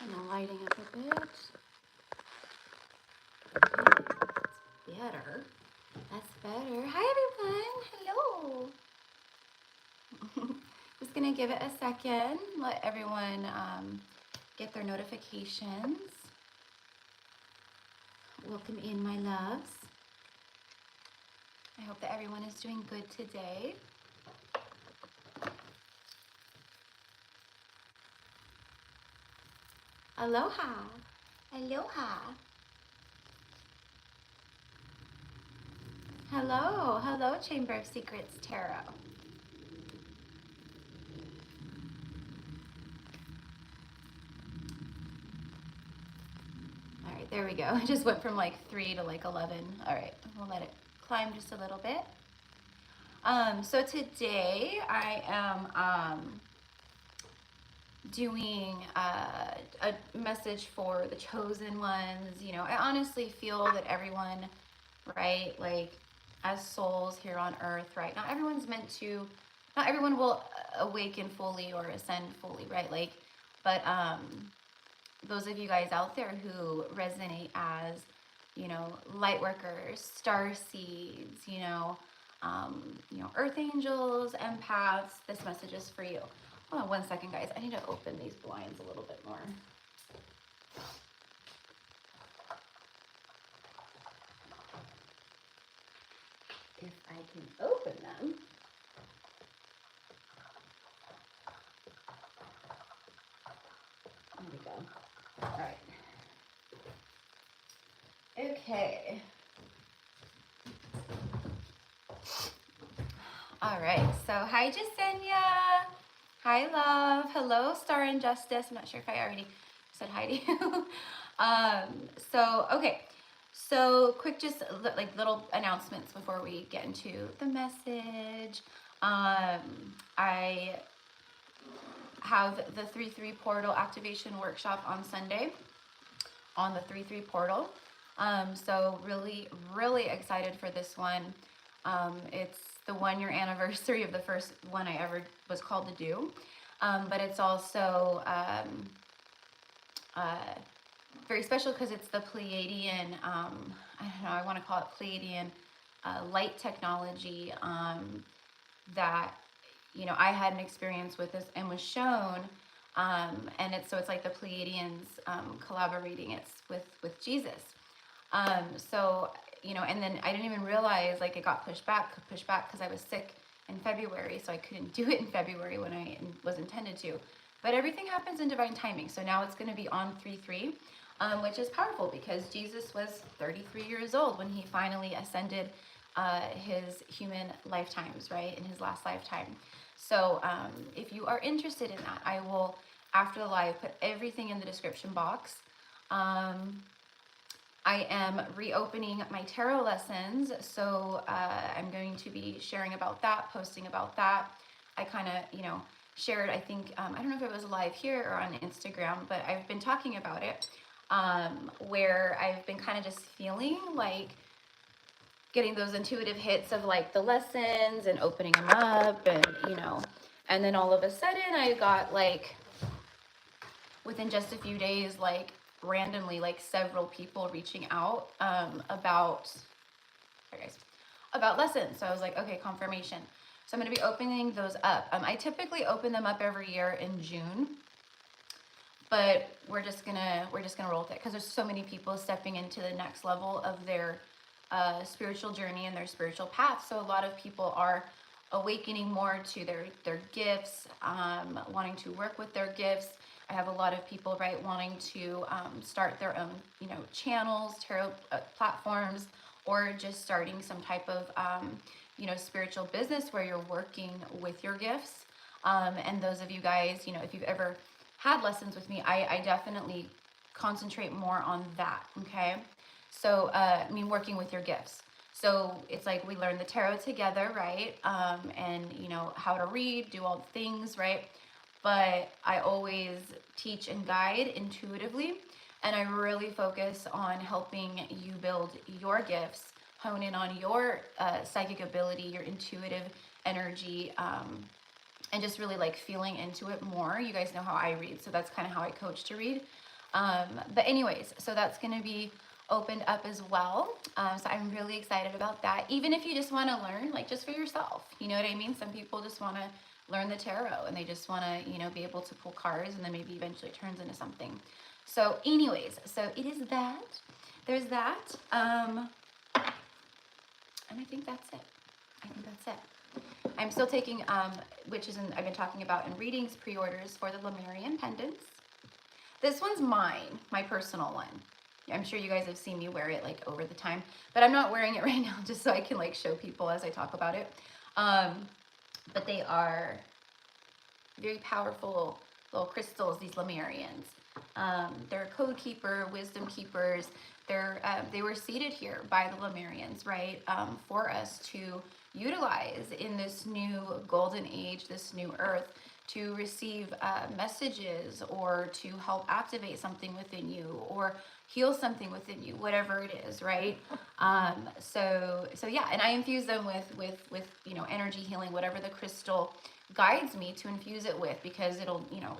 I'm lighting up a bit. Okay, that's better. That's better. Hi everyone. Hello. Just gonna give it a second. Let everyone get their notifications. Welcome in, my loves. I hope that everyone is doing good today. Aloha. Aloha. Hello. Hello, Chamber of Secrets Tarot. All right, there we go. I just went from like 3 to like 11. All right, we'll let it climb just a little bit. So today I am doing a message for the chosen ones. You know, I honestly feel that everyone, right, like as souls here on earth, right, not everyone's meant to, not everyone will awaken fully or ascend fully, right, like, but those of you guys out there who resonate as, you know, light workers, star seeds, you know, earth angels, empaths, this message is for you. Hold on 1 second, guys. I need to open these blinds a little bit more. If I can open them. There we go. All right. Okay. All right. So hi, Jasenia. Hi, love. Hello, Star and Justice. I'm not sure if I already said hi to you. Okay. So quick, just like little announcements before we get into the message. I have the 3-3 portal activation workshop on Sunday on the 3-3 portal. So really, really excited for this one. It's the 1-year anniversary of the first one I ever was called to do. But it's also very special because it's the Pleiadian, I don't know, I want to call it Pleiadian light technology that, you know, I had an experience with this and was shown. And it's like the Pleiadians collaborating it with Jesus. So, you know, and then I didn't even realize, like, it got pushed back because I was sick in February, so I couldn't do it in February when I was intended to. But everything happens in divine timing. So now it's going to be on 3-3, which is powerful because Jesus was 33 years old when he finally ascended his human lifetimes, right, in his last lifetime. So if you are interested in that, I will, after the live, put everything in the description box. I am reopening my tarot lessons, so I'm going to be sharing about that, posting about that. I kind of, you know, shared, I think, I don't know if it was live here or on Instagram, but I've been talking about it, where I've been kind of just feeling like getting those intuitive hits of like the lessons and opening them up and, you know, and then all of a sudden I got like, within just a few days, like, randomly, like several people reaching out about, sorry guys, about lessons. So I was like, okay, confirmation. So I'm going to be opening those up. I typically open them up every year in June, but we're just gonna roll with it because there's so many people stepping into the next level of their spiritual journey and their spiritual path. So a lot of people are awakening more to their gifts, wanting to work with their gifts. I have a lot of people, right, wanting to start their own, you know, channels, tarot platforms, or just starting some type of, you know, spiritual business where you're working with your gifts. And those of you guys, you know, if you've ever had lessons with me, I definitely concentrate more on that, okay? So, I mean, working with your gifts. So it's like we learn the tarot together, right? And, you know, how to read, do all the things, right? But I always teach and guide intuitively, and I really focus on helping you build your gifts, hone in on your psychic ability, your intuitive energy, and just really like feeling into it more. You guys know how I read, so that's kind of how I coach to read. But anyways, so that's going to be opened up as well. So I'm really excited about that. Even if you just want to learn, like just for yourself, you know what I mean? Some people just want to learn the tarot and they just want to, you know, be able to pull cards and then maybe eventually it turns into something. So anyways, so it is that. There's that. And I think that's it. I think that's it. I'm still taking, I've been talking about in readings, pre-orders for the Lemurian pendants. This one's mine, my personal one. I'm sure you guys have seen me wear it like over the time, but I'm not wearing it right now just so I can like show people as I talk about it. But they are very powerful little crystals, these Lemurians. They're code keeper, wisdom keepers. They were seated here by the Lemurians, right, for us to utilize in this new golden age, this new earth, to receive messages or to help activate something within you or heal something within you, whatever it is, right? So yeah, and I infuse them with you know, energy healing, whatever the crystal guides me to infuse it with, because it'll, you know,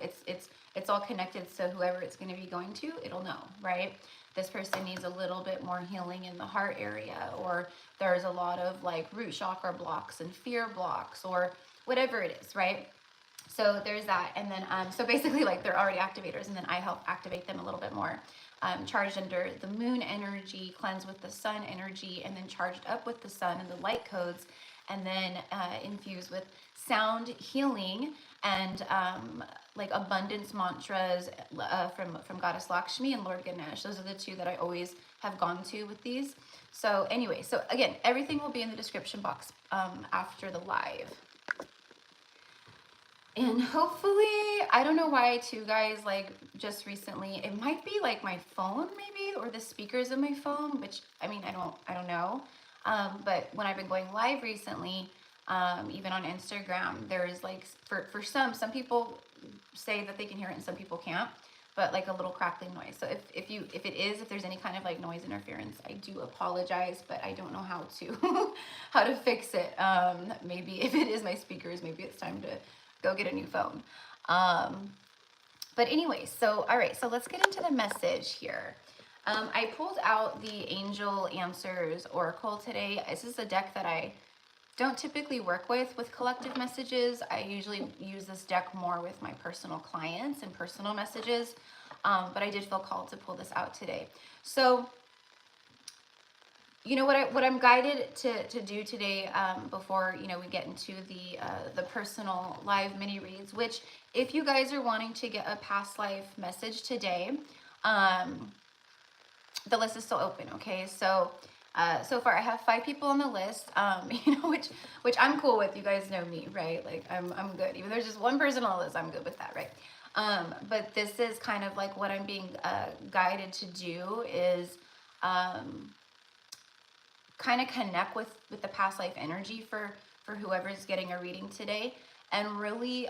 it's all connected, so whoever it's going to be going to, it'll know, right? This person needs a little bit more healing in the heart area, or there's a lot of like root chakra blocks and fear blocks or whatever it is, right? So there's that. And then, so basically like they're already activators, and then I help activate them a little bit more. Charged under the moon energy, cleansed with the sun energy, and then charged up with the sun and the light codes, and then infused with sound healing and like abundance mantras from Goddess Lakshmi and Lord Ganesh. Those are the two that I always have gone to with these. So anyway, so again, everything will be in the description box after the live. And hopefully, I don't know why too, guys, like just recently, it might be like my phone maybe, or the speakers of my phone, which I mean, I don't know. But when I've been going live recently, even on Instagram, there's like, for some people say that they can hear it and some people can't, but like a little crackling noise. So if there's any kind of like noise interference, I do apologize, but I don't know how to, how to fix it. Maybe if it is my speakers, maybe it's time to go get a new phone. But anyway, so, all right, so let's get into the message here. I pulled out the Angel Answers Oracle today. This is a deck that I don't typically work with collective messages. I usually use this deck more with my personal clients and personal messages, but I did feel called to pull this out today. So, you know what I'm guided to do today, before, you know, we get into the personal live mini reads, which if you guys are wanting to get a past life message today, the list is still open. Okay, so so far I have 5 people on the list, you know, which I'm cool with. You guys know me, right? Like I'm good. Even there's just one person on the list, I'm good with that, right? But this is kind of like what I'm being guided to do is kind of connect with the past life energy for whoever's getting a reading today, and really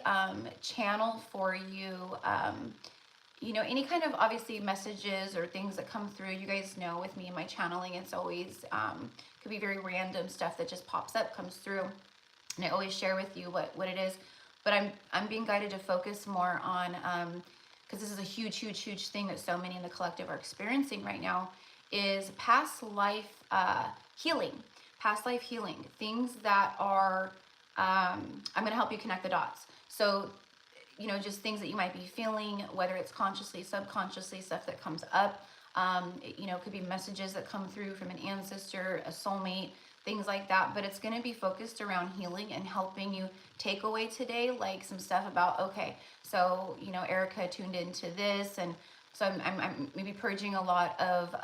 channel for you, you know, any kind of obviously messages or things that come through. You guys know with me and my channeling, it's always could be very random stuff that just pops up, comes through, and I always share with you what it is. But I'm being guided to focus more on, because this is a huge thing that so many in the collective are experiencing right now, is past life healing, past life healing, things that are, I'm going to help you connect the dots. So, you know, just things that you might be feeling, whether it's consciously, subconsciously, stuff that comes up, you know, it could be messages that come through from an ancestor, a soulmate, things like that. But it's going to be focused around healing and helping you take away today, like some stuff about, okay, so, you know, Erica tuned into this, and so I'm maybe purging a lot of,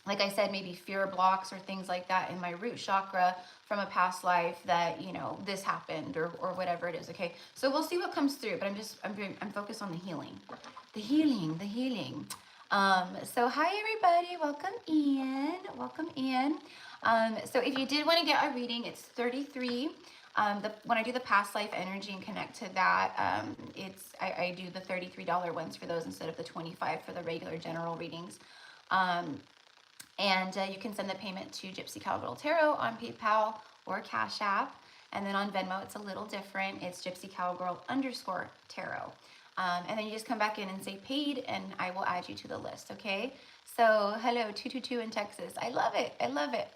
like I said, maybe fear blocks or things like that in my root chakra from a past life that, you know, this happened or whatever it is. Okay, so we'll see what comes through, but I'm focused on the healing. So hi everybody, welcome in. So if you did want to get a reading, it's $33. When I do the past life energy and connect to that, I do the $33 ones for those instead of the $25 for the regular general readings. And you can send the payment to GypsyCowgirlTarot on PayPal or Cash App. And then on Venmo, it's a little different. It's GypsyCowgirl_Tarot. And then you just come back in and say paid, and I will add you to the list, okay? So hello, 222 in Texas. I love it. I love it.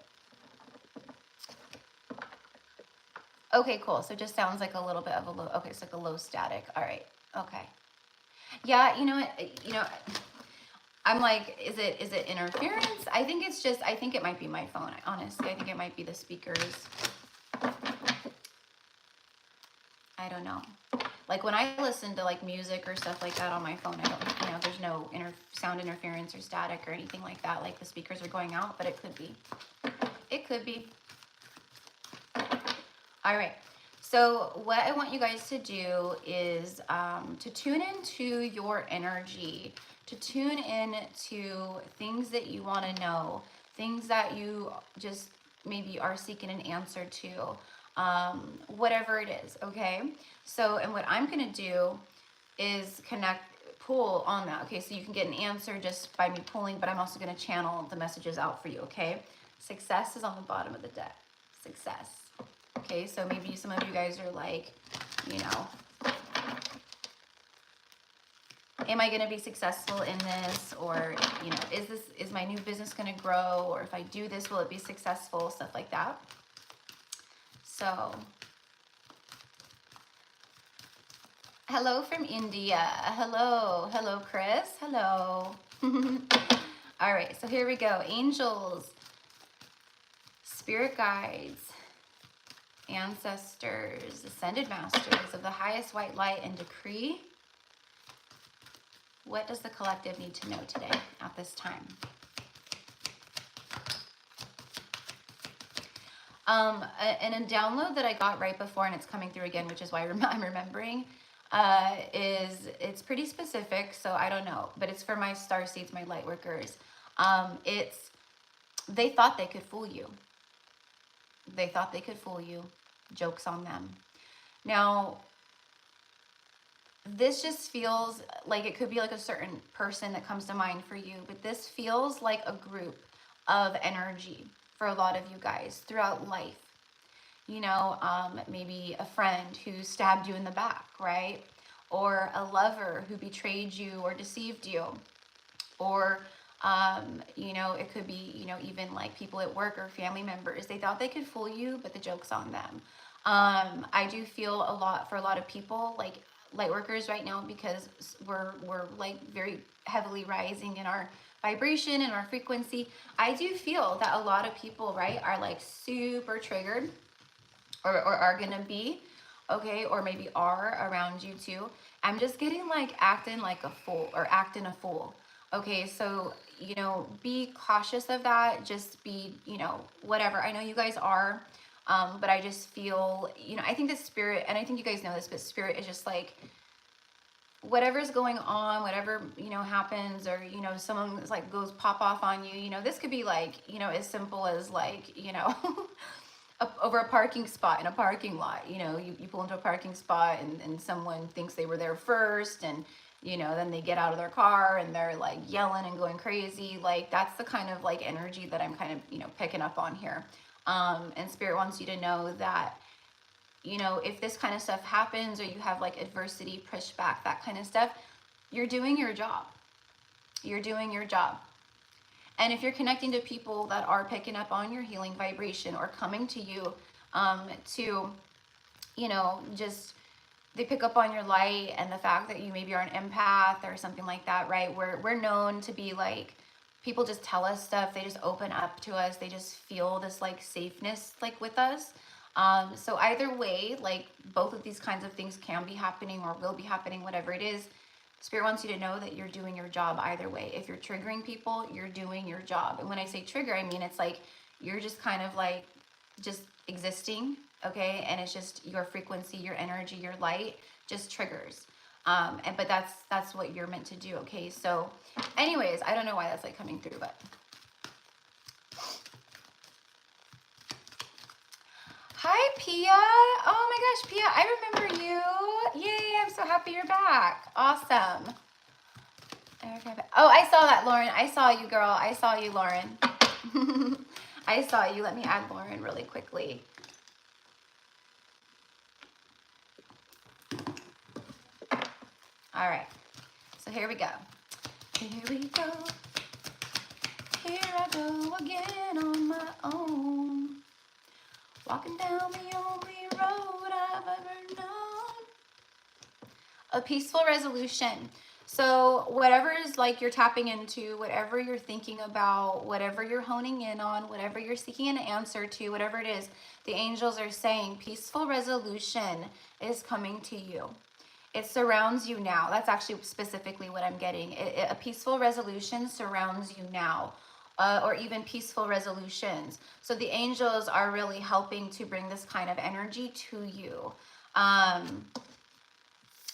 Okay, cool. So it just sounds like a little bit of a low. Okay, it's like a low static. All right. Okay. Yeah, you know what? You know, I'm like, is it interference? I think it's just, I think it might be my phone. Honestly, I think it might be the speakers. I don't know. Like when I listen to like music or stuff like that on my phone, I don't, you know, there's no sound interference or static or anything like that. Like the speakers are going out, but it could be. It could be. All right. So what I want you guys to do is to tune into your energy, to tune in to things that you want to know, things that you just maybe are seeking an answer to, whatever it is, okay? So, and what I'm going to do is pull on that, okay? So you can get an answer just by me pulling, but I'm also going to channel the messages out for you, okay? Success is on the bottom of the deck. Success. Okay, so maybe some of you guys are like, you know, am I going to be successful in this? Or, you know, is my new business going to grow? Or if I do this, will it be successful? Stuff like that. So, hello from India. Hello. Hello, Chris. Hello. All right, so here we go. Angels, spirit guides, ancestors, ascended masters of the highest white light and decree. What does the collective need to know today at this time? And a download that I got right before, and it's coming through again, which is why I'm remembering, is it's pretty specific, so I don't know, but it's for my star seeds, my light workers. They thought they could fool you. They thought they could fool you. Joke's on them. Now, this just feels like it could be like a certain person that comes to mind for you, but this feels like a group of energy for a lot of you guys throughout life. You know, maybe a friend who stabbed you in the back, right? Or a lover who betrayed you or deceived you. Or, you know, it could be, you know, even like people at work or family members. They thought they could fool you, but the joke's on them. I do feel a lot for a lot of people, like light workers right now, because we're like very heavily rising in our vibration and our frequency. I do feel that a lot of people, right, are like super triggered or are gonna be, okay, or maybe are around you too. I'm just getting like acting like a fool or acting a fool. Okay, so, you know, be cautious of that. Just be, you know, whatever. I know you guys are, but I just feel, you know, I think the spirit, and I think you guys know this, but spirit is just like, whatever's going on, whatever, you know, happens, or, you know, someone's like goes pop off on you, you know, this could be like, you know, as simple as like, you know, over a parking spot in a parking lot. You know, you pull into a parking spot and someone thinks they were there first, and, you know, then they get out of their car and they're like yelling and going crazy. Like, that's the kind of like energy that I'm kind of, you know, picking up on here. And spirit wants you to know that, you know, if this kind of stuff happens, or you have like adversity, pushback, that kind of stuff, you're doing your job. You're doing your job. And if you're connecting to people that are picking up on your healing vibration, or coming to you to, you know, just, they pick up on your light and the fact that you maybe are an empath or something like that, right? We're known to be like, people just tell us stuff. They just open up to us. They just feel this like safeness like with us. So either way, like both of these kinds of things can be happening or will be happening, whatever it is. Spirit wants you to know that you're doing your job either way. If you're triggering people, you're doing your job. And when I say trigger, I mean, it's like, you're just kind of like just existing, okay? And it's just your frequency, your energy, your light just triggers. But that's what you're meant to do, okay? So anyways, I don't know why that's like coming through, but hi, Pia. Oh my gosh, Pia, I remember you. Yay, I'm so happy you're back. Awesome. Okay. Oh, I saw that, Lauren. I saw you, girl. I saw you, Lauren. I saw you. Let me add Lauren really quickly. All right. So here we go. Here we go. Here I go again on my own. Walking down the only road I've ever known. A peaceful resolution. So whatever is like you're tapping into, whatever you're thinking about, whatever you're honing in on, whatever you're seeking an answer to, whatever it is, the angels are saying peaceful resolution is coming to you. It surrounds you now. That's actually specifically what I'm getting. A peaceful resolution surrounds you now. Or even peaceful resolutions. So the angels are really helping to bring this kind of energy to you.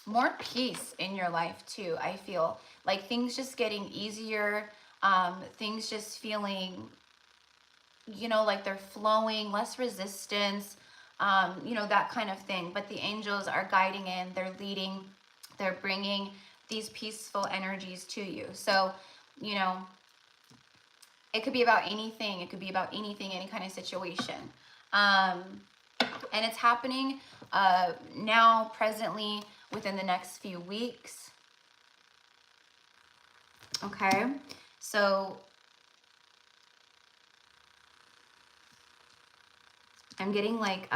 More peace in your life too, I feel. Like things just getting easier. Things just feeling, you know, like they're flowing, less resistance, you know, that kind of thing. But the angels are guiding in, they're leading, they're bringing these peaceful energies to you. So, you know, it could be about anything. It could be about anything, any kind of situation. And it's happening now, presently, within the next few weeks. Okay. So I'm getting like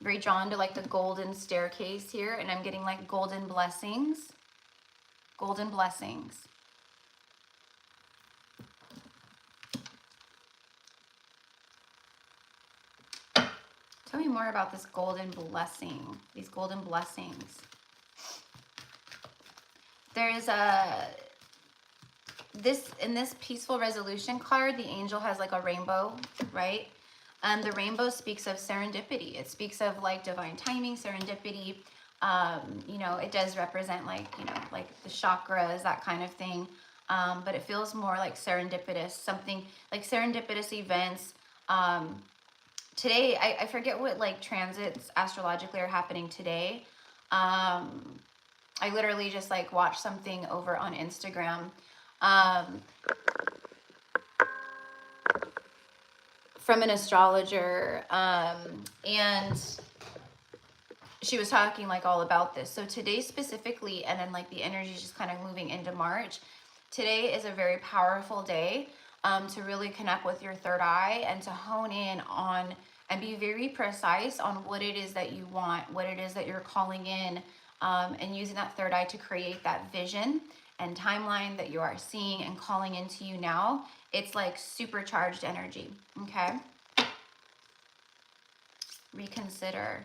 very drawn to like the golden staircase here. And I'm getting like golden blessings. Golden blessings. Tell me more about this golden blessing, these golden blessings. There is in this peaceful resolution card, the angel has like a rainbow, right? And the rainbow speaks of serendipity. It speaks of like divine timing, serendipity. You know, it does represent like, you know, like the chakras, that kind of thing. But it feels more like serendipitous, something like serendipitous events. Today, I forget what like transits astrologically are happening today. I literally just like watched something over on Instagram from an astrologer, and she was talking like all about this. So today specifically, and then like the energy is just kind of moving into March. Today is a very powerful day to really connect with your third eye and to hone in on and be very precise on what it is that you want, what it is that you're calling in, and using that third eye to create that vision and timeline that you are seeing and calling into you now. It's like supercharged energy, okay? Reconsider.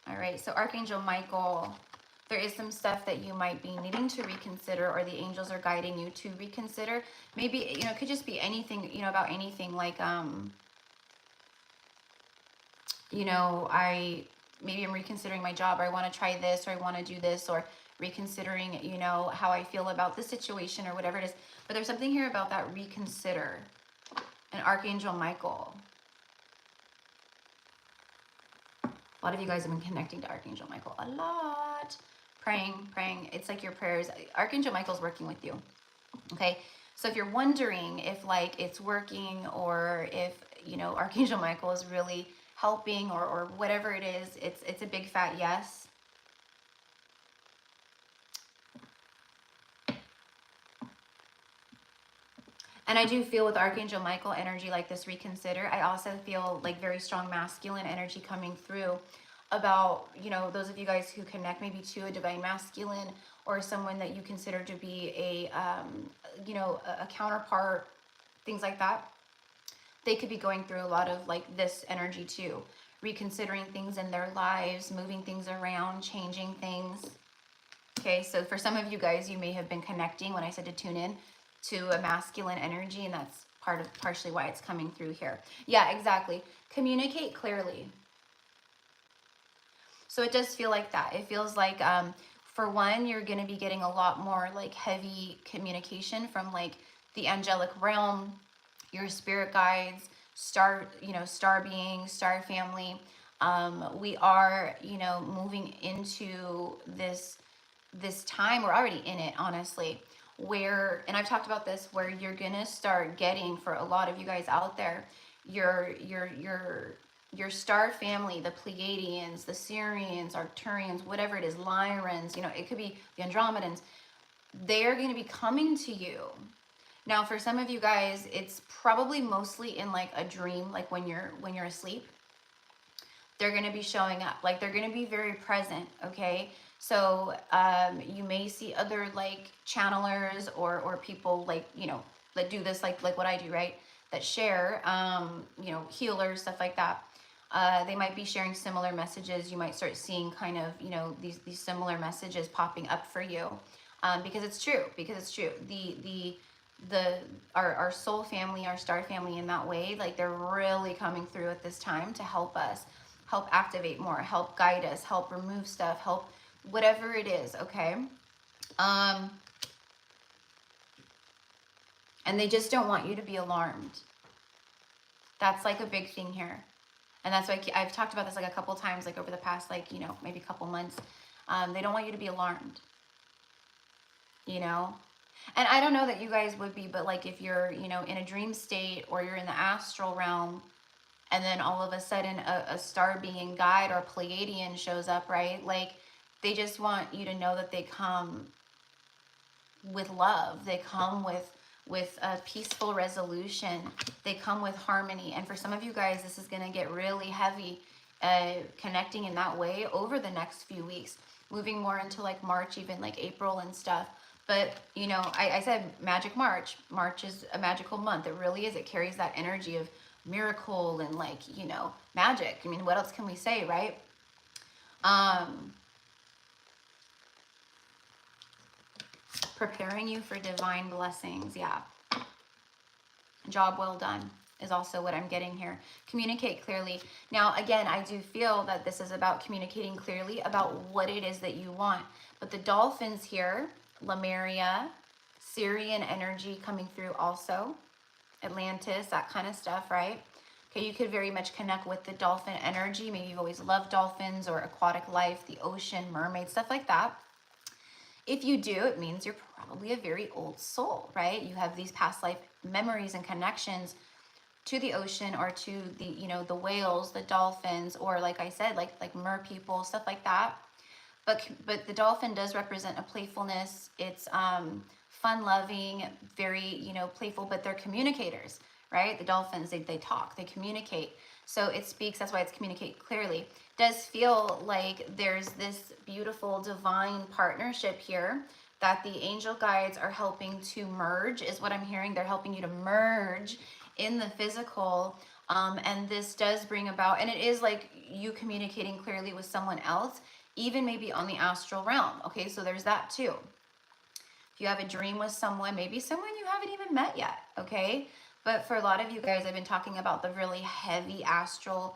All right, so Archangel Michael, there is some stuff that you might be needing to reconsider, or the angels are guiding you to reconsider. Maybe, you know, it could just be anything, you know, about anything like, you know, maybe I'm reconsidering my job, or I want to try this, or I want to do this, or reconsidering, you know, how I feel about this situation or whatever it is. But there's something here about that reconsider. And Archangel Michael. A lot of you guys have been connecting to Archangel Michael a lot. Praying. It's like your prayers. Archangel Michael's working with you. Okay. So if you're wondering if like it's working, or if, you know, Archangel Michael is really helping, or whatever it is, it's a big fat yes. And I do feel with Archangel Michael energy like this reconsider. I also feel like very strong masculine energy coming through about, you know, those of you guys who connect maybe to a divine masculine, or someone that you consider to be a, you know, a counterpart, things like that. They could be going through a lot of like this energy too. Reconsidering things in their lives, moving things around, changing things. Okay, so for some of you guys, you may have been connecting when I said to tune in to a masculine energy, and that's partially why it's coming through here. Yeah, exactly. Communicate clearly. So it does feel like that. It feels like, for one, you're going to be getting a lot more like heavy communication from like the angelic realm, your spirit guides, star beings, star family. We are, you know, moving into this time. We're already in it, honestly, where, and I've talked about this, where you're gonna start getting, for a lot of you guys out there, you're your star family, the Pleiadians, the Sirians, Arcturians, whatever it is, Lyrans, you know, it could be the Andromedans, they're going to be coming to you. Now, for some of you guys, it's probably mostly in like a dream, like when you're asleep. They're going to be showing up, like they're going to be very present, okay? So you may see other like channelers or people like, you know, that do this like what I do, right? That share, you know, healers, stuff like that. They might be sharing similar messages. You might start seeing kind of, you know, these similar messages popping up for you, because it's true. Our soul family, our star family, in that way, like they're really coming through at this time to help us, help activate more, help guide us, help remove stuff, help whatever it is, okay? And they just don't want you to be alarmed. That's like a big thing here. And that's why I've talked about this like a couple times, like over the past, like, you know, maybe a couple months. They don't want you to be alarmed, you know? And I don't know that you guys would be, but like if you're, you know, in a dream state or you're in the astral realm, and then all of a sudden a star being guide or Pleiadian shows up, right? Like they just want you to know that they come with love. They come with a peaceful resolution. They come with harmony. And for some of you guys, this is going to get really heavy, connecting in that way over the next few weeks, moving more into like March, even like April and stuff. But, you know, I said magic March. March is a magical month. It really is. It carries that energy of miracle and like, you know, magic. I mean, what else can we say, right? Preparing you for divine blessings. Yeah. Job well done is also what I'm getting here. Communicate clearly. Now, again, I do feel that this is about communicating clearly about what it is that you want. But the dolphins here, Lemuria, Syrian energy coming through also, Atlantis, that kind of stuff, right? Okay, you could very much connect with the dolphin energy. Maybe you've always loved dolphins or aquatic life, the ocean, mermaids, stuff like that. If you do, it means you're probably a very old soul, right? You have these past life memories and connections to the ocean or to the, you know, the whales, the dolphins, or like I said, like mer people, stuff like that. But the dolphin does represent a playfulness. It's fun-loving, very, you know, playful, but they're communicators, right? The dolphins, they talk, they communicate. So it speaks, that's why it's communicate clearly. Does feel like there's this beautiful divine partnership here that the angel guides are helping to merge, is what I'm hearing. They're helping you to merge in the physical. And this does bring about, and it is like you communicating clearly with someone else, even maybe on the astral realm. Okay, so there's that too. If you have a dream with someone, maybe someone you haven't even met yet, okay? But for a lot of you guys, I've been talking about the really heavy astral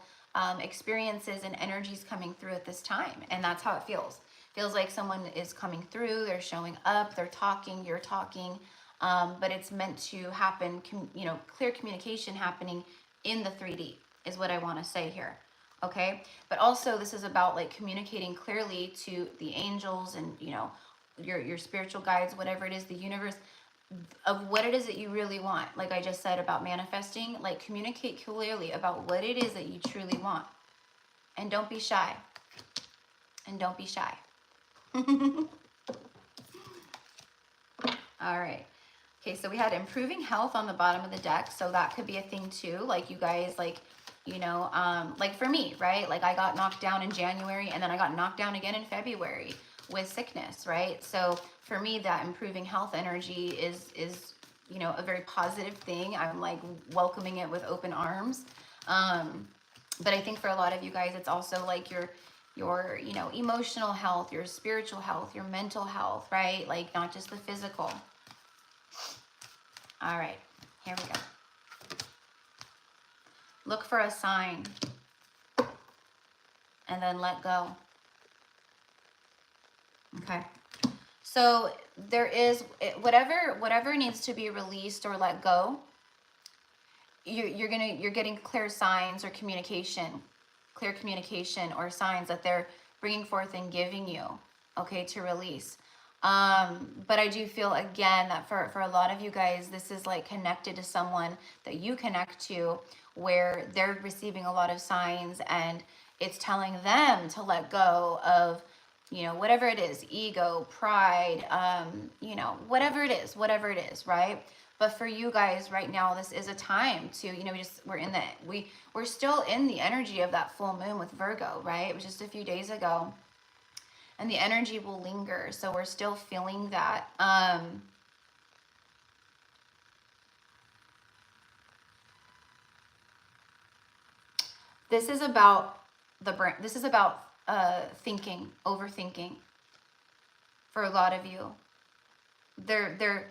experiences and energies coming through at this time. And that's how it feels. Feels like someone is coming through, they're showing up, they're talking, you're talking. But it's meant to happen, you know, clear communication happening in the 3D is what I want to say here. Okay, but also this is about like communicating clearly to the angels and, you know, your spiritual guides, whatever it is, the universe, of what it is that you really want. Like I just said about manifesting, like communicate clearly about what it is that you truly want. And don't be shy. And don't be shy. All right. Okay, so we had improving health on the bottom of the deck. So that could be a thing too. Like you guys, like, you know, like for me, right? Like I got knocked down in January and then I got knocked down again in February with sickness, right? So for me, that improving health energy is, you know, a very positive thing. I'm like welcoming it with open arms. But I think for a lot of you guys, it's also like your, you know, emotional health, your spiritual health, your mental health, right? Like not just the physical. All right, here we go. Look for a sign and then let go. Okay. So there is whatever needs to be released or let go. You're getting clear signs or communication, clear communication or signs that they're bringing forth and giving you, okay, to release. But I do feel again that for a lot of you guys, this is like connected to someone that you connect to, where they're receiving a lot of signs and it's telling them to let go of, you know, whatever it is, ego, pride, you know, whatever it is, right? But for you guys right now, this is a time to, you know, we're still in the energy of that full moon with Virgo, right? It was just a few days ago, and the energy will linger. So we're still feeling that. This is about the brain. This is about thinking, overthinking. For a lot of you, they're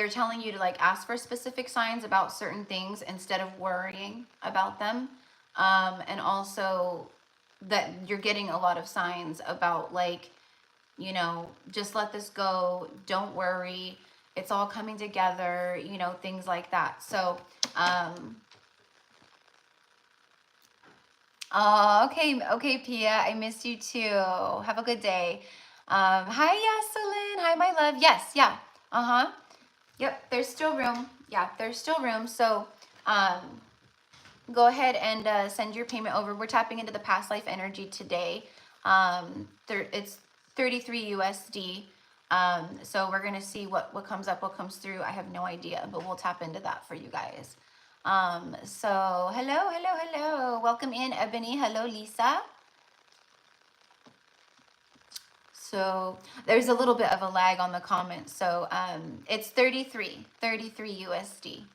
telling you to like ask for specific signs about certain things instead of worrying about them, and also that you're getting a lot of signs about like, you know, just let this go, don't worry, it's all coming together, you know, things like that. So oh, okay, Pia, I missed you too. Have a good day. Hi, Yaselin. Hi, my love. Yes, yeah. Yep, there's still room. Yeah, there's still room. So go ahead and send your payment over. We're tapping into the past life energy today. It's 33 USD. So we're going to see what comes up, what comes through. I have no idea, but we'll tap into that for you guys. So hello. Welcome in, Ebony. Hello, Lisa. So there's a little bit of a lag on the comments. So it's 33 USD.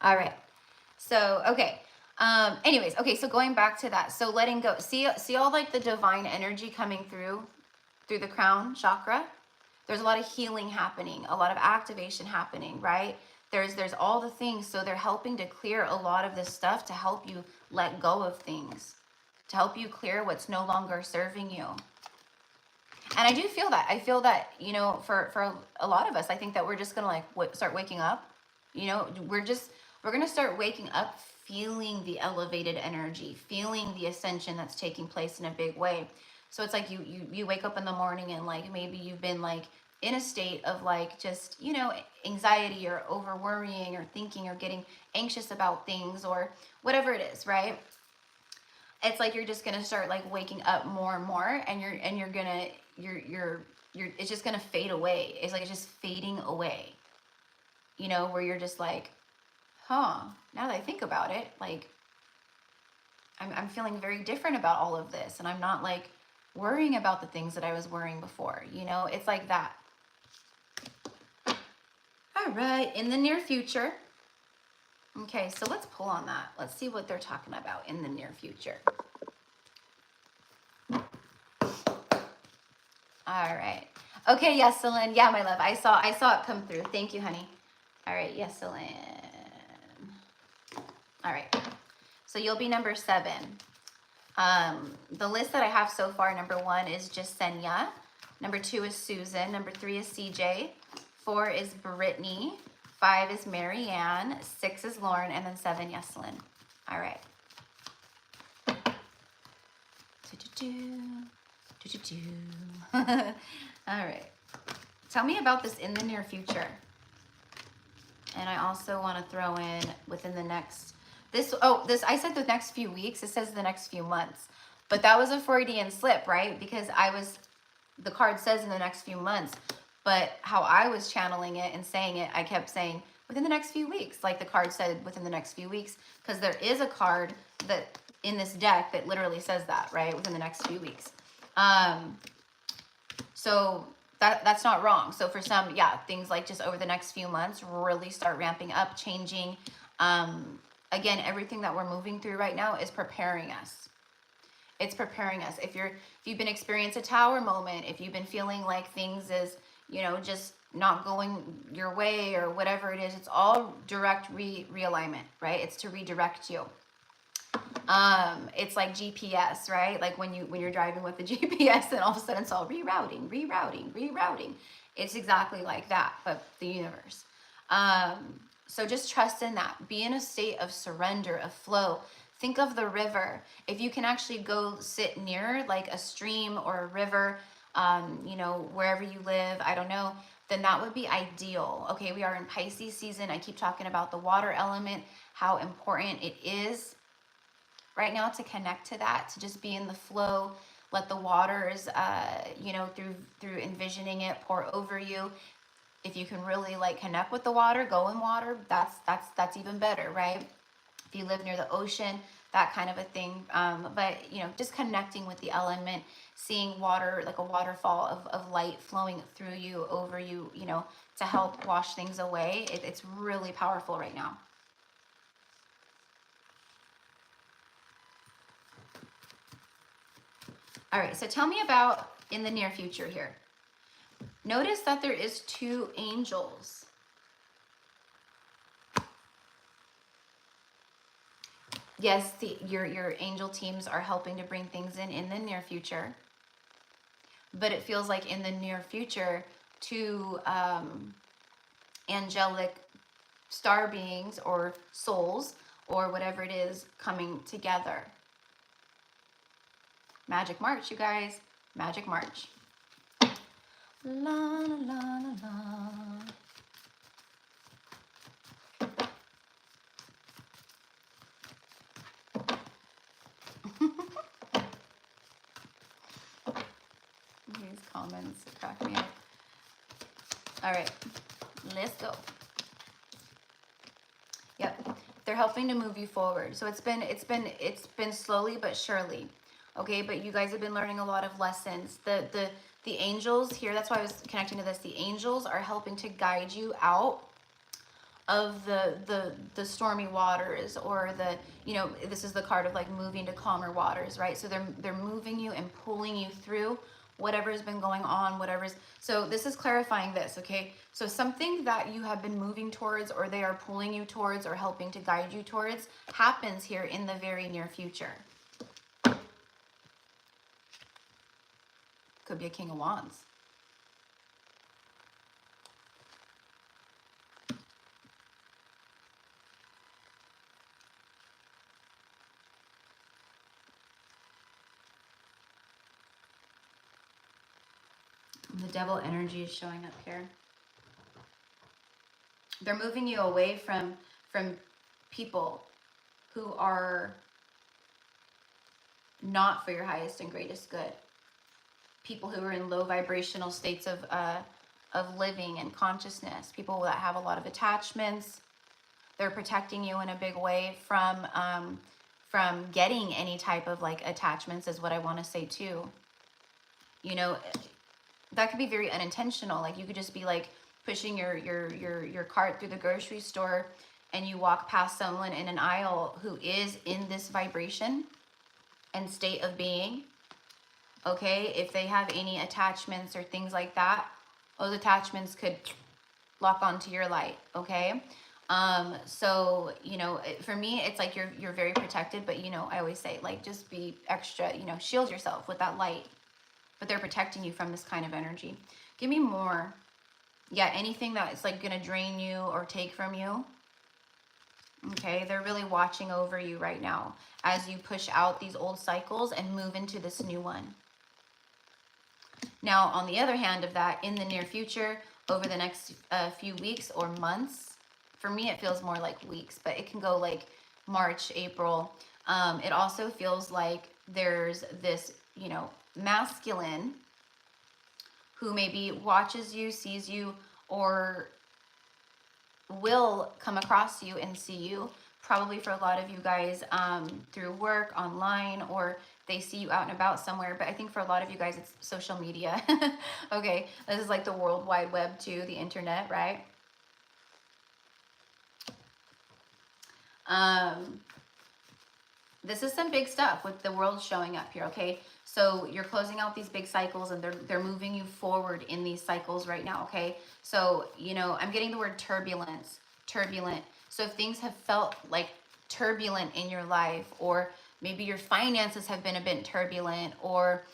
All right. So, okay. Anyways, okay. So going back to that. So letting go, see all like the divine energy coming through the crown chakra. There's a lot of healing happening, a lot of activation happening, right? There's all the things. So they're helping to clear a lot of this stuff to help you let go of things, to help you clear what's no longer serving you. And I do feel that. I feel that, you know, for a lot of us, I think that we're just going to like start waking up. You know, we're going to start waking up, feeling the elevated energy, feeling the ascension that's taking place in a big way. So it's like you wake up in the morning and like maybe you've been like in a state of like just, you know, anxiety or over worrying or thinking or getting anxious about things or whatever it is, right? It's like you're just gonna start like waking up more and more, and it's just gonna fade away. It's like it's just fading away. You know, where you're just like, huh, now that I think about it, like I'm feeling very different about all of this, and I'm not like worrying about the things that I was worrying before. You know, it's like that. All right, in the near future. Okay, so let's pull on that. Let's see what they're talking about in the near future. All right. Okay, Yeselin. Yeah, my love. I saw it come through. Thank you, honey. All right, Yeselin. All right. So you'll be number 7. The list that I have so far, number 1 is Jasenia. Number 2 is Susan. Number 3 is CJ. 4 is Brittany. 5 is Marianne. 6 is Lauren. And then 7, Yeselin. All right. All right. Tell me about this in the near future. And I also want to throw in within the next, I said the next few weeks. It says the next few months. But that was a Freudian slip, right? Because the card says in the next few months. But how I was channeling it and saying it, I kept saying within the next few weeks. Like the card said within the next few weeks. Because there is a card that in this deck that literally says that, right? Within the next few weeks. So that's not wrong. So for some, yeah, things like just over the next few months really start ramping up, changing. Again, everything that we're moving through right now is preparing us. It's preparing us. If you've been experiencing a tower moment, if you've been feeling like things is, you know, just not going your way or whatever it is, it's all direct realignment, right? It's to redirect you. It's like GPS, right? Like when you're driving with the GPS and all of a sudden it's all rerouting. It's exactly like that, but the universe. So just trust in that. Be in a state of surrender, of flow. Think of the river. If you can actually go sit near like a stream or a river, you know, wherever you live, I don't know, then that would be ideal. Okay, we are in Pisces season. I keep talking about the water element, how important it is right now to connect to that, to just be in the flow, let the waters, you know, through envisioning it, pour over you. If you can really like connect with the water, go in water, that's even better, right? If you live near the ocean, that kind of a thing. But you know, just connecting with the element, seeing water like a waterfall of light flowing through you, over you, you know, to help wash things away. It's really powerful right now. All right, so tell me about in the near future here. Notice that there is 2 angels. Yes, your angel teams are helping to bring things in the near future. But it feels like in the near future, 2 angelic star beings or souls or whatever it is coming together. Magic March, you guys. Magic March. La la la la la. These comments crack me up. All right, let's go. Yep, they're helping to move you forward. So it's been slowly but surely. Okay, but you guys have been learning a lot of lessons. The angels here, that's why I was connecting to this. The angels are helping to guide you out of the stormy waters, or the, you know, this is the card of like moving to calmer waters, right? So they're moving you and pulling you through whatever's been going on, whatever's, so this is clarifying this, okay? So something that you have been moving towards, or they are pulling you towards, or helping to guide you towards, happens here in the very near future. Could be a King of Wands. The Devil energy is showing up here. They're moving you away from people who are not for your highest and greatest good. People who are in low vibrational states of living and consciousness. People that have a lot of attachments. They're protecting you in a big way from getting any type of like attachments, is what I want to say too. You know, that could be very unintentional. Like you could just be like pushing your cart through the grocery store, and you walk past someone in an aisle who is in this vibration and state of being. Okay, if they have any attachments or things like that, those attachments could lock onto your light. Okay, so you know, for me, it's like you're very protected, but you know, I always say like just be extra, you know, shield yourself with that light. But they're protecting you from this kind of energy. Give me more. Yeah, anything that is like gonna drain you or take from you. Okay, they're really watching over you right now as you push out these old cycles and move into this new one. Now, on the other hand of that, in the near future, over the next few weeks or months, for me it feels more like weeks, but it can go like March, April. It also feels like there's this, you know, masculine who maybe watches you, sees you, or will come across you and see you, probably for a lot of you guys through work, online, or they see you out and about somewhere. But I think for a lot of you guys, it's social media. Okay, this is like the World Wide Web too, the internet, right? This is some big stuff with the world showing up here, okay? So you're closing out these big cycles, and they're moving you forward in these cycles right now, okay? So, you know, I'm getting the word turbulence, turbulent. So if things have felt like turbulent in your life, or maybe your finances have been a bit turbulent, or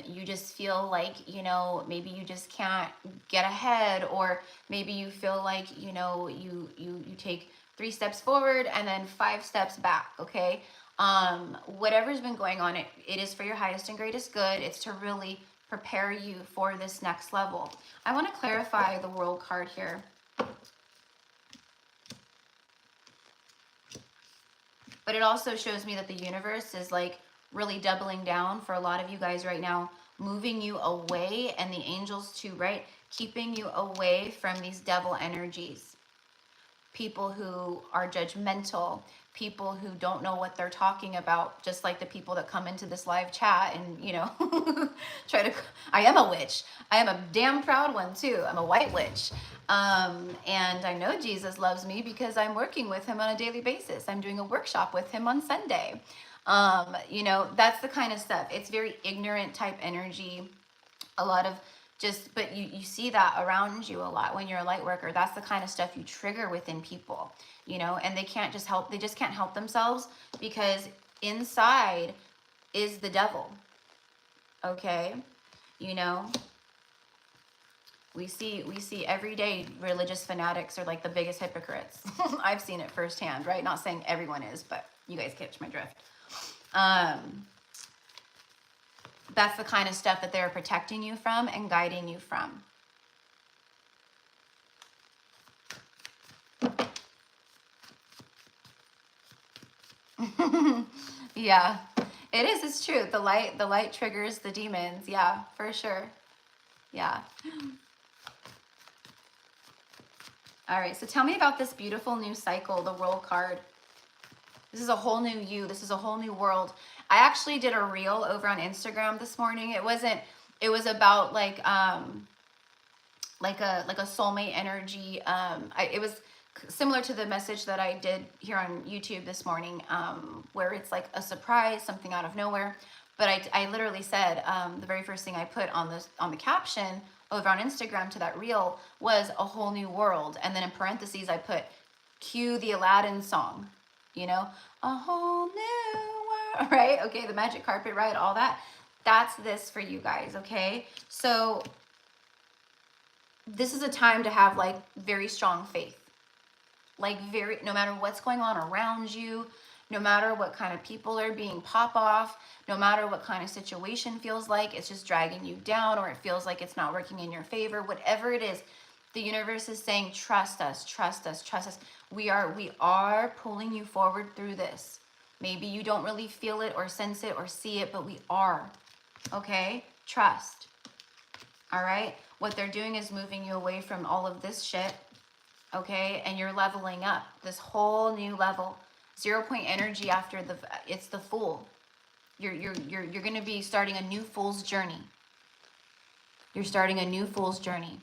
you just feel like, you know, maybe you just can't get ahead, or maybe you feel like, you know, you take 3 steps forward and then 5 steps back, okay? Whatever's been going on, it is for your highest and greatest good. It's to really prepare you for this next level. I want to clarify the World card here. But it also shows me that the universe is like really doubling down for a lot of you guys right now, moving you away, and the angels too, right? Keeping you away from these devil energies. People who are judgmental, people who don't know what they're talking about, just like the people that come into this live chat and, you know, try to, I am a witch. I am a damn proud one too. I'm a white witch. And I know Jesus loves me because I'm working with him on a daily basis. I'm doing a workshop with him on Sunday. You know, that's the kind of stuff. It's very ignorant type energy. A lot of just, but you see that around you a lot when you're a light worker. That's the kind of stuff you trigger within people, you know, and they can't just help, they just can't help themselves because inside is the devil. Okay. You know, we see every day religious fanatics are like the biggest hypocrites. I've seen it firsthand, right? Not saying everyone is, but you guys catch my drift. That's the kind of stuff that they're protecting you from and guiding you from. Yeah, it is. It's true. The light triggers the demons. Yeah, for sure. Yeah. All right. So tell me about this beautiful new cycle, the World card. This is a whole new you. This is a whole new world. I actually did a reel over on Instagram this morning. It was about like a soulmate energy. It was similar to the message that I did here on YouTube this morning, where it's like a surprise, something out of nowhere. But I literally said, the very first thing I put on the caption over on Instagram to that reel was a whole new world. And then in parentheses, I put cue the Aladdin song, you know, a whole new world, right? Okay. The magic carpet ride, all that. That's this for you guys. Okay. So this is a time to have like very strong faith, like no matter what's going on around you, no matter what kind of people are being pop off, no matter what kind of situation feels like it's just dragging you down, or it feels like it's not working in your favor, whatever it is, the universe is saying, trust us, trust us, trust us. We are pulling you forward through this. Maybe you don't really feel it or sense it or see it, but we are. Okay? Trust. All right? What they're doing is moving you away from all of this shit. Okay? And you're leveling up. This whole new level. 0 point energy after it's the Fool. You're going to be starting a new Fool's journey. You're starting a new Fool's journey.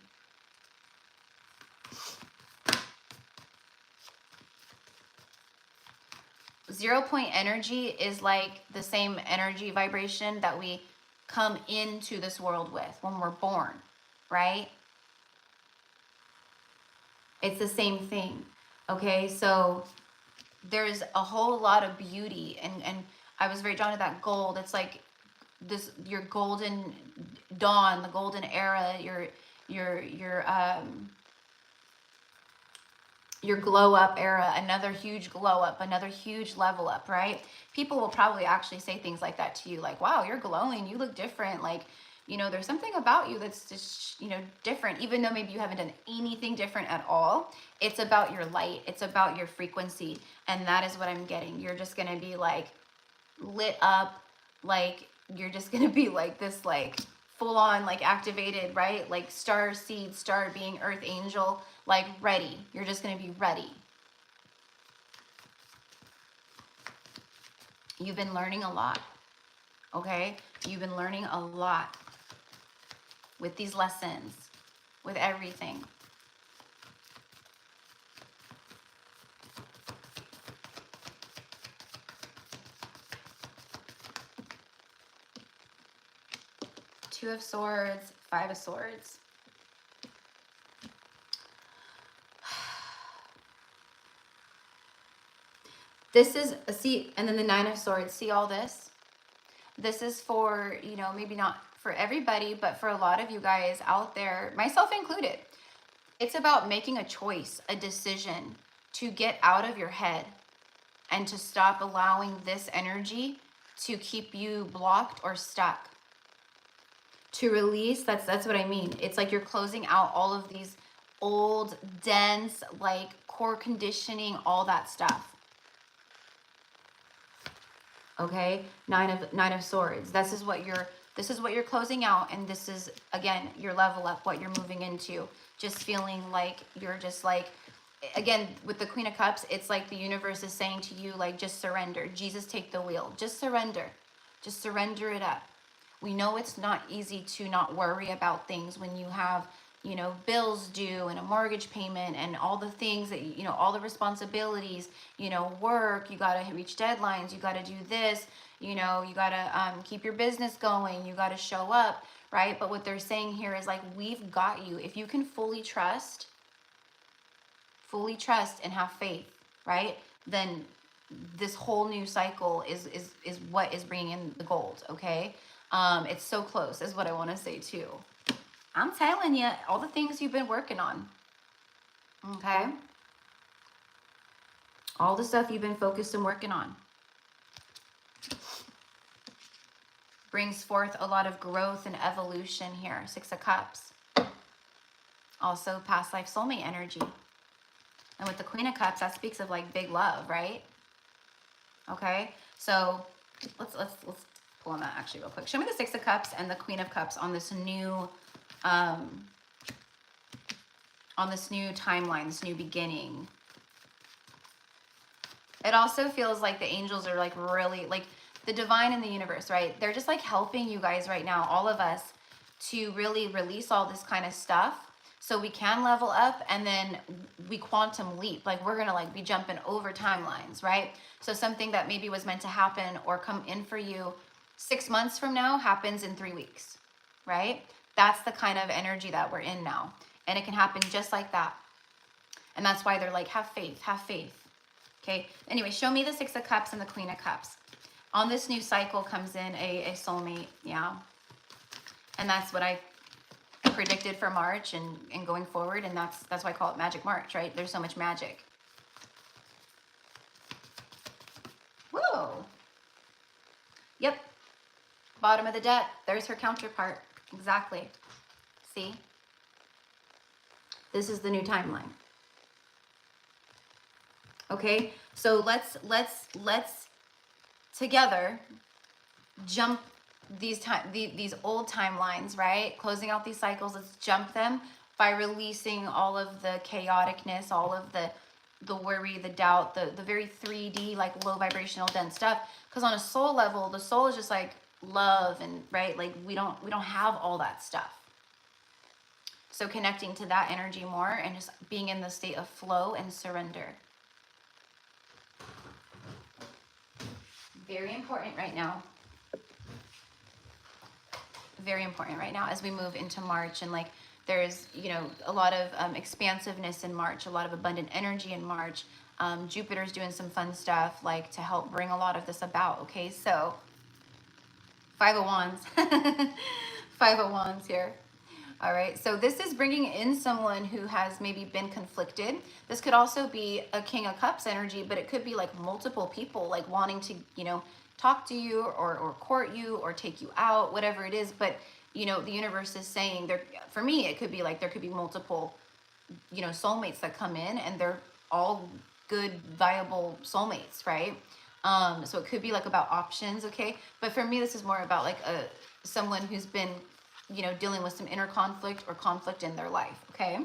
Zero point energy is like the same energy vibration that we come into this world with when we're born, right? It's the same thing. Okay, so there's a whole lot of beauty, and I was very drawn to that gold. It's like this, your golden dawn, the golden era, your glow up era, another huge glow up, another huge level up, right? People will probably actually say things like that to you, like, wow, you're glowing, you look different, like, you know, there's something about you that's just, you know, different, even though maybe you haven't done anything different at all. It's about your light, it's about your frequency, and that is what I'm getting. You're just gonna be like lit up, like you're just gonna be like this, like full on, like activated, right? Like star seed, star being, earth angel, like ready. You're just gonna be ready. You've been learning a lot, okay? You've been learning a lot with these lessons, with everything. Two of Swords, Five of Swords. This is, see, and then the Nine of Swords. See all this? This is for, you know, maybe not for everybody, but for a lot of you guys out there, myself included. It's about making a choice, a decision to get out of your head and to stop allowing this energy to keep you blocked or stuck. To release, that's what I mean. It's like you're closing out all of these old, dense, like core conditioning, all that stuff. Okay, nine of swords. This is what you're closing out, and this is, again, your level up, what you're moving into. Just feeling like you're just like, again, with the Queen of Cups, it's like the universe is saying to you, like, just surrender. Jesus, take the wheel. Just surrender. Just surrender it up. We know it's not easy to not worry about things when you have, you know, bills due and a mortgage payment and all the things that, you know, all the responsibilities, you know, work, you got to reach deadlines, you got to do this, you know, you got to keep your business going, you got to show up, right? But what they're saying here is like, we've got you. If you can fully trust and have faith, right? Then this whole new cycle is what is bringing in the gold, okay? It's so close is what I want to say too. I'm telling you, all the things you've been working on, okay? All the stuff you've been focused and working on brings forth a lot of growth and evolution here. 6 of Cups. Also past life soulmate energy. And with the Queen of Cups, that speaks of like big love, right? Okay, so let's pull on that actually real quick. Show me the 6 of Cups and the Queen of Cups on this new timeline, this new beginning. It also feels like the angels are like really, like the divine in the universe, right? They're just like helping you guys right now, all of us, to really release all this kind of stuff so we can level up, and then we quantum leap. Like we're gonna like be jumping over timelines, right? So something that maybe was meant to happen or come in for you 6 months from now happens in 3 weeks, right? That's the kind of energy that we're in now. And it can happen just like that. And that's why they're like, have faith, have faith. Okay, anyway, show me the 6 of Cups and the Queen of Cups. On this new cycle comes in a soulmate, yeah. And that's what I predicted for March and going forward, and that's why I call it Magic March, right? There's so much magic. Whoa. Yep. Bottom of the deck. There's her counterpart. Exactly. See? This is the new timeline. Okay? So let's together jump these old timelines, right? Closing out these cycles. Let's jump them by releasing all of the chaoticness, all of the worry, the doubt, the very 3D, like low vibrational dense stuff. Because on a soul level, the soul is just like love, and right, like we don't have all that stuff. So connecting to that energy more and just being in the state of flow and surrender. Very important right now. Very important right now as we move into March, and like there's, you know, a lot of expansiveness in March, a lot of abundant energy in March. Jupiter's doing some fun stuff like to help bring a lot of this about. Okay, so 5 of Wands. 5 of Wands here. All right, so this is bringing in someone who has maybe been conflicted. This could also be a King of Cups energy, but it could be like multiple people like wanting to, you know, talk to you or court you or take you out, whatever it is. But, you know, the universe is saying there, for me, it could be like there could be multiple, you know, soulmates that come in, and they're all good, viable soulmates, right? So it could be like about options, okay? But for me, this is more about like someone who's been, you know, dealing with some inner conflict or conflict in their life, okay?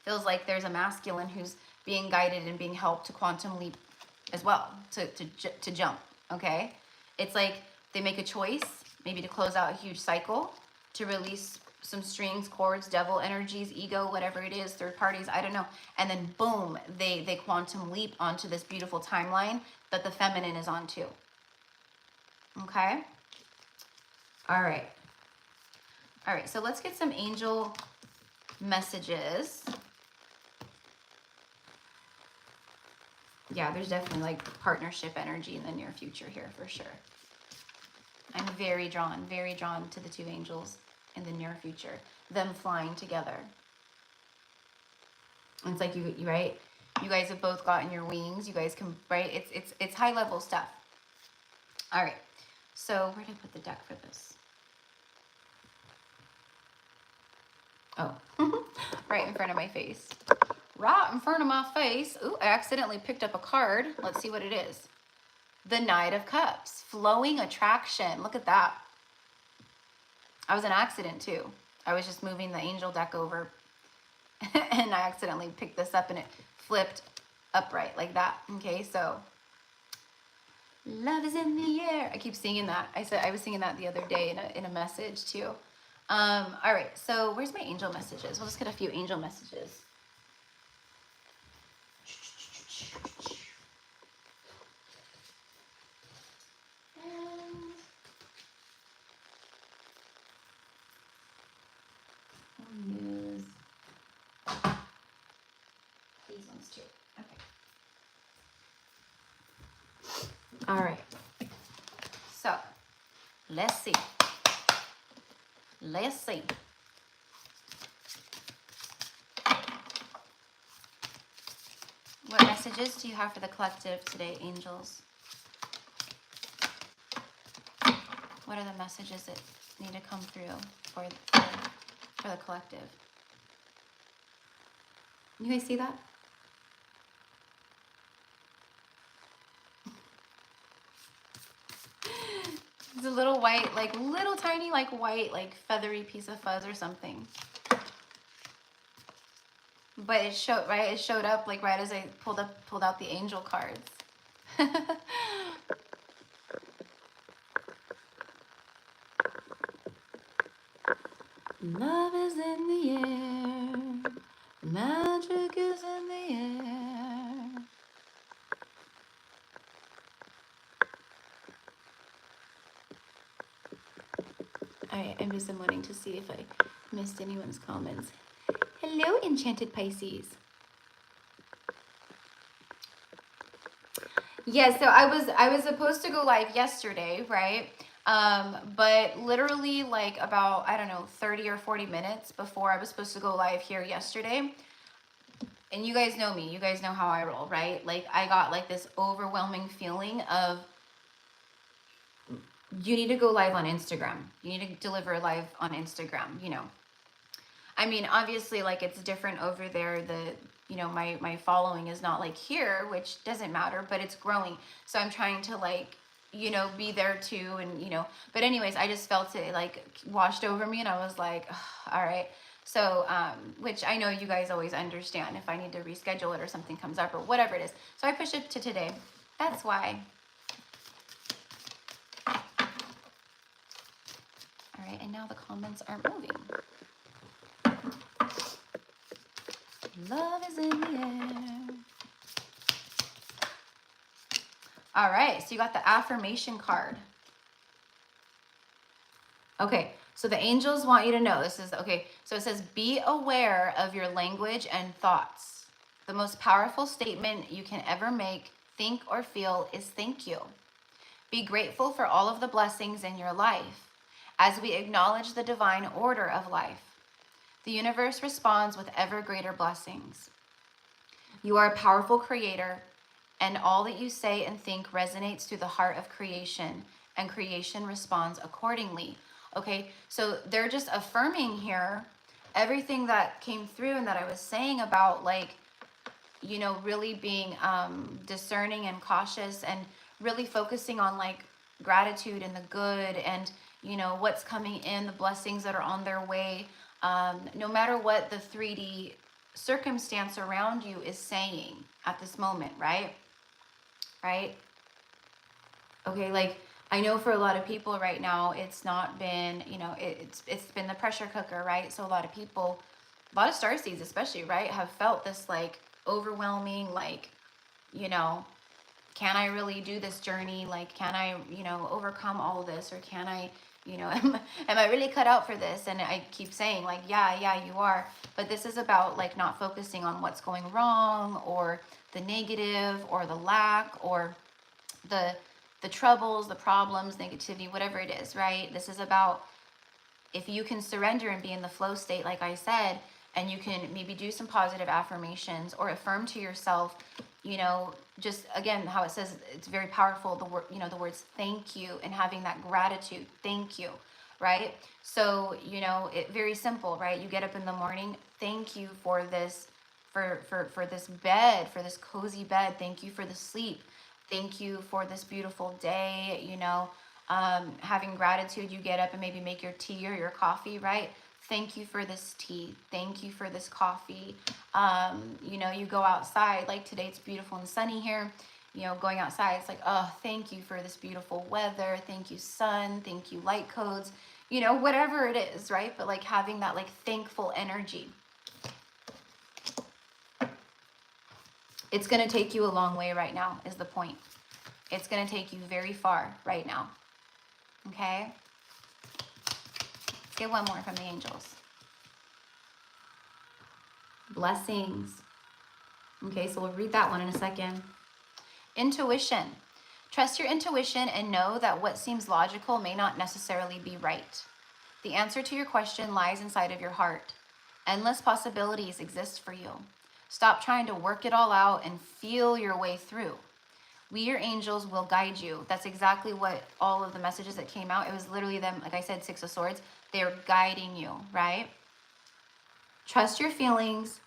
Feels like there's a masculine who's being guided and being helped to quantum leap as well, to jump, okay? It's like they make a choice, maybe to close out a huge cycle, to release some strings, cords, devil energies, ego, whatever it is, third parties, I don't know. And then boom, they quantum leap onto this beautiful timeline that the feminine is on too. Okay? All right. All right, so let's get some angel messages. Yeah, there's definitely like partnership energy in the near future here for sure. I'm very drawn to the 2 angels in the near future, them flying together. It's like you right? You guys have both gotten your wings. You guys can, right? It's high level stuff. All right. So where did I put the deck for this? Oh, right in front of my face. Right in front of my face. Ooh, I accidentally picked up a card. Let's see what it is. The Knight of Cups. Flowing attraction. Look at that. I was an accident too. I was just moving the angel deck over and I accidentally picked this up and it flipped upright like that. Okay, so love is in the air. I keep singing that. I was singing that the other day in a message too. All right, so where's my angel messages? We'll just get a few angel messages. And we'll use these ones too. Okay. All right. So let's see. Let's see. What messages do you have for the collective today, angels? What are the messages that need to come through for the collective? You guys see that? It's a little white, like little tiny, like white, like feathery piece of fuzz or something. But it showed, right? It showed up like right as I pulled out the angel cards. Love is in the air. Magic is in the air. I'm just wanting to see if I missed anyone's comments. Hello, Enchanted Pisces. Yeah, so I was supposed to go live yesterday, right? But literally like about, I don't know, 30 or 40 minutes before I was supposed to go live here yesterday. And you guys know me, you guys know how I roll, right? Like I got like this overwhelming feeling of you need to go live on Instagram. You need to deliver live on Instagram, you know. I mean, obviously like it's different over there. You know, my following is not like here, which doesn't matter, but it's growing. So I'm trying to like, you know, be there too. And, you know, but anyways, I just felt it like washed over me and I was like, all right. So, which I know you guys always understand if I need to reschedule it or something comes up or whatever it is. So I pushed it to today. That's why. All right. And now the comments aren't moving. Love is in the air. All right, so you got the affirmation card. Okay, so the angels want you to know, this is, okay, so it says, be aware of your language and thoughts. The most powerful statement you can ever make, think, or feel is thank you. Be grateful for all of the blessings in your life as we acknowledge the divine order of life. The universe responds with ever greater blessings. You are a powerful creator, and all that you say and think resonates through the heart of creation, and creation responds accordingly. Okay, so they're just affirming here everything that came through and that I was saying about, like, you know, really being discerning and cautious and really focusing on like gratitude and the good and, you know, what's coming in, the blessings that are on their way. No matter what the 3D circumstance around you is saying at this moment, right? Right? Okay, like I know for a lot of people right now, it's not been, you know, it's been the pressure cooker, right? So a lot of people, a lot of starseeds especially, right, have felt this like overwhelming, like, you know, can I really do this journey? Like, can I, you know, overcome all of this? Or can I, you know, am I really cut out for this? And I keep saying like, yeah, you are. But this is about like not focusing on what's going wrong or the negative or the lack or the troubles, the problems, negativity, whatever it is, right? This is about if you can surrender and be in the flow state, like I said, and you can maybe do some positive affirmations or affirm to yourself, you know, just again, how it says it's very powerful, the word, you know, the words thank you and having that gratitude, thank you, right? So, you know, very simple, right? You get up in the morning, thank you for this, for this bed, for this cozy bed. Thank you for the sleep. Thank you for this beautiful day, you know. Having gratitude, you get up and maybe make your tea or your coffee, right? Thank you for this tea. Thank you for this coffee. You know, you go outside, like today it's beautiful and sunny here. You know, going outside, it's like, oh, thank you for this beautiful weather. Thank you, sun. Thank you, light codes. You know, whatever it is, right? But like having that like thankful energy. It's going to take you a long way right now is the point. It's going to take you very far right now. Okay? Let's get one more from the angels. Blessings. Okay, so we'll read that one in a second. Intuition. Trust your intuition and know that what seems logical may not necessarily be right. The answer to your question lies inside of your heart. Endless possibilities exist for you. Stop trying to work it all out and feel your way through. We, your angels, will guide you. That's exactly what all of the messages that came out, it was literally them, like I said, Six of Swords. They're guiding you, right? Trust your feelings.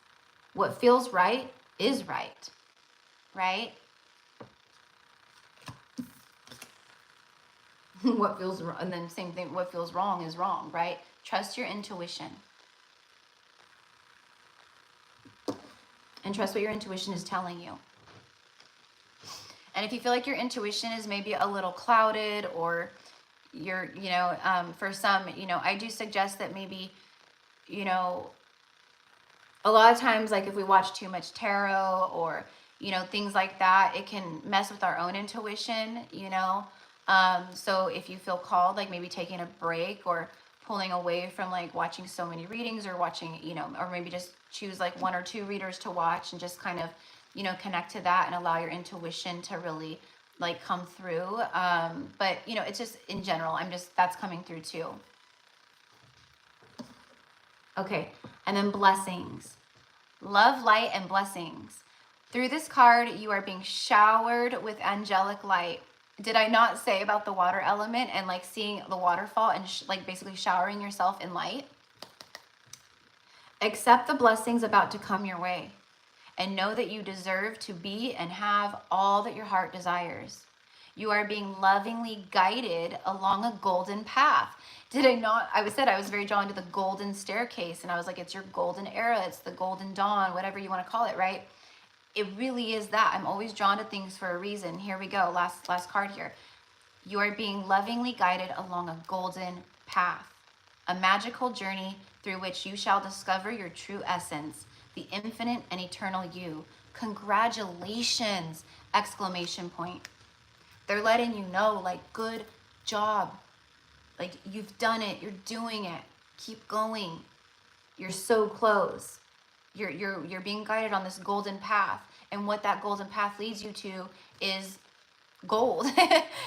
What feels right is right, right? What feels wrong, and then same thing, what feels wrong is wrong, right? Trust your intuition. And trust what your intuition is telling you. And if you feel like your intuition is maybe a little clouded, or you're, you know, for some, you know, I do suggest that maybe, you know, a lot of times, like if we watch too much tarot or, you know, things like that, it can mess with our own intuition, you know. So if you feel called, like maybe taking a break or pulling away from like watching so many readings, or watching, you know, or maybe just choose like 1 or 2 readers to watch and just kind of, you know, connect to that and allow your intuition to really like come through. But, you know, it's just in general, that's coming through too. Okay, and then blessings. Love, light, and blessings. Through this card, you are being showered with angelic light. Did I not say about the water element and like seeing the waterfall and like basically showering yourself in light? Accept the blessings about to come your way and know that you deserve to be and have all that your heart desires. You are being lovingly guided along a golden path. Did I not? I said I was very drawn to the golden staircase, and I was like, it's your golden era, it's the golden dawn, whatever you want to call it, right? It really is that. I'm always drawn to things for a reason. Here we go, last card here. You are being lovingly guided along a golden path, a magical journey through which you shall discover your true essence, the infinite and eternal you. Congratulations! Exclamation point. They're letting you know, like, good job. Like, you've done it. You're doing it. Keep going. You're so close. You're being guided on this golden path. And what that golden path leads you to is gold.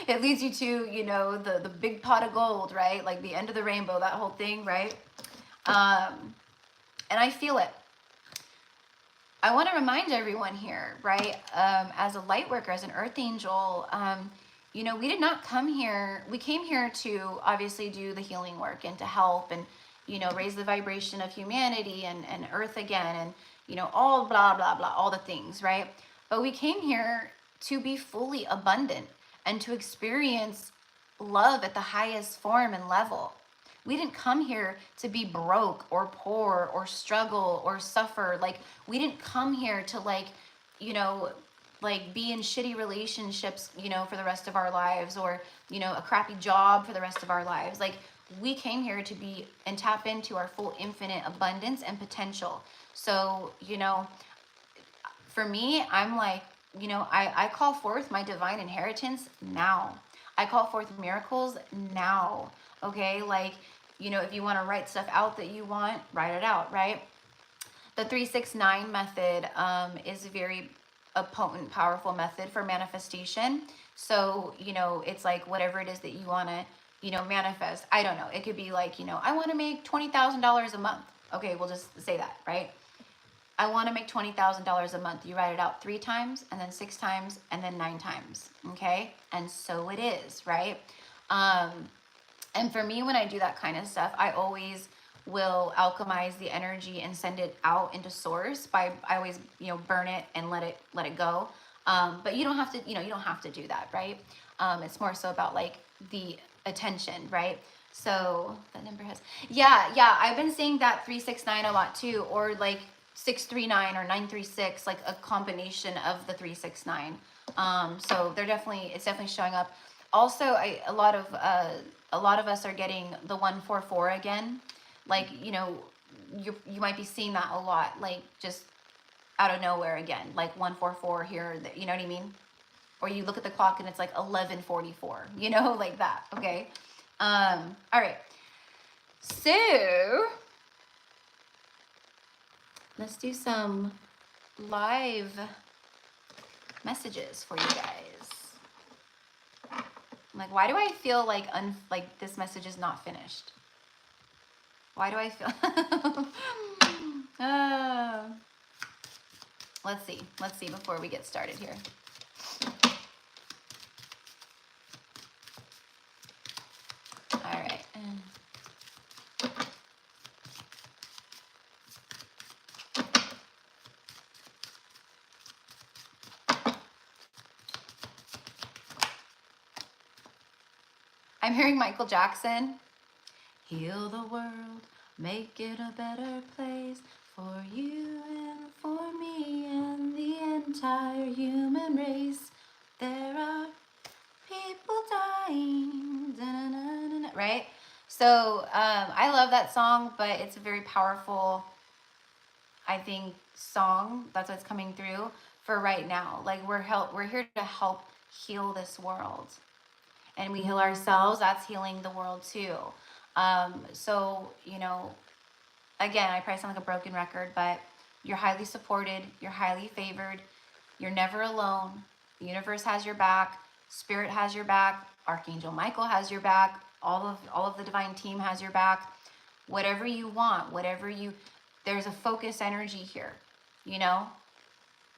It leads you to, you know, the big pot of gold, right? Like the end of the rainbow, that whole thing, right? And I feel it. I want to remind everyone here, right? As a light worker, as an earth angel, you know, we did not come here. We came here to obviously do the healing work and to help and, you know, raise the vibration of humanity and earth again and, you know, all blah, blah, blah, all the things, right? But we came here to be fully abundant and to experience love at the highest form and level. We didn't come here to be broke or poor or struggle or suffer. Like, we didn't come here to, like, you know, like be in shitty relationships, you know, for the rest of our lives, or, you know, a crappy job for the rest of our lives. Like, we came here to be and tap into our full infinite abundance and potential. So, you know, for me, I'm like, you know, I call forth my divine inheritance now. I call forth miracles now. Okay, like, you know, if you want to write stuff out that you want, write it out, right? The 369 method is a potent, powerful method for manifestation. So, you know, it's like whatever it is that you want to, you know, manifest. I don't know. It could be like, you know, I want to make $20,000 a month. Okay, we'll just say that, right? I want to make $20,000 a month. You write it out 3 times, and then 6 times, and then 9 times. Okay, and so it is, right? And for me, when I do that kind of stuff, I always will alchemize the energy and send it out into source by, I always, you know, burn it and let it go. But you don't have to, you know, you don't have to do that, right? It's more so about like the attention, right? So that number has, yeah, I've been seeing that 369 a lot too, or like 639 or 936, like a combination of the 369. So they're definitely, it's definitely showing up. Also, a lot of us are getting the 144 again. Like, you know, you might be seeing that a lot, like just out of nowhere again, like 144 here, you know what I mean? Or you look at the clock and it's like 11:44, you know, like that. Okay. All right. So let's do some live messages for you guys. I'm like, why do I feel like like this message is not finished? Why do I feel? Let's see before we get started here. All right. I'm hearing Michael Jackson. Heal the world, make it a better place for you and for me and the entire human race. There are people dying, da-na-na-na-na, right? So I love that song, but it's a very powerful, I think, song. That's what's coming through for right now. Like we're here to help heal this world. And we heal ourselves, that's healing the world too. So, you know, again, I probably sound like a broken record, but you're highly supported, you're highly favored, you're never alone. The universe has your back, Spirit has your back, Archangel Michael has your back, all of the divine team has your back. Whatever you want, there's a focused energy here, you know?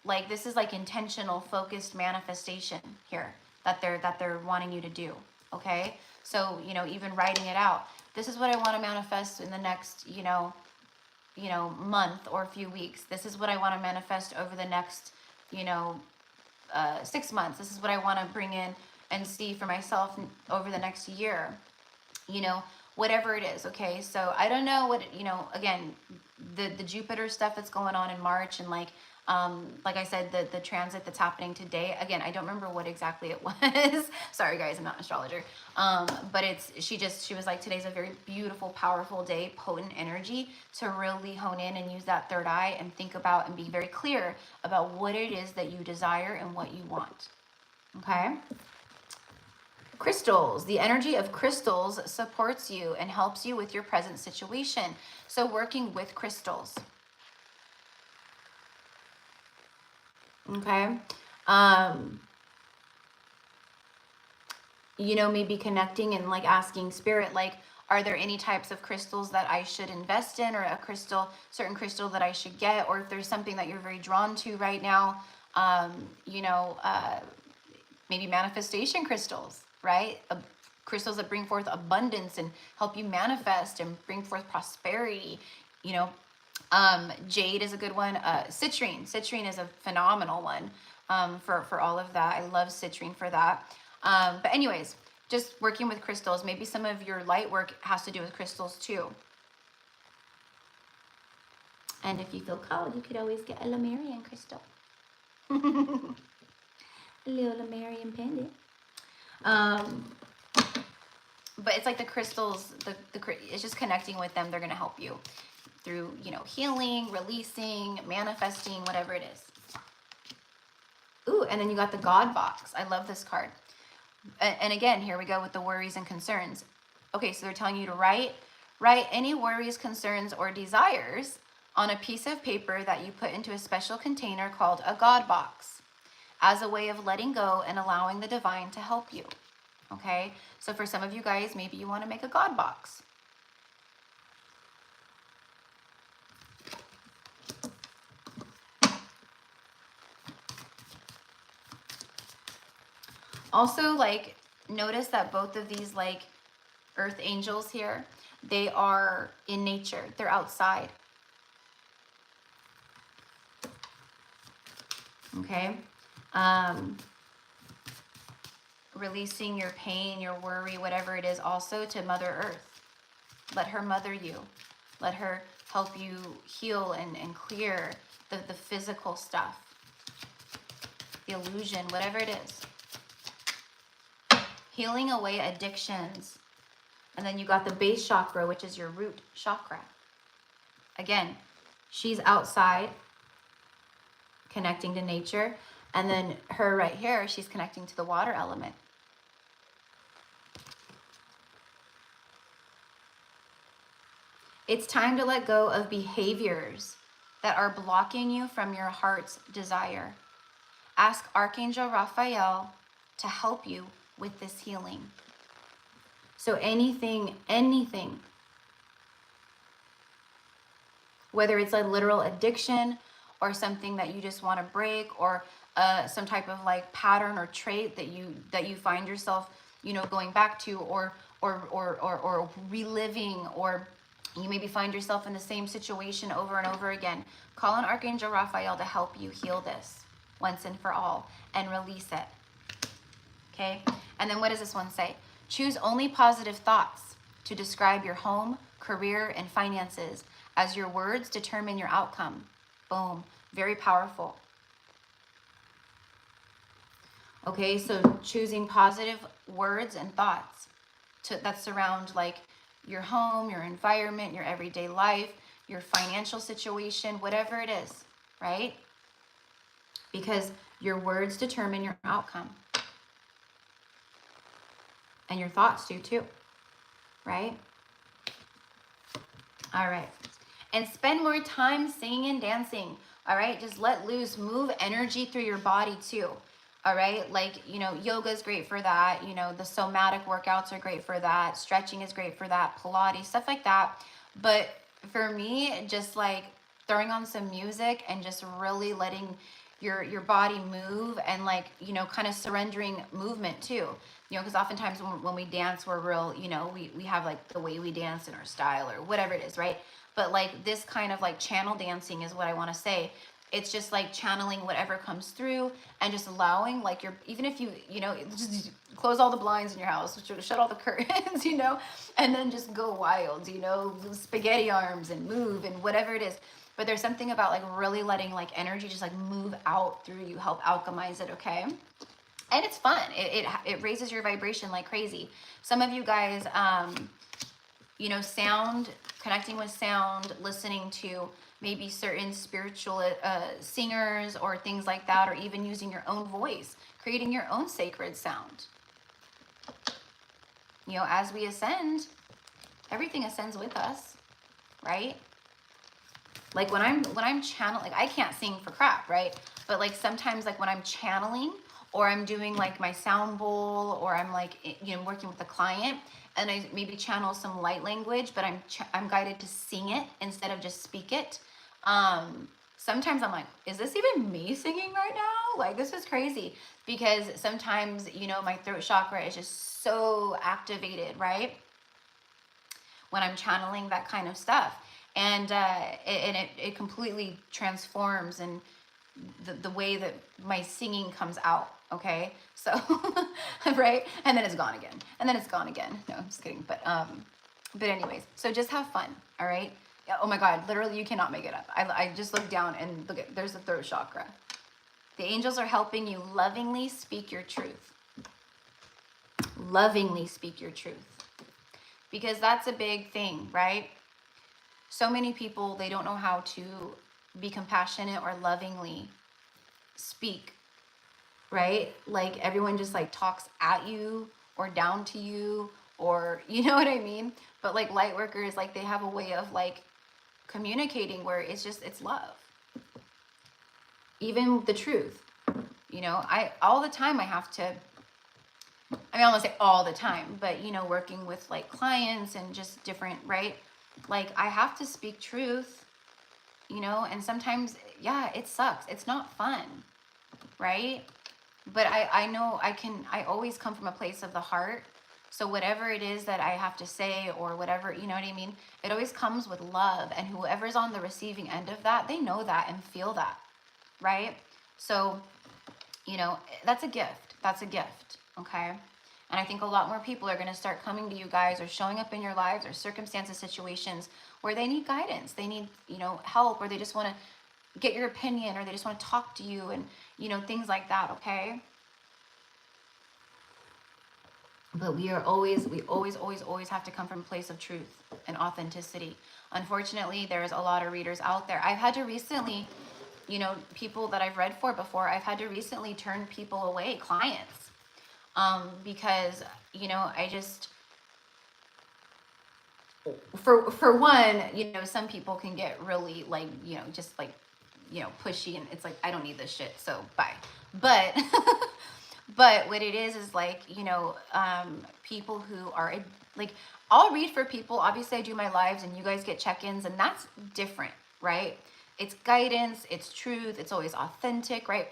Like this is like intentional, focused manifestation here that they're wanting you to do. Okay, so you know, even writing it out. This is what I want to manifest in the next, you know, month or a few weeks. This is what I want to manifest over the next, you know, 6 months. This is what I want to bring in and see for myself over the next year. You know, whatever it is. Okay, so I don't know what, you know, again, the Jupiter stuff that's going on in March, and like I said, the transit that's happening today. Again, I don't remember what exactly it was. Sorry guys, I'm not an astrologer. But she was like, today's a very beautiful, powerful day, potent energy to really hone in and use that third eye and think about and be very clear about what it is that you desire and what you want. Okay. Crystals. The energy of crystals supports you and helps you with your present situation. So working with crystals. Okay. You know, maybe connecting and like asking Spirit, like, are there any types of crystals that I should invest in, or certain crystal that I should get, or if there's something that you're very drawn to right now, you know, maybe manifestation crystals, right? Crystals that bring forth abundance and help you manifest and bring forth prosperity, you know. Jade is a good one. Citrine is a phenomenal one for all of that. I love citrine for that. But anyways, just working with crystals. Maybe some of your light work has to do with crystals too. And if you feel called, you could always get a LEMURIAN crystal. A little LEMURIAN pendant. But it's like the crystals, it's just connecting with them. They're going to help you through, you know, healing, releasing, manifesting, whatever it is. Ooh, and then you got the God box. I love this card. And again, here we go with the worries and concerns. Okay, so they're telling you to write any worries, concerns, or desires on a piece of paper that you put into a special container called a God box as a way of letting go and allowing the divine to help you. Okay, so for some of you guys, maybe you want to make a God box. Also, like, notice that both of these, like, earth angels here, they are in nature. They're outside. Okay? Releasing your pain, your worry, whatever it is, also to Mother Earth. Let her mother you. Let her help you heal and clear the physical stuff, the illusion, whatever it is. Healing away addictions. And then you got the base chakra, which is your root chakra. Again, she's outside, connecting to nature. And then her right here, she's connecting to the water element. It's time to let go of behaviors that are blocking you from your heart's desire. Ask Archangel Raphael to help you with this healing. So anything, whether it's a literal addiction or something that you just want to break, or some type of like pattern or trait that you find yourself, you know, going back to, or reliving, or you maybe find yourself in the same situation over and over again. Call on Archangel Raphael to help you heal this once and for all and release it. Okay? And then what does this one say? Choose only positive thoughts to describe your home, career, and finances, as your words determine your outcome. Boom. Very powerful. Okay, so choosing positive words and thoughts that surround like your home, your environment, your everyday life, your financial situation, whatever it is, right? Because your words determine your outcome. And your thoughts do too, right? All right. And spend more time singing and dancing, all right? Just let loose, move energy through your body too, all right? Like, you know, yoga is great for that. You know, the somatic workouts are great for that. Stretching is great for that. Pilates, stuff like that. But for me, just like throwing on some music and just really letting your body move, and like, you know, kind of surrendering movement too. You know, because oftentimes when we dance, we're real, you know, we have like the way we dance in our style or whatever it is, right? But like this kind of like channel dancing is what I want to say. It's just like channeling whatever comes through and just allowing like even if you know, just close all the blinds in your house, shut all the curtains, you know, and then just go wild, you know, spaghetti arms and move and whatever it is. But there's something about like really letting like energy just like move out through you, help alchemize it, okay? And it's fun. It raises your vibration like crazy. Some of you guys, you know, sound, connecting with sound, listening to maybe certain spiritual singers or things like that, or even using your own voice, creating your own sacred sound. You know, as we ascend, everything ascends with us, right? Like when I'm channeling, like I can't sing for crap, right? But like sometimes like when I'm channeling, or I'm doing like my sound bowl, or I'm like, you know, working with a client, and I maybe channel some light language, but I'm guided to sing it instead of just speak it. Sometimes I'm like, is this even me singing right now? Like, this is crazy, because sometimes, you know, my throat chakra is just so activated, right? When I'm channeling that kind of stuff. And it completely transforms and the way that my singing comes out, okay? So, right? And then it's gone again. And then it's gone again. No, I'm just kidding. But anyways, so just have fun, all right? Yeah, oh my God, literally you cannot make it up. I just looked down and look at, there's the throat chakra. The angels are helping you lovingly speak your truth. Lovingly speak your truth. Because that's a big thing, right? So many people, they don't know how to be compassionate or lovingly speak, right? Like everyone just like talks at you or down to you, or you know what I mean? But like light workers, like they have a way of like communicating where it's just, it's love. Even the truth, you know, all the time I have to, I mean, I don't say all the time, but you know, working with like clients and just different, right? Like I have to speak truth, you know, and sometimes, yeah, it sucks. It's not fun, right? But I know I always come from a place of the heart So whatever it is that I have to say or whatever, you know what I mean? It always comes with love. And whoever's on the receiving end of that, they know that and feel that, right? So, you know, that's a gift. That's a gift, okay? And I think a lot more people are going to start coming to you guys or showing up in your lives or circumstances, situations where they need guidance. They need, you know, help, or they just want to get your opinion, or they just want to talk to you, and, you know, things like that, okay? But we always have to come from a place of truth and authenticity. Unfortunately, there's a lot of readers out there. I've had to recently, you know, people that I've read for before, I've had to recently turn people away, clients, because, you know, I just, for one, you know, some people can get really, like, you know, just like, you know, pushy, and it's like, I don't need this shit, so bye. But but what it is like, you know, people who are like, I'll read for people. Obviously I do my lives and you guys get check-ins, and that's different, right? It's guidance, it's truth, it's always authentic, right?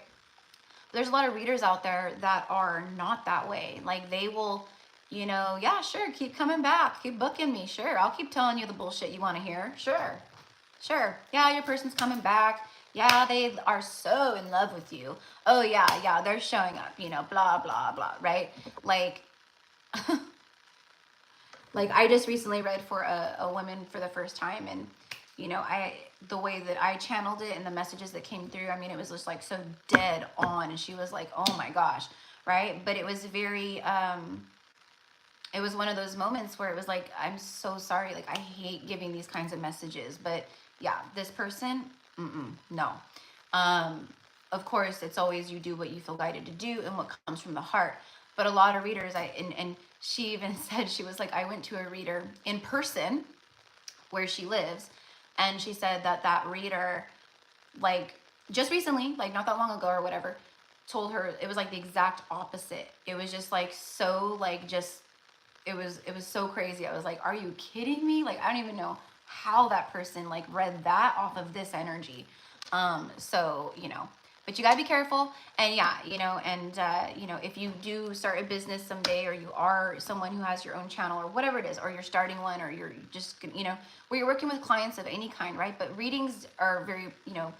There's a lot of readers out there that are not that way. Like, they will, you know, yeah, sure, keep coming back, keep booking me, sure, I'll keep telling you the bullshit you want to hear, sure, yeah, your person's coming back, yeah, they are so in love with you, oh yeah, they're showing up, you know, blah blah blah, right? Like like, I just recently read for a woman for the first time, and, you know, the way that I channeled it and the messages that came through, I mean, it was just like so dead on, and she was like, oh my gosh, right? But it was very, it was one of those moments where it was like, I'm so sorry, like, I hate giving these kinds of messages, but yeah, this person, no. Of course, it's always, you do what you feel guided to do and what comes from the heart. But a lot of readers, and she even said, she was like, I went to a reader in person where she lives, and she said that that reader, like, just recently, like not that long ago or whatever, told her it was like the exact opposite. It was just like, so like, just, it was so crazy. I was like, are you kidding me? Like, I don't even know how that person like read that off of this energy. So, you know, but you gotta be careful. And yeah, you know, and you know, if you do start a business someday, or you are someone who has your own channel or whatever it is, or you're starting one, or you're just, you know, where you're working with clients of any kind, right? But readings are very, you know,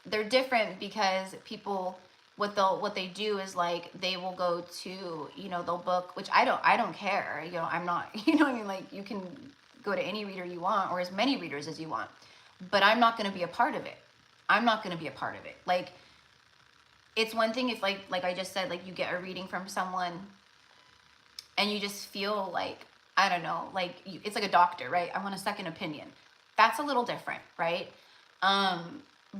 they're different, because people, what they do is like, they will go to, you know, they'll book, which I don't care, you know, I'm not, you know what I mean? Like, you can go to any reader you want, or as many readers as you want, but I'm not going to be a part of it. I'm not going to be a part of it. Like, it's one thing if, like I just said, like, you get a reading from someone and you just feel like, I don't know, like, it's like a doctor, right? I want a second opinion. That's a little different, right?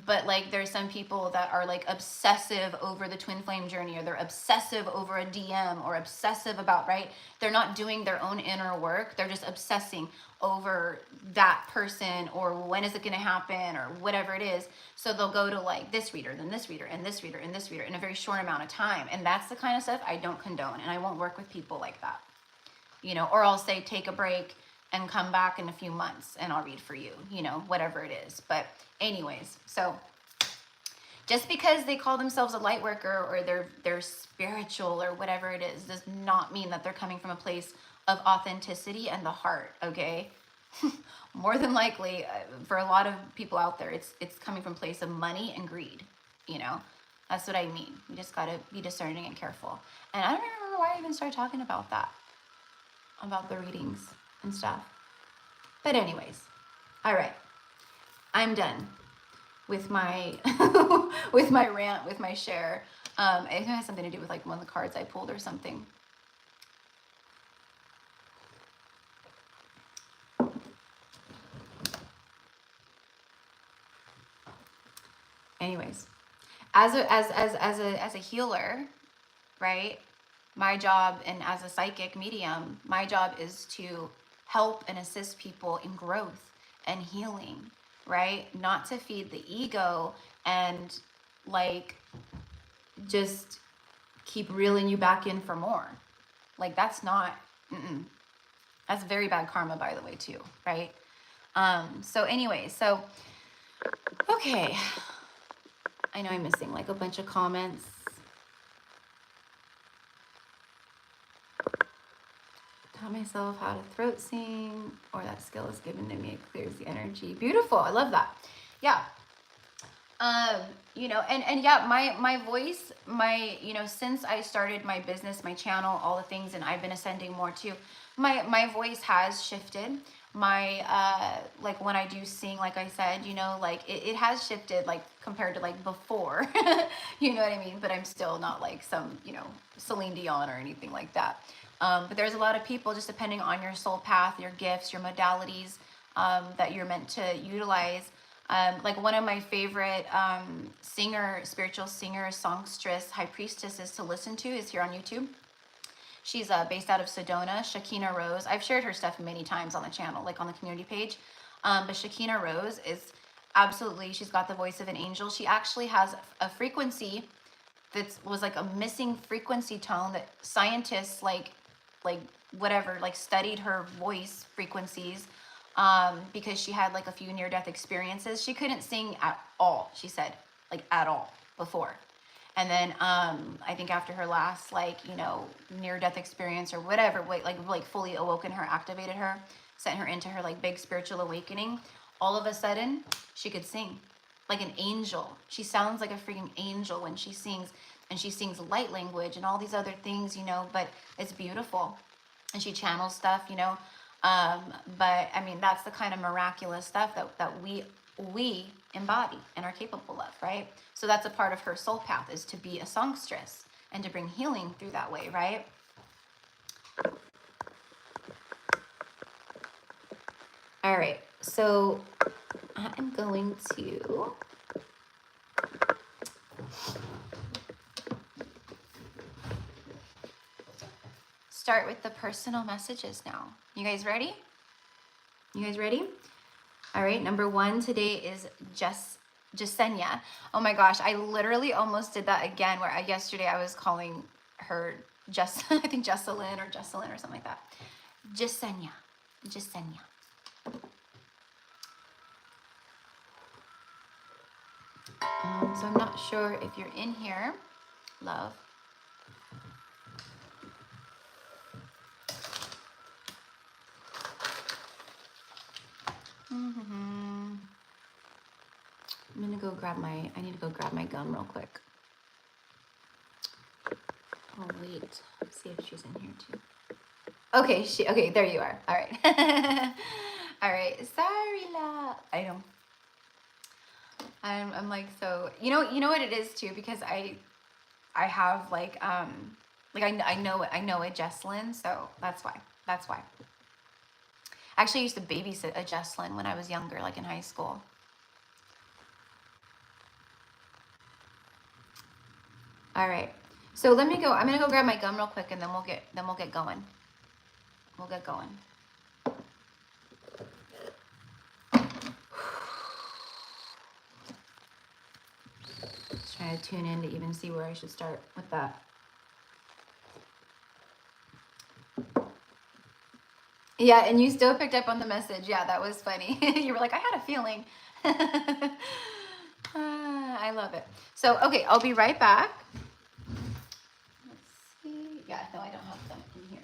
But like, there's some people that are like obsessive over the twin flame journey, or they're obsessive over a DM, or obsessive about, right? They're not doing their own inner work. They're just obsessing over that person, or when is it going to happen, or whatever it is. So they'll go to like this reader, then this reader, and this reader, and this reader in a very short amount of time. And that's the kind of stuff I don't condone. And I won't work with people like that, you know, or I'll say, take a break and come back in a few months and I'll read for you, you know, whatever it is. But anyways, so just because they call themselves a light worker, or they're spiritual or whatever it is, does not mean that they're coming from a place of authenticity and the heart, okay? More than likely, for a lot of people out there, it's coming from a place of money and greed, you know? That's what I mean. You just gotta be discerning and careful. And I don't remember why I even started talking about that, about the readings and stuff. But anyways, all right, I'm done with my with my rant, with my share. I think it has something to do with like one of the cards I pulled or something. Anyways, as a healer, right? My job, and as a psychic medium, my job is to help and assist people in growth and healing, right? Not to feed the ego and like just keep reeling you back in for more. Like, that's not, that's very bad karma, by the way, too, right? So anyway, so, okay. I know I'm missing like a bunch of comments. taught myself how to throat sing, or that skill is given to me. It clears the energy. Beautiful. I love that. Yeah. You know, and yeah, my voice, you know, since I started my business, my channel, all the things, and I've been ascending more too, my voice has shifted. My, like when I do sing, like I said, you know, like it has shifted, like compared to like before, you know what I mean? But I'm still not like some, you know, Celine Dion or anything like that. But there's a lot of people, just depending on your soul path, your gifts, your modalities, that you're meant to utilize. Like one of my favorite spiritual singer, songstress, high priestesses to listen to is here on YouTube. She's based out of Sedona, Shakina Rose. I've shared her stuff many times on the channel, like on the community page. But Shakina Rose is absolutely, she's got the voice of an angel. She actually has a frequency that was like a missing frequency tone that scientists like whatever, like studied her voice frequencies. Because she had like a few near-death experiences. She couldn't sing at all, she said, like at all before. And then I think after her last, like, you know, near-death experience or whatever, like fully awoken her, activated her, sent her into her like big spiritual awakening, all of a sudden she could sing like an angel. She sounds like a freaking angel when she sings, and she sings light language and all these other things, you know, but it's beautiful. And she channels stuff, you know. But I mean, that's the kind of miraculous stuff that we embody and are capable of, right? So that's a part of her soul path, is to be a songstress and to bring healing through that way, right? All right, so I am going to start with the personal messages now. You guys ready? You guys ready? All right, number one today is Jasenia. Oh my gosh, I literally almost did that again, where yesterday I was calling her I think Jesselyn or something like that. Jasenia. So I'm not sure if you're in here, love. I'm gonna go grab I need to go grab my gum real quick. Oh wait, let's see if she's in here too. Okay, okay, there you are. All right. All right, sorry, love. I know. I'm like, so, you know what it is too, because I have like I know a Jesselyn, so that's why. Actually, I used to babysit a Jesselyn when I was younger, like in high school. All right, so let me go. I'm gonna go grab my gum real quick, and then we'll get going. We'll get going. Just trying to tune in to even see where I should start with that. Yeah, and you still picked up on the message. Yeah, that was funny. You were like, I had a feeling. I love it. So, okay, I'll be right back. Let's see. Yeah, no, I don't have them in here.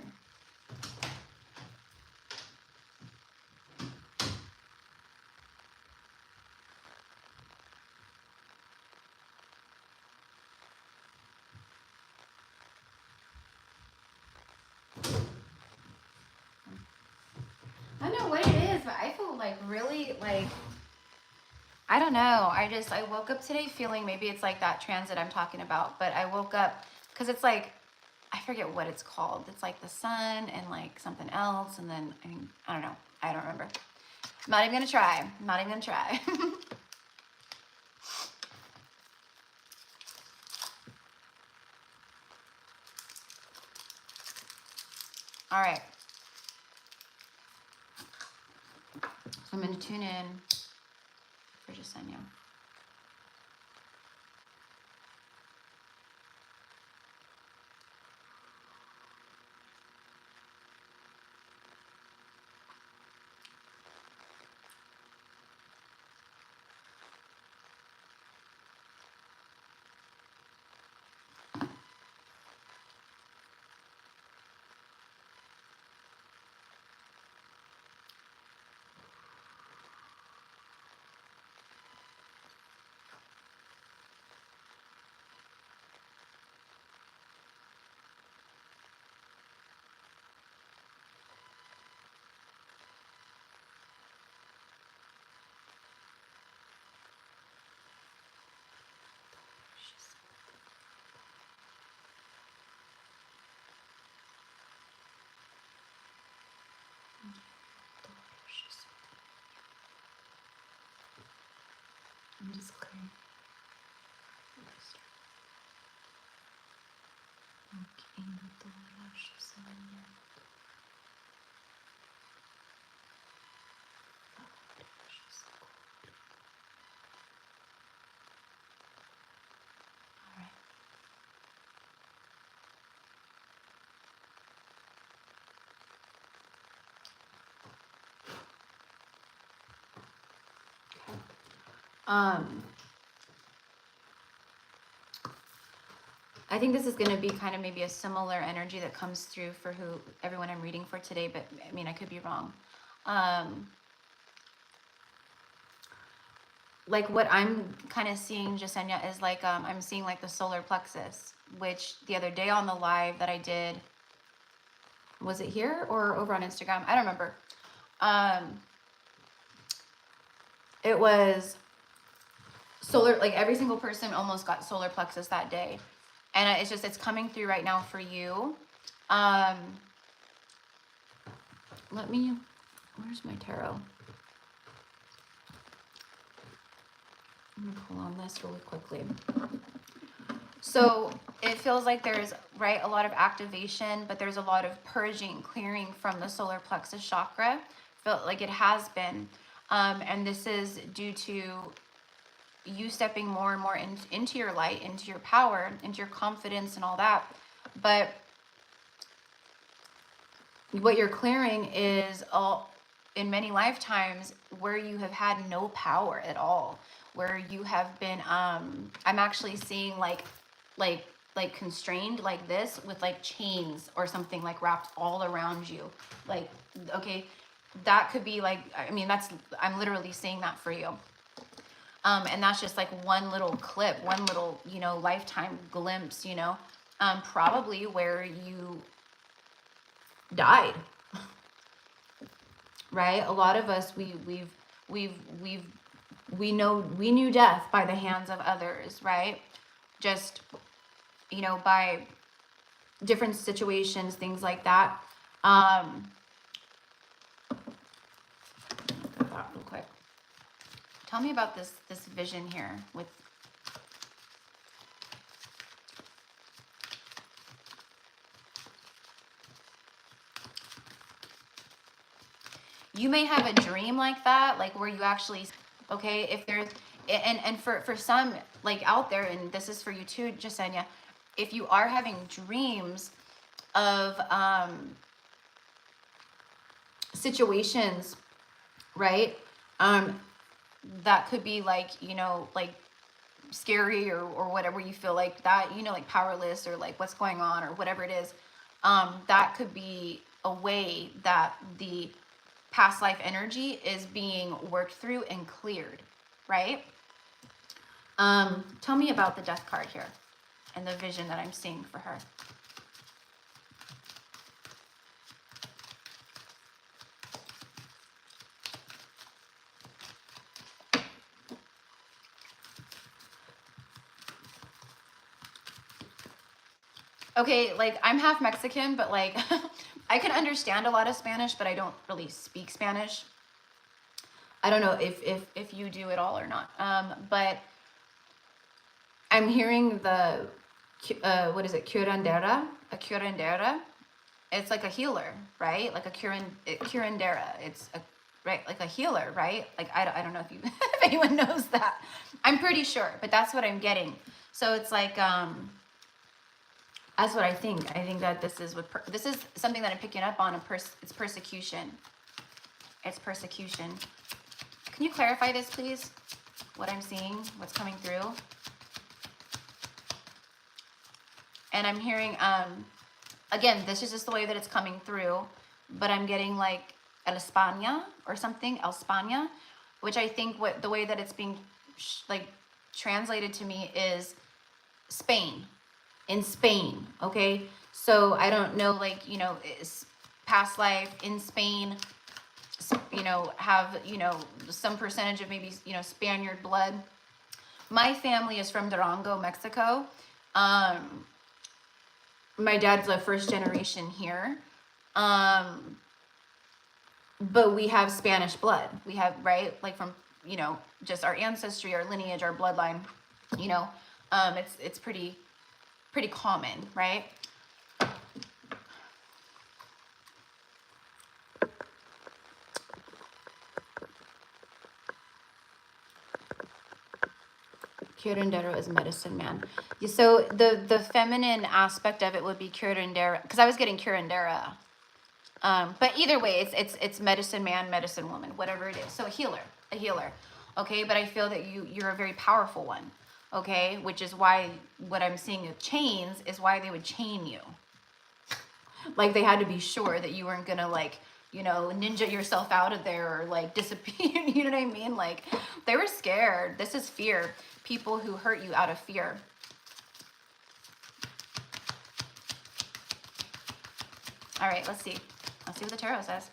I don't know what it is, but I feel like really like, I don't know. I woke up today feeling, maybe it's like that transit I'm talking about, but I woke up because it's like, I forget what it's called. It's like the sun and like something else. And then, I don't know. I don't remember. I'm not even going to try. I'm not even going to try. All right. So I'm going to tune in for Jasenia. I'm just clearing. I think this is going to be kind of maybe a similar energy that comes through for everyone I'm reading for today, but I mean, I could be wrong. Like what I'm kind of seeing, Jasenia, is like, I'm seeing like the solar plexus, which the other day on the live that I did, was it here or over on Instagram? I don't remember. It was solar, like every single person almost got solar plexus that day. And it's coming through right now for you. Where's my tarot? I'm gonna pull on this really quickly. So it feels like there's, right, a lot of activation, but there's a lot of purging, clearing from the solar plexus chakra. Felt like it has been. And this is due to you stepping more and more into your light, into your power, into your confidence and all that. But what you're clearing is in many lifetimes where you have had no power at all, where you have been, I'm actually seeing like constrained like this with like chains or something like wrapped all around you. Like, okay, that could be like, I mean, I'm literally seeing that for you. And that's just like one little clip, one little, lifetime glimpse, probably where you died, right? A lot of us, we knew death by the hands of others, right? Just, by different situations, things like that. Real quick. Tell me about this vision here with you may have a dream like that, like where you actually, okay, if there's, and for some like out there, and this is for you too, Jasenia, if you are having dreams of situations, right, that could be like, like scary or whatever, you feel like that, like powerless or like what's going on or whatever it is, that could be a way that the past life energy is being worked through and cleared, right? Tell me about the death card here and the vision that I'm seeing for her. Okay, like I'm half Mexican, but like I can understand a lot of Spanish, but I don't really speak Spanish. I don't know if you do at all or not. But I'm hearing the what is it? Curandera, a curandera. It's like a healer, right? Like a curandera. It's right, like a healer, right? Like I don't know if if anyone knows that. I'm pretty sure, but that's what I'm getting. So it's like that's what I think. I think that this is something that I'm picking up on. It's persecution. It's persecution. Can you clarify this, please? What I'm seeing, what's coming through. And I'm hearing, again, this is just the way that it's coming through, but I'm getting like El España or something, El España, which I think the way that it's being like translated to me is Spain. In Spain, okay? So I don't know, like, past life in Spain, have, some percentage of maybe, Spaniard blood. My family is from Durango, Mexico. My dad's a first generation here. But we have Spanish blood. We have, right, like from you know, just our ancestry, our lineage, our bloodline, you know, it's pretty common, right? Curandero is medicine man. So the feminine aspect of it would be curandera, because I was getting curandera. But either way, it's medicine man, medicine woman, whatever it is. So a healer. Okay, but I feel that you're a very powerful one. Okay, which is why what I'm seeing with chains is why they would chain you. Like they had to be sure that you weren't gonna, like, you know, ninja yourself out of there or like disappear. You know what I mean? Like they were scared. This is fear. People who hurt you out of fear. All right, let's see. Let's see what the tarot says.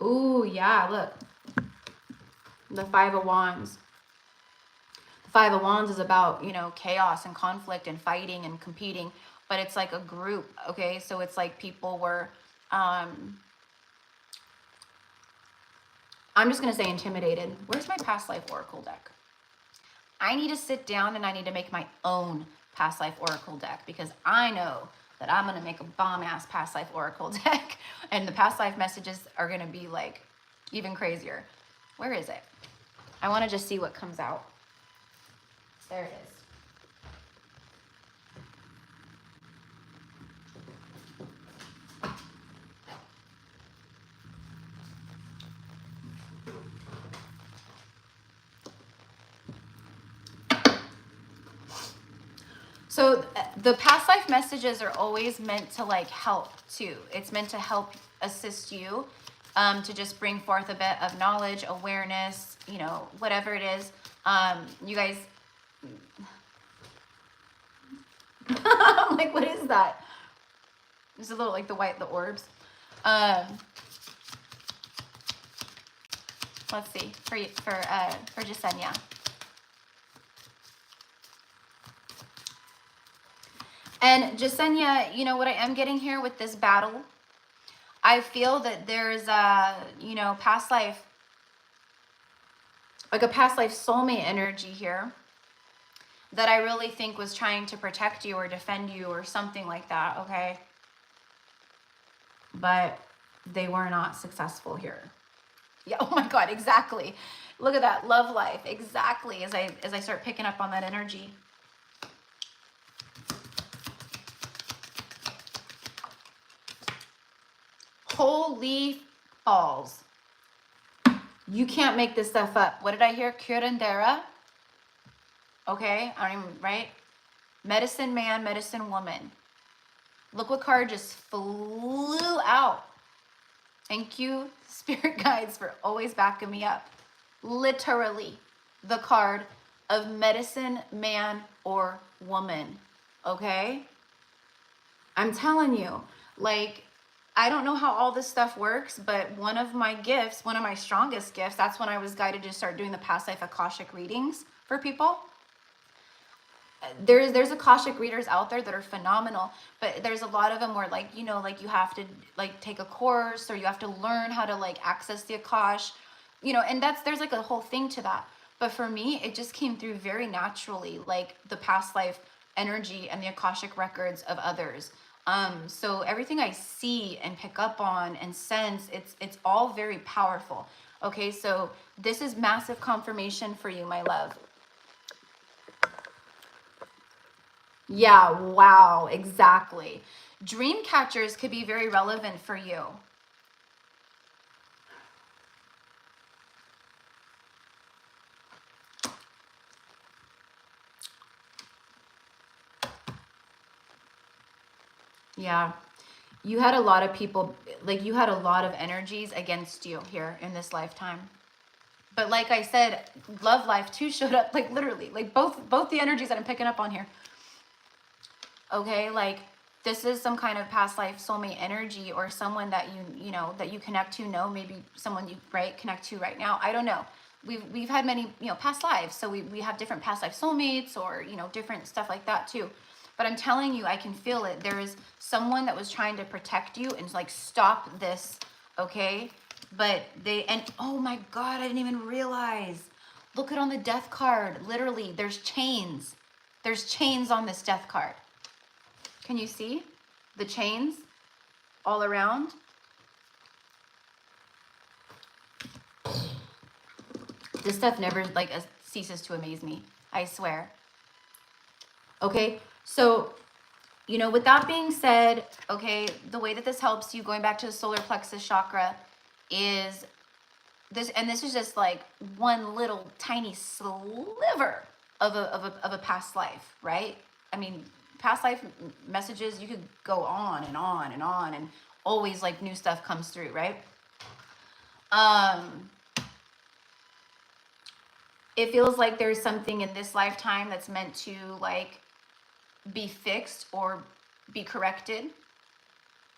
Ooh, yeah, look. The Five of Wands. The Five of Wands is about, you know, chaos and conflict and fighting and competing, but it's like a group, okay? So it's like people were, I'm just going to say intimidated. Where's my past life oracle deck? I need to sit down and I need to make my own past life oracle deck, because I know that I'm going to make a bomb-ass past life oracle deck, and the past life messages are going to be like even crazier. Where is it? I want to just see what comes out. There it is. So the past life messages are always meant to like help too. It's meant to help assist you, to just bring forth a bit of knowledge, awareness, you know, whatever it is. You guys, I'm like, what is that? It's a little like the orbs. Let's see, for Jasenia. And Jasenia, you know what I am getting here with this battle? I feel that there's a, you know, past life, like a past life soulmate energy here that I really think was trying to protect you or defend you or something like that, okay? But they were not successful here. Yeah, oh my God, exactly. Look at that, love life, exactly, as I start picking up on that energy. Holy balls. You can't make this stuff up. What did I hear? Curandera. Okay, I don't even, right? Medicine man, medicine woman. Look what card just flew out. Thank you, spirit guides, for always backing me up. Literally, the card of medicine man or woman. Okay? I'm telling you, like, I don't know how all this stuff works, but one of my gifts, one of my strongest gifts, that's when I was guided to start doing the past life Akashic readings for people. There's Akashic readers out there that are phenomenal, but there's a lot of them where, like, you know, like you have to like take a course, or you have to learn how to like access the Akash, you know, and there's like a whole thing to that. But for me, it just came through very naturally, like the past life energy and the Akashic records of others. So everything I see and pick up on and sense, it's all very powerful. Okay, so this is massive confirmation for you, my love. Yeah, wow, exactly. Dream catchers could be very relevant for you. Yeah, you had a lot of people, like you had a lot of energies against you here in this lifetime. But like I said, love life too showed up, like literally, like both the energies that I'm picking up on here. Okay, like this is some kind of past life soulmate energy, or someone that you know, that you connect to, maybe someone you connect to right now. I don't know. We've had many, you know, past lives, so we have different past life soulmates, or, you know, different stuff like that too. But I'm telling you, I can feel it. There is someone that was trying to protect you and like stop this, okay? But and oh my God, I didn't even realize. Look at on the death card. Literally, there's chains. There's chains on this death card. Can you see the chains all around? This stuff never like ceases to amaze me. I swear. Okay, so, you know, with that being said, okay, the way that this helps you, going back to the solar plexus chakra, is this, and this is just like one little tiny sliver of a past life, right? I mean, past life messages, you could go on and on and on, and always like new stuff comes through, right? It feels like there's something in this lifetime that's meant to like be fixed or be corrected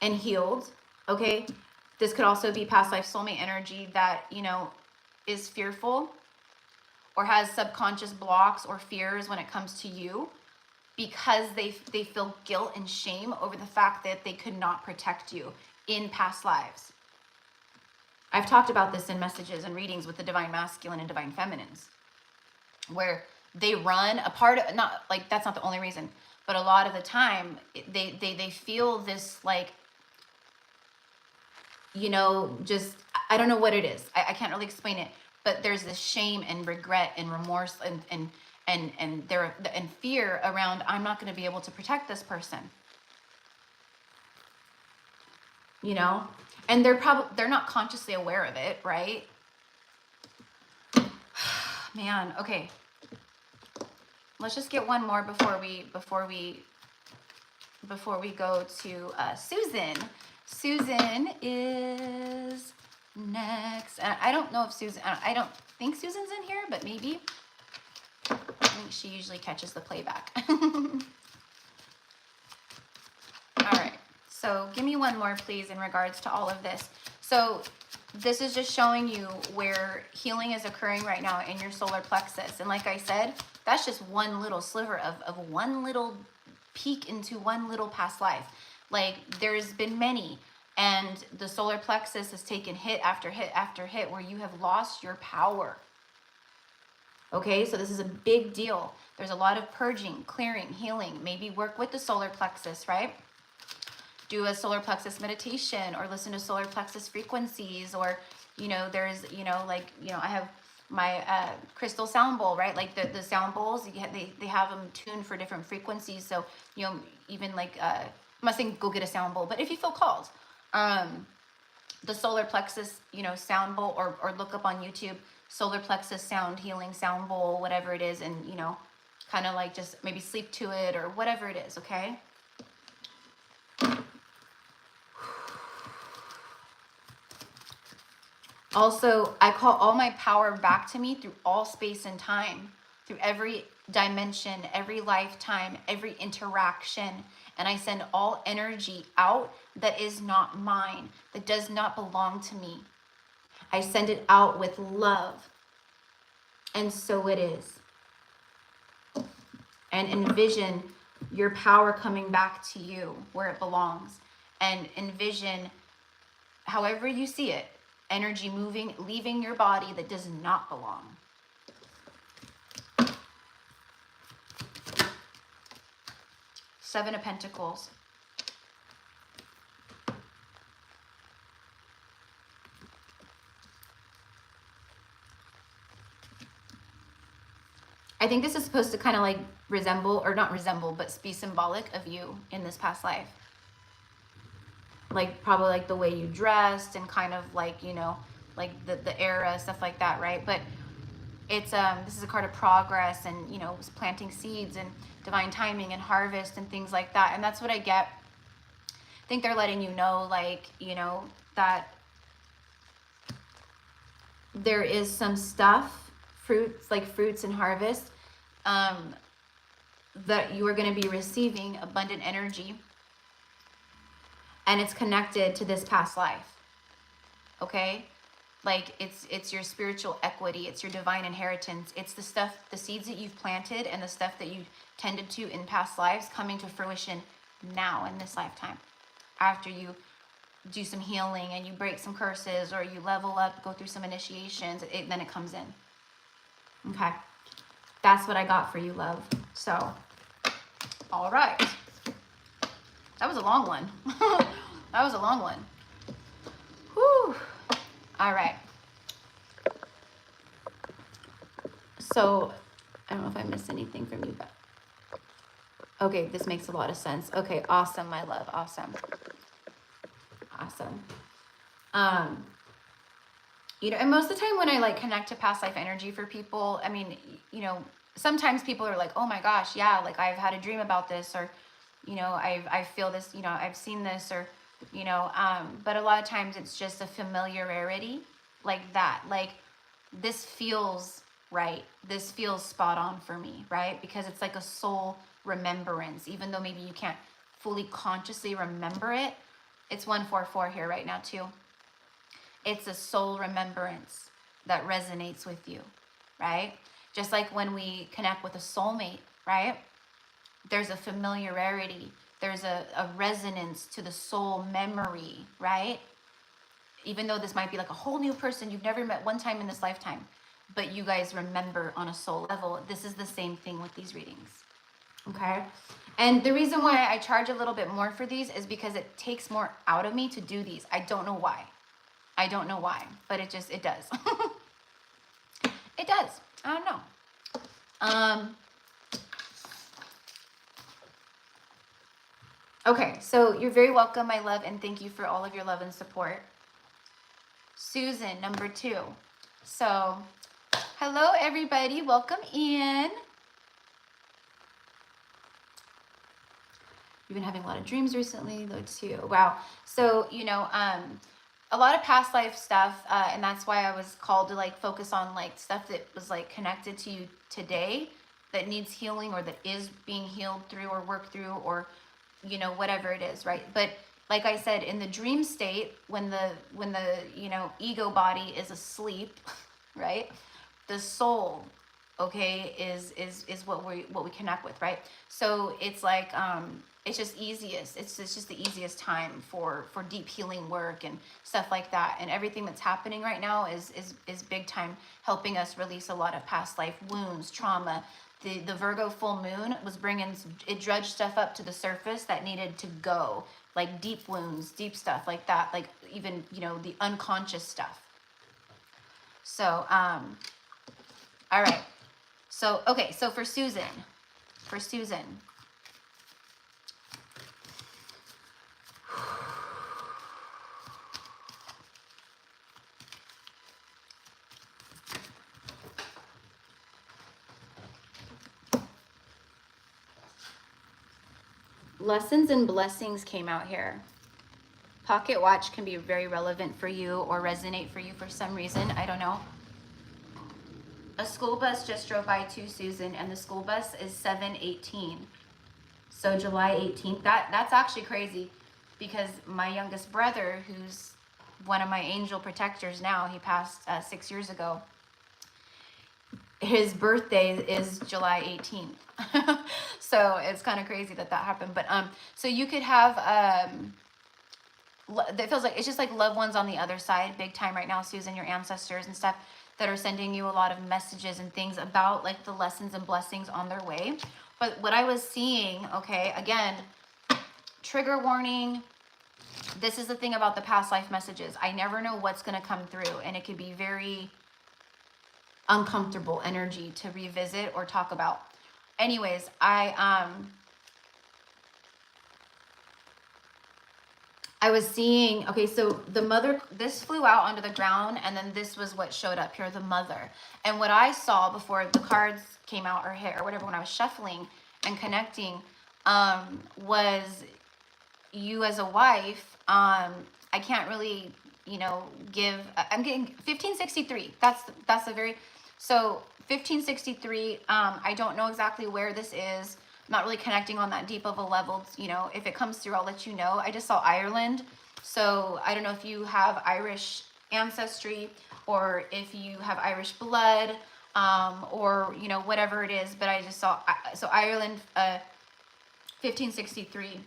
and healed. Okay, this could also be past life soulmate energy that, you know, is fearful or has subconscious blocks or fears when it comes to you, because they feel guilt and shame over the fact that they could not protect you in past lives. I've talked about this in messages and readings with the divine masculine and divine feminines, where they run a part of, not like that's not the only reason, but a lot of the time they feel this like, you know, just, I don't know what it is. I can't really explain it, but there's this shame and regret and remorse and fear around, I'm not going to be able to protect this person, you know, and they're not consciously aware of it, right? Man, okay. Let's just get one more before we go to Susan. Susan is next. I don't know if Susan, I don't think Susan's in here, but maybe. I think she usually catches the playback. All right. So give me one more, please, in regards to all of this. So this is just showing you where healing is occurring right now in your solar plexus. And like I said, that's just one little sliver of one little peek into one little past life. Like, there's been many, and the solar plexus has taken hit after hit after hit where you have lost your power. Okay, so this is a big deal. There's a lot of purging, clearing, healing. Maybe work with the solar plexus, right? Do a solar plexus meditation or listen to solar plexus frequencies, or, you know, there's, you know, like, you know, I have my crystal sound bowl, right? Like the sound bowls, they have them tuned for different frequencies. So, you know, even like, I'm not saying go get a sound bowl, but if you feel called, the solar plexus, you know, sound bowl, or look up on YouTube, solar plexus sound healing sound bowl, whatever it is, and, you know, kind of like just maybe sleep to it or whatever it is, okay? Also, I call all my power back to me through all space and time, through every dimension, every lifetime, every interaction. And I send all energy out that is not mine, that does not belong to me. I send it out with love. And so it is. And envision your power coming back to you where it belongs. And envision, however you see it, energy moving, leaving your body that does not belong. Seven of Pentacles. I think this is supposed to kind of like resemble, or not resemble, but be symbolic of you in this past life. Like probably like the way you dressed and kind of like, you know, like the era, stuff like that, right? But it's this is a card of progress and, you know, planting seeds and divine timing and harvest and things like that. And that's what I get. I think they're letting you know, like, you know, that there is some stuff, fruits and harvest, that you are going to be receiving abundant energy. And it's connected to this past life, okay? Like it's your spiritual equity, it's your divine inheritance, it's the stuff, the seeds that you've planted and the stuff that you tended to in past lives coming to fruition now in this lifetime, after you do some healing and you break some curses, or you level up, go through some initiations, then it comes in. Okay. That's what I got for you, love. So, all right. That was a long one. That was a long one. Whew. All right. So, I don't know if I missed anything from you, but okay, this makes a lot of sense. Okay, awesome, my love. Awesome. Awesome. You know, and most of the time when I like connect to past life energy for people, I mean, you know, sometimes people are like, oh my gosh, yeah, like I've had a dream about this, or, you know, I feel this, you know, I've seen this, or, you know, but a lot of times it's just a familiarity like that. Like, this feels right. This feels spot on for me, right? Because it's like a soul remembrance, even though maybe you can't fully consciously remember it. It's 144 here right now too. It's a soul remembrance that resonates with you, right? Just like when we connect with a soulmate, right? There's a familiarity. There's a resonance to the soul memory, right? Even though this might be like a whole new person you've never met one time in this lifetime, but you guys remember on a soul level. This is the same thing with these readings, okay? And the reason why I charge a little bit more for these is because it takes more out of me to do these. I don't know why. I don't know why, but it does. It does. I don't know. Okay, so you're very welcome, my love, and thank you for all of your love and support. Susan, number 2. So, hello, everybody. Welcome in. You've been having a lot of dreams recently, though, too. Wow. So, you know, a lot of past life stuff, and that's why I was called to, like, focus on, like, stuff that was, like, connected to you today that needs healing, or that is being healed through or worked through, or, you know, whatever it is, right? But like I said, in the dream state, when the you know, ego body is asleep, right? The soul, okay, is what we connect with, right? So it's like it's just easiest. It's just the easiest time for deep healing work and stuff like that. And everything that's happening right now is big time helping us release a lot of past life wounds, trauma. The Virgo full moon was bringing, it dredged stuff up to the surface that needed to go, like deep wounds, deep stuff like that, like even, you know, the unconscious stuff. So, all right. So, okay. So for Susan, lessons and blessings came out here. Pocket watch can be very relevant for you or resonate for you for some reason. I don't know. A school bus just drove by too, Susan, and the school bus is 7/18. So July 18th. That's actually crazy, because my youngest brother, who's one of my angel protectors now, he passed 6 years ago. His birthday is July 18th. So it's kind of crazy that happened. But so you could have it feels like it's just like loved ones on the other side, big time right now, Susan, your ancestors and stuff that are sending you a lot of messages and things about like the lessons and blessings on their way. But what I was seeing, okay, again, trigger warning. This is the thing about the past life messages. I never know what's going to come through, and it could be very uncomfortable energy to revisit or talk about. Anyways, I was seeing, okay, so the mother, this flew out onto the ground, and then this was what showed up here, the mother. And what I saw before the cards came out, or hit, or whatever, when I was shuffling and connecting, was you as a wife. I can't really, you know, I'm getting 1563. That's a very, so 1563, I don't know exactly where this is. I'm not really connecting on that deep of a level. You know, if it comes through, I'll let you know. I just saw Ireland. So I don't know if you have Irish ancestry, or if you have Irish blood, or, you know, whatever it is. But I just saw, so Ireland, 1563.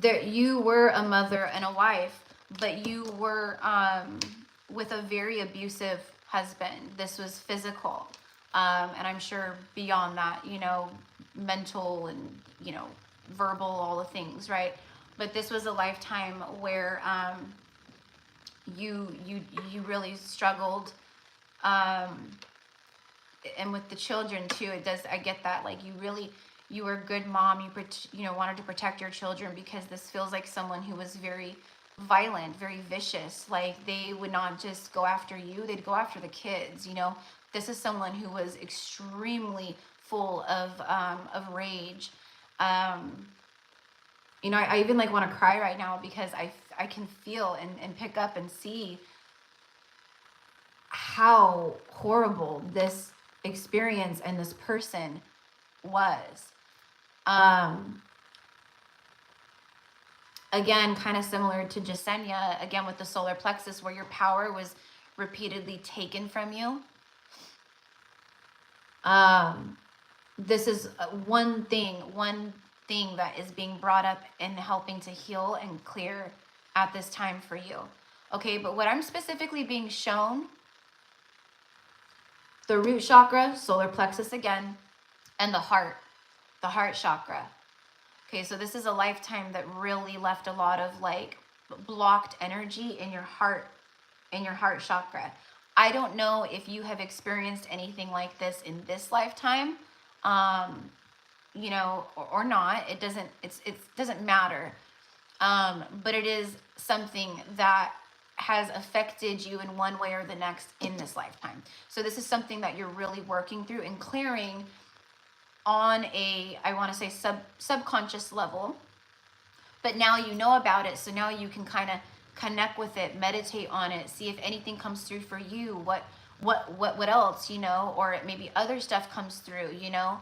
you were a mother and a wife, but you were with a very abusive husband. This was physical. And I'm sure beyond that, you know, mental and, you know, verbal, all the things, right? But this was a lifetime where you really struggled. And with the children too, it does, I get that, like you were a good mom, you know, wanted to protect your children, because this feels like someone who was very violent, very vicious. Like they would not just go after you, they'd go after the kids, you know. This is someone who was extremely full of rage. You know, I even like want to cry right now, because I can feel and pick up and see how horrible this experience and this person was. Again, kind of similar to Jasenia, again with the solar plexus, where your power was repeatedly taken from you. This is one thing that is being brought up and helping to heal and clear at this time for you. Okay, but what I'm specifically being shown, the root chakra, solar plexus again, and the heart chakra. Okay, so this is a lifetime that really left a lot of like blocked energy in your heart chakra. I don't know if you have experienced anything like this in this lifetime, you know, or not. It doesn't matter. But it is something that has affected you in one way or the next in this lifetime. So this is something that you're really working through and clearing on a, I want to say subconscious level. But now you know about it, so now you can kind of connect with it, meditate on it, see if anything comes through for you, what else, you know, or maybe other stuff comes through, you know.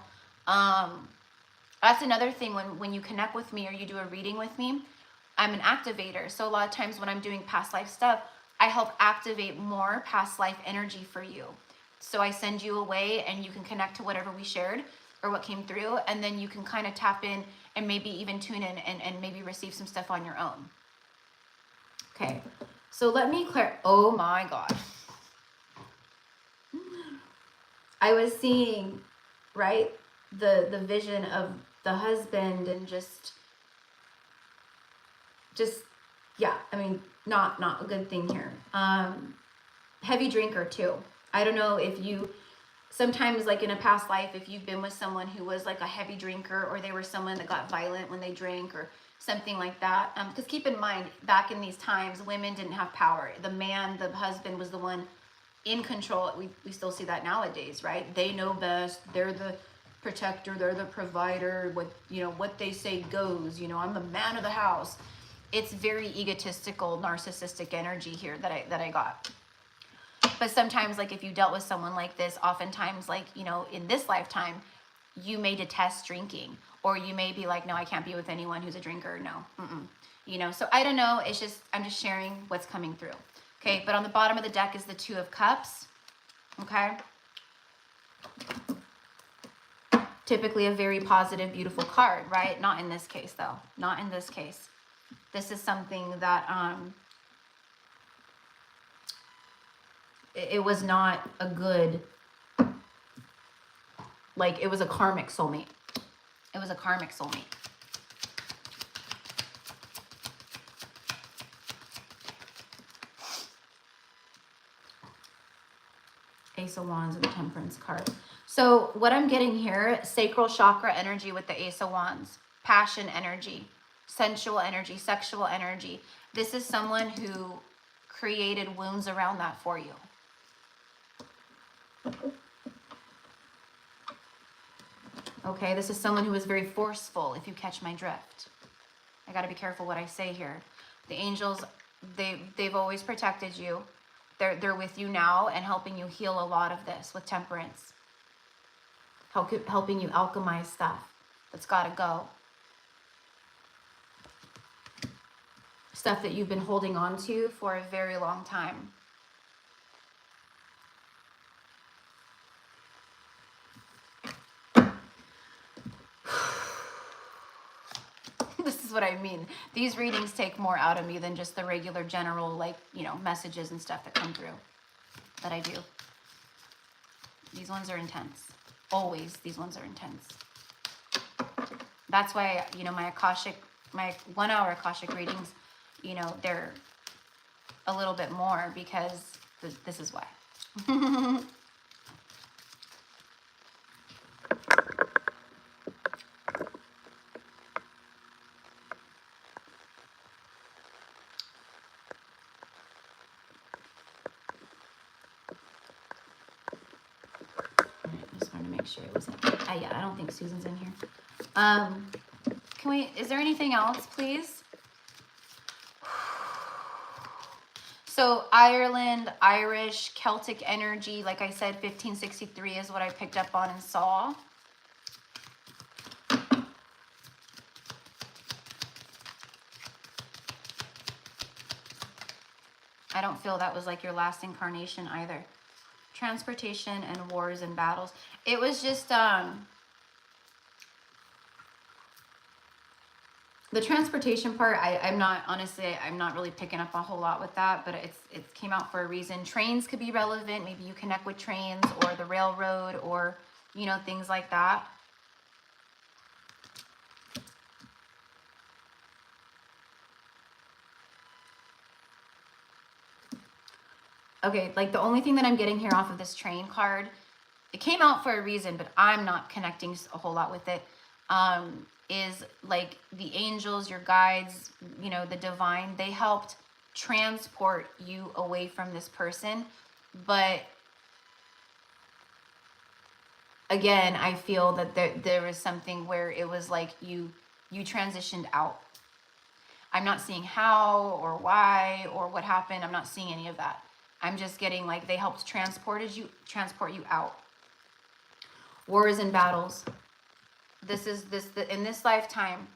That's another thing, when you connect with me or you do a reading with me, I'm an activator. So a lot of times when I'm doing past life stuff, I help activate more past life energy for you. So I send you away and you can connect to whatever we shared or what came through, and then you can kind of tap in and maybe even tune in and maybe receive some stuff on your own. Okay, so let me clear. Oh my God. I was seeing, right, the vision of the husband and just yeah, I mean, not a good thing here. Heavy drinker too. I don't know if you, sometimes like in a past life, if you've been with someone who was like a heavy drinker, or they were someone that got violent when they drank or something like that. Because keep in mind, back in these times, women didn't have power. The man, the husband, was the one in control. We still see that nowadays, right? They know best. They're the protector. They're the provider. What they say goes. You know, I'm the man of the house. It's very egotistical, narcissistic energy here that I got. But sometimes, like if you dealt with someone like this, oftentimes, like, you know, in this lifetime, you may detest drinking, or you may be like, no, I can't be with anyone who's a drinker. No, you know. So I don't know. It's just, I'm just sharing what's coming through. Okay, but on the bottom of the deck is the Two of Cups. Okay. Typically a very positive, beautiful card, right? Not in this case, though. Not in this case. This is something that it was not a good, like, it was a karmic soulmate. It was a karmic soulmate. Ace of Wands and the Temperance card. So what I'm getting here, sacral chakra energy with the Ace of Wands, passion energy, sensual energy, sexual energy. This is someone who created wounds around that for you. Okay, this is someone who is very forceful, if you catch my drift. I got to be careful what I say here. The angels, they've always protected you. They're with you now and helping you heal a lot of this with Temperance. Helping you alchemize stuff that's got to go. Stuff that you've been holding on to for a very long time. This is what I mean. These readings take more out of me than just the regular general, like, you know, messages and stuff that come through that I do. These ones are intense. Always, these ones are intense. That's why, you know, my 1 hour Akashic readings, you know, they're a little bit more, because this is why. Just wanted to make sure it wasn't. Yeah, I don't think Susan's in here. Is there anything else, please? So Ireland, Irish, Celtic energy, like I said, 1563 is what I picked up on and saw. I don't feel that was like your last incarnation either. Transportation and wars and battles. It was just the transportation part, I'm not really picking up a whole lot with that, but it came out for a reason. Trains could be relevant. Maybe you connect with trains or the railroad, or, you know, things like that. Okay, like the only thing that I'm getting here off of this train card, it came out for a reason, but I'm not connecting a whole lot with it, is like the angels, your guides, you know, the divine, they helped transport you away from this person. But again, I feel that there was something where it was like you transitioned out. I'm not seeing how or why or what happened. I'm not seeing any of that. I'm just getting like they helped transport you out. Wars and battles. In this lifetime,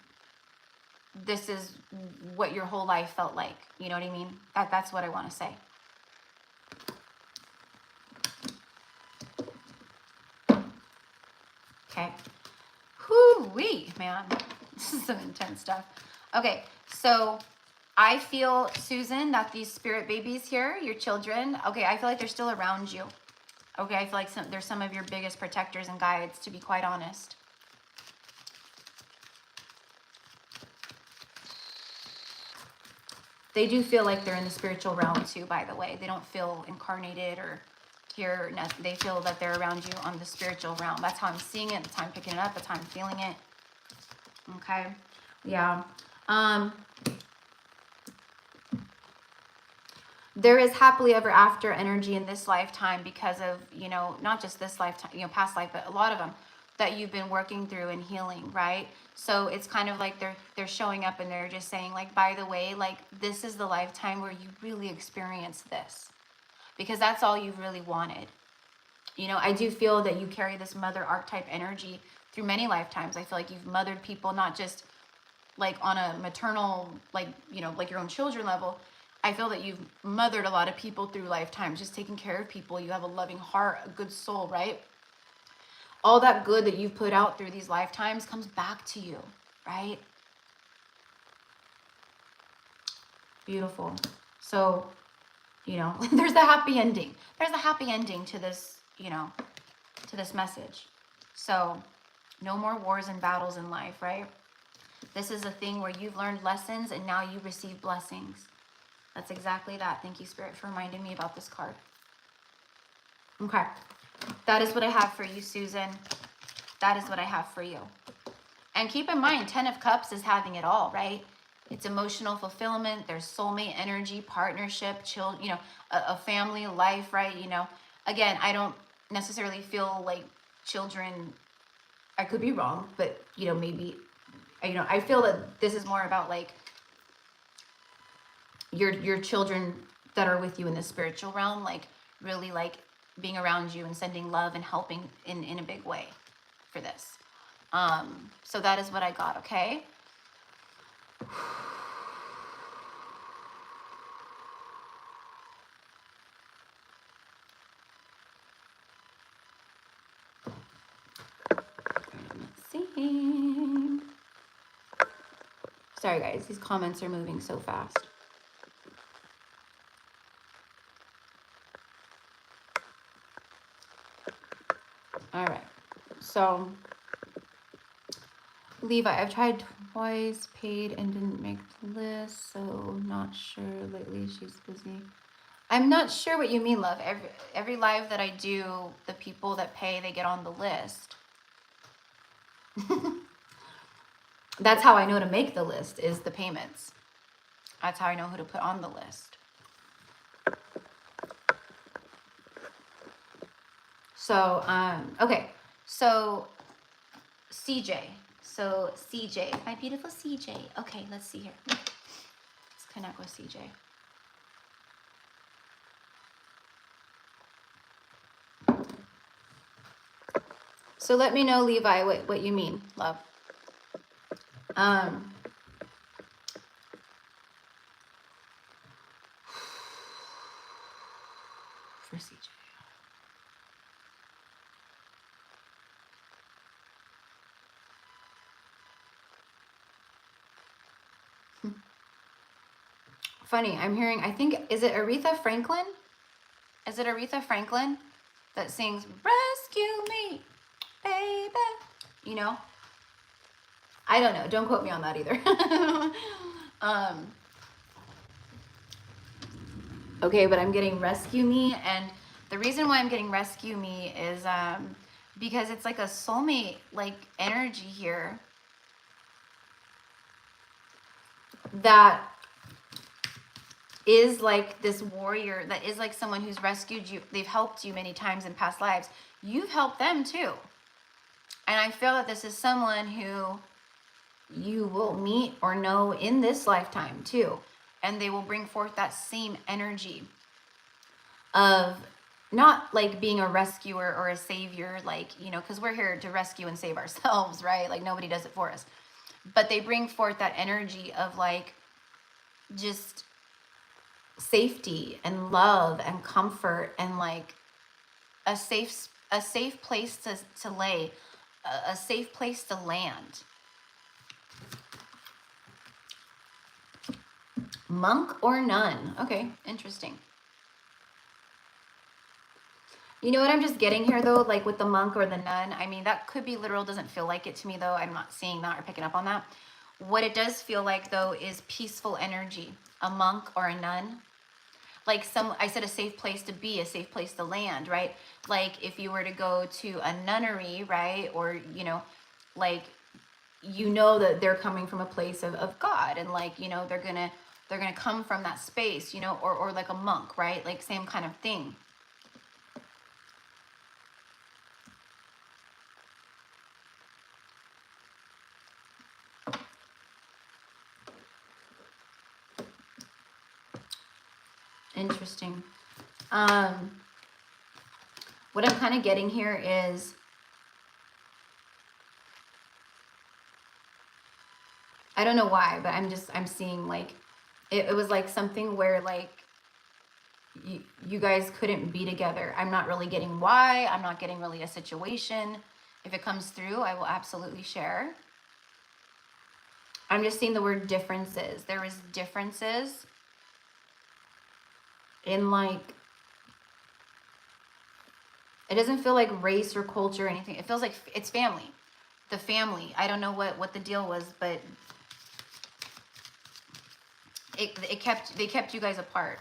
this is what your whole life felt like. You know what I mean? That's what I want to say. Okay. Whoo-wee, man. This is some intense stuff. Okay, so I feel, Susan, that these spirit babies here, your children, okay, I feel like they're still around you. Okay, I feel like they're some of your biggest protectors and guides, to be quite honest. They do feel like they're in the spiritual realm too, by the way. They don't feel incarnated or here. They feel that they're around you on the spiritual realm. That's how I'm seeing it. That's how I'm picking it up. That's how I'm feeling it. Okay. Yeah. There is happily ever after energy in this lifetime because of, you know, not just this lifetime, you know, past life, but a lot of them that you've been working through and healing, right? So it's kind of like they're showing up and they're just saying, like, by the way, like, this is the lifetime where you really experience this, because that's all you've really wanted. You know, I do feel that you carry this mother archetype energy through many lifetimes. I feel like you've mothered people, not just like on a maternal, like, you know, like your own children level. I feel that you've mothered a lot of people through lifetimes, just taking care of people. You have a loving heart, a good soul, right? All that good that you've put out through these lifetimes comes back to you, right? Beautiful. So, you know, there's a happy ending. There's a happy ending to this, you know, to this message. So, no more wars and battles in life, right? This is a thing where you've learned lessons and now you receive blessings. That's exactly that. Thank you, Spirit, for reminding me about this card. Okay. That is what I have for you, Susan. That is what I have for you. And keep in mind, 10 of Cups is having it all, right? It's emotional fulfillment. There's soulmate energy, partnership, children, you know, a family life, right? You know, again, I don't necessarily feel like children, I could be wrong, but, you know, maybe, you know, I feel that this is more about like your children that are with you in the spiritual realm, like really like being around you and sending love and helping in a big way for this. So that is what I got, okay? Let's see. Sorry guys, these comments are moving so fast. All right, so Levi, I've tried twice, paid and didn't make the list, so not sure. Lately she's busy. I'm not sure what you mean, love. Every live that I do, the people that pay, they get on the list. That's how I know to make the list, is the payments. That's how I know who to put on the list. So, okay. So, CJ. So, CJ. My beautiful CJ. Okay, let's see here. Let's connect with CJ. So let me know, Levi, what you mean, love. For CJ. Funny, I'm hearing, I think, is it Aretha Franklin? Is it Aretha Franklin that sings, "Rescue me, baby"? You know? I don't know. Don't quote me on that either. Okay, but I'm getting "Rescue Me," and the reason why I'm getting "Rescue Me" is because it's like a soulmate like energy here that is like this warrior, that is like someone who's rescued you. They've helped you many times in past lives. You've helped them too. And I feel that this is someone who you will meet or know in this lifetime too. And they will bring forth that same energy of not like being a rescuer or a savior, like, you know, because we're here to rescue and save ourselves, right? Like nobody does it for us. But they bring forth that energy of like just safety and love and comfort and like a safe place to lay, a safe place to land. Monk or nun? Okay, interesting. You know what I'm just getting here though, like with the monk or the nun, I mean, that could be literal, doesn't feel like it to me though. I'm not seeing that or picking up on that. What it does feel like though is peaceful energy. A monk or a nun. Like I said, a safe place to be, a safe place to land, right? Like if you were to go to a nunnery, right? Or, you know, like, you know that they're coming from a place of God, and like, you know, they're gonna come from that space, you know, or like a monk, right? Like same kind of thing. Interesting. What I'm kind of getting here is I don't know why, but I'm seeing like it was like something where like you guys couldn't be together. I'm not really getting why. I'm not getting really a situation. If it comes through, I will absolutely share. I'm just seeing the word differences. There is differences in like, it doesn't feel like race or culture or anything. It feels like it's family. The family. I don't know what the deal was, but they kept you guys apart.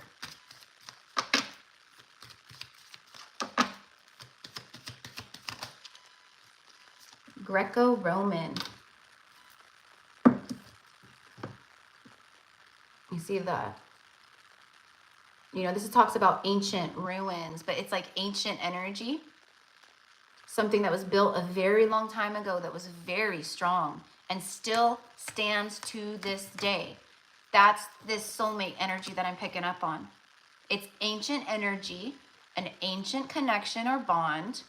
Greco-Roman. You see that? You know, this talks about ancient ruins, but it's like ancient energy. Something that was built a very long time ago that was very strong and still stands to this day. That's this soulmate energy that I'm picking up on. It's ancient energy, an ancient connection or bond.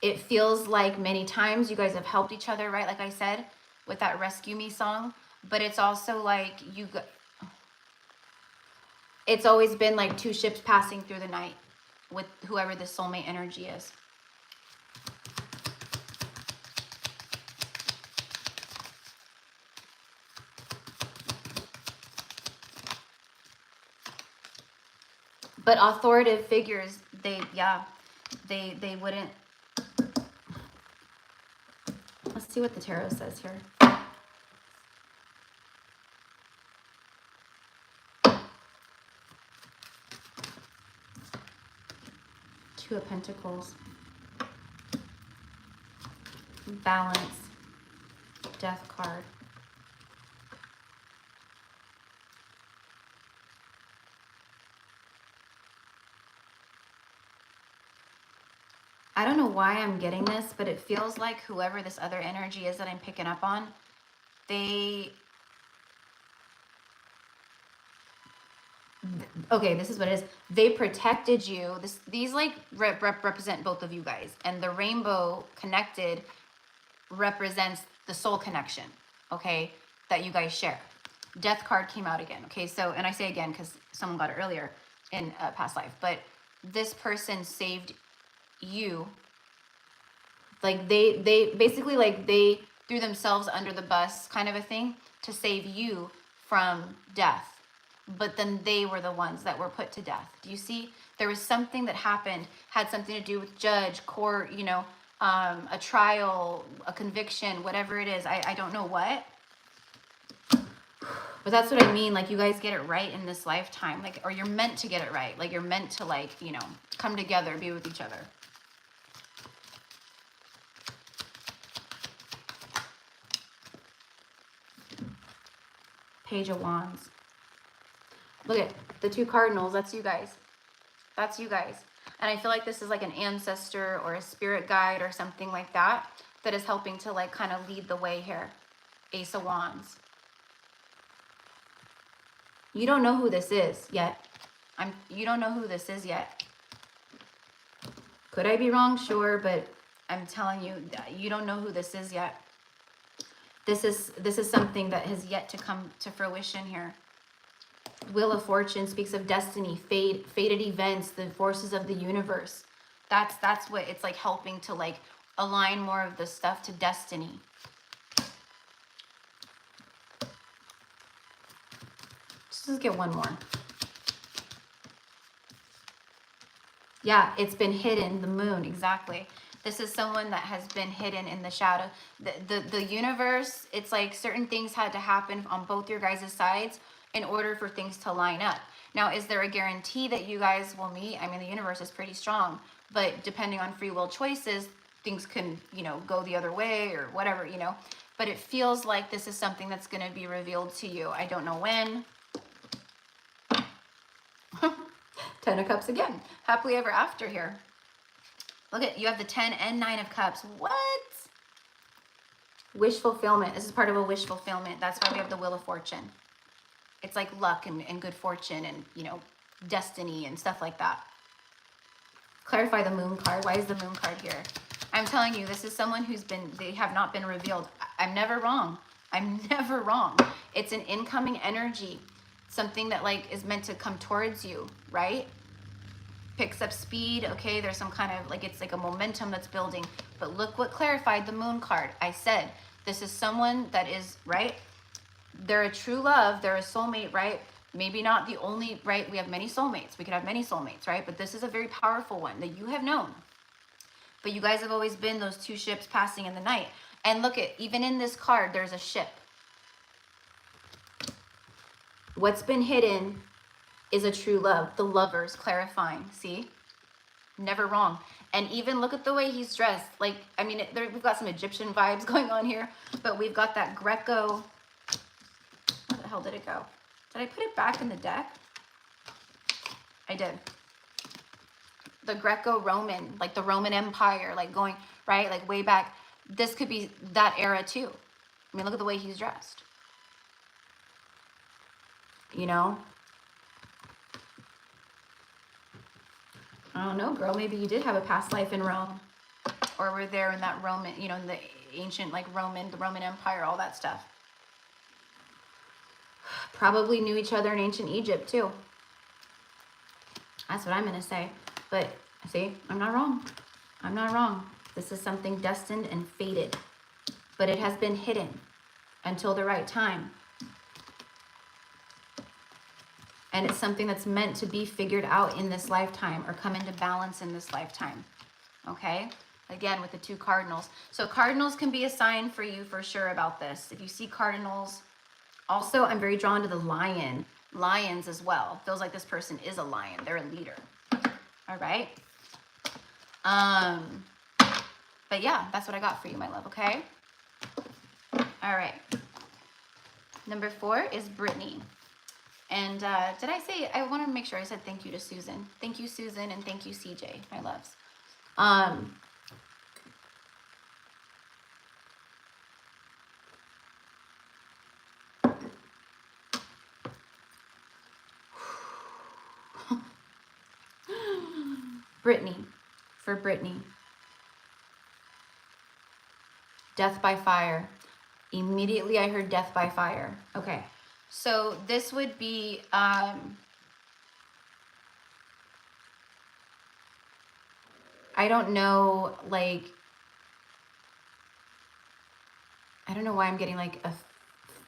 It feels like many times you guys have helped each other, right? Like I said, with that "Rescue Me" song. But it's also like it's always been like two ships passing through the night with whoever the soulmate energy is. But authoritative figures, they wouldn't. Let's see what the tarot says here. Two of Pentacles. Balance. Death card. I don't know why I'm getting this, but it feels like whoever this other energy is that I'm picking up on, okay, this is what it is. They protected you. These like represent both of you guys. And the rainbow connected represents the soul connection, okay, that you guys share. Death card came out again, okay? So, and I say again because someone got it earlier in a past life. But this person saved you. Like they basically, like they threw themselves under the bus kind of a thing to save you from death. But then they were the ones that were put to death. Do you see? There was something that happened, had something to do with judge, court, you know, a trial, a conviction, whatever it is. I don't know what. But that's what I mean. Like, you guys get it right in this lifetime. Like, or you're meant to get it right. Like, you're meant to, like, you know, come together, be with each other. Page of Wands. Look at the two cardinals. That's you guys. That's you guys. And I feel like this is like an ancestor or a spirit guide or something like that that is helping to like kind of lead the way here. Ace of Wands. You don't know who this is yet. You don't know who this is yet. Could I be wrong? Sure, but I'm telling you, you don't know who this is yet. This is something that has yet to come to fruition here. Wheel of Fortune speaks of destiny, fate, fated events, the forces of the universe. That's what it's like, helping to like align more of the stuff to destiny. Let's get one more. Yeah, it's been hidden, the moon, exactly. This is someone that has been hidden in the shadow. The universe, it's like certain things had to happen on both your guys' sides in order for things to line up. Now, is there a guarantee that you guys will meet? I mean, the universe is pretty strong, but depending on free will choices, things can, you know, go the other way or whatever, you know. But it feels like this is something that's going to be revealed to you. I don't know when. 10 of Cups again. Happily ever after here. Look at, you have the 10 and 9 of Cups. What? Wish fulfillment. This is part of a wish fulfillment. That's why we have the Wheel of Fortune. It's like luck and good fortune and, you know, destiny and stuff like that. Clarify the moon card. Why is the moon card here? I'm telling you, this is someone who's been, they have not been revealed. I'm never wrong. I'm never wrong. It's an incoming energy. Something that like is meant to come towards you, right? Picks up speed, okay? There's some kind of, like, it's like a momentum that's building. But look what clarified the moon card. I said, this is someone that is, right? They're a true love. They're a soulmate, right? Maybe not the only, right? We have many soulmates. We could have many soulmates, right? But this is a very powerful one that you have known. But you guys have always been those two ships passing in the night. And look at, even in this card, there's a ship. What's been hidden is a true love. The lovers clarifying, see? Never wrong. And even look at the way he's dressed. Like, I mean, we've got some Egyptian vibes going on here, but we've got that Greco. Where the hell did it go? Did I put it back in the deck? I did. The Greco-Roman, like the Roman Empire, like going, right? Like way back. This could be that era too. I mean, look at the way he's dressed. You know? I don't know, girl. Maybe you did have a past life in Rome. Or were there in that Roman, you know, in the ancient, like the Roman Empire, all that stuff. Probably knew each other in ancient Egypt too. That's what I'm going to say. But see, I'm not wrong. I'm not wrong. This is something destined and fated. But it has been hidden until the right time. And it's something that's meant to be figured out in this lifetime or come into balance in this lifetime. Okay? Again, with the 2 cardinals. So cardinals can be a sign for you for sure about this. If you see cardinals, also I'm very drawn to the lion. Lions as well. Feels like this person is a lion. They're a leader. All right? But yeah, that's what I got for you, my love, okay? All right. Number 4 is Brittany. And did I say, I want to make sure I said thank you to Susan. Thank you, Susan, and thank you, CJ, my loves. Brittany, for Brittany. Death by fire. Immediately I heard death by fire. Okay. So this would be, I don't know, like, I don't know why I'm getting like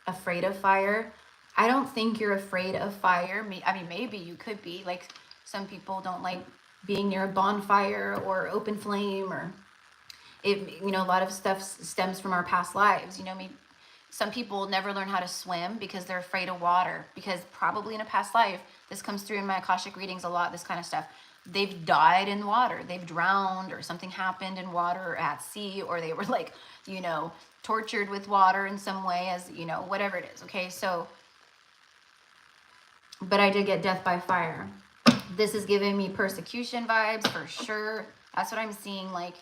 afraid of fire. I don't think you're afraid of fire. I mean, maybe you could be. Like, some people don't like being near a bonfire or open flame, or it, you know, a lot of stuff stems from our past lives. You know, I mean, some people never learn how to swim because they're afraid of water, because probably in a past life, this comes through in my Akashic readings a lot, this kind of stuff. They've died in water, they've drowned, or something happened in water or at sea, or they were like, you know, tortured with water in some way, as, you know, whatever it is. Okay, so, but I did get death by fire. This is giving me persecution vibes for sure. That's what I'm seeing. Like,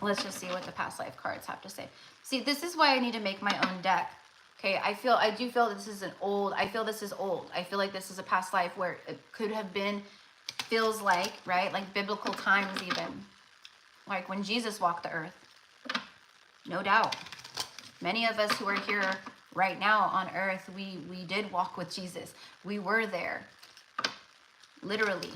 let's just see what the past life cards have to say. See, this is why I need to make my own deck. Okay, I do feel this is old. I feel this is old. I feel like this is a past life where it could have been, feels like, right? Like biblical times even. Like when Jesus walked the earth. No doubt. Many of us who are here right now on earth, we did walk with Jesus. We were there. Literally.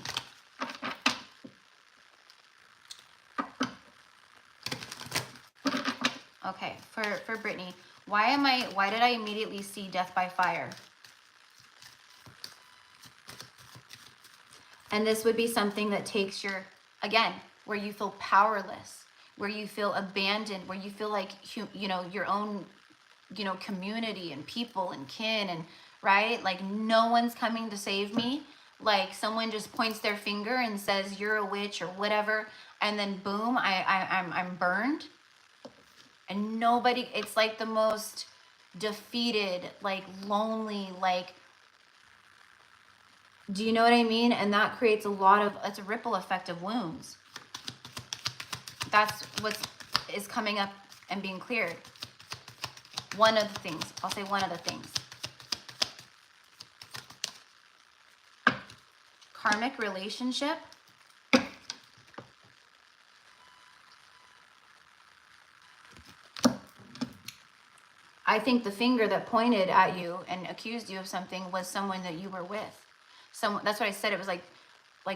Okay, for Brittany, why did I immediately see death by fire? And this would be something that takes your, again, where you feel powerless, where you feel abandoned, where you feel like, you know, your own, you know, community and people and kin, and right? Like no one's coming to save me. Like someone just points their finger and says, you're a witch or whatever. And then boom, I'm burned. And nobody, it's like the most defeated, like lonely, like, do you know what I mean? And that creates a lot of, it's a ripple effect of wounds. That's what is coming up and being cleared. One of the things, I'll say one of the things. Karmic relationship. I think the finger that pointed at you and accused you of something was someone that you were with. Someone, that's what I said. It was like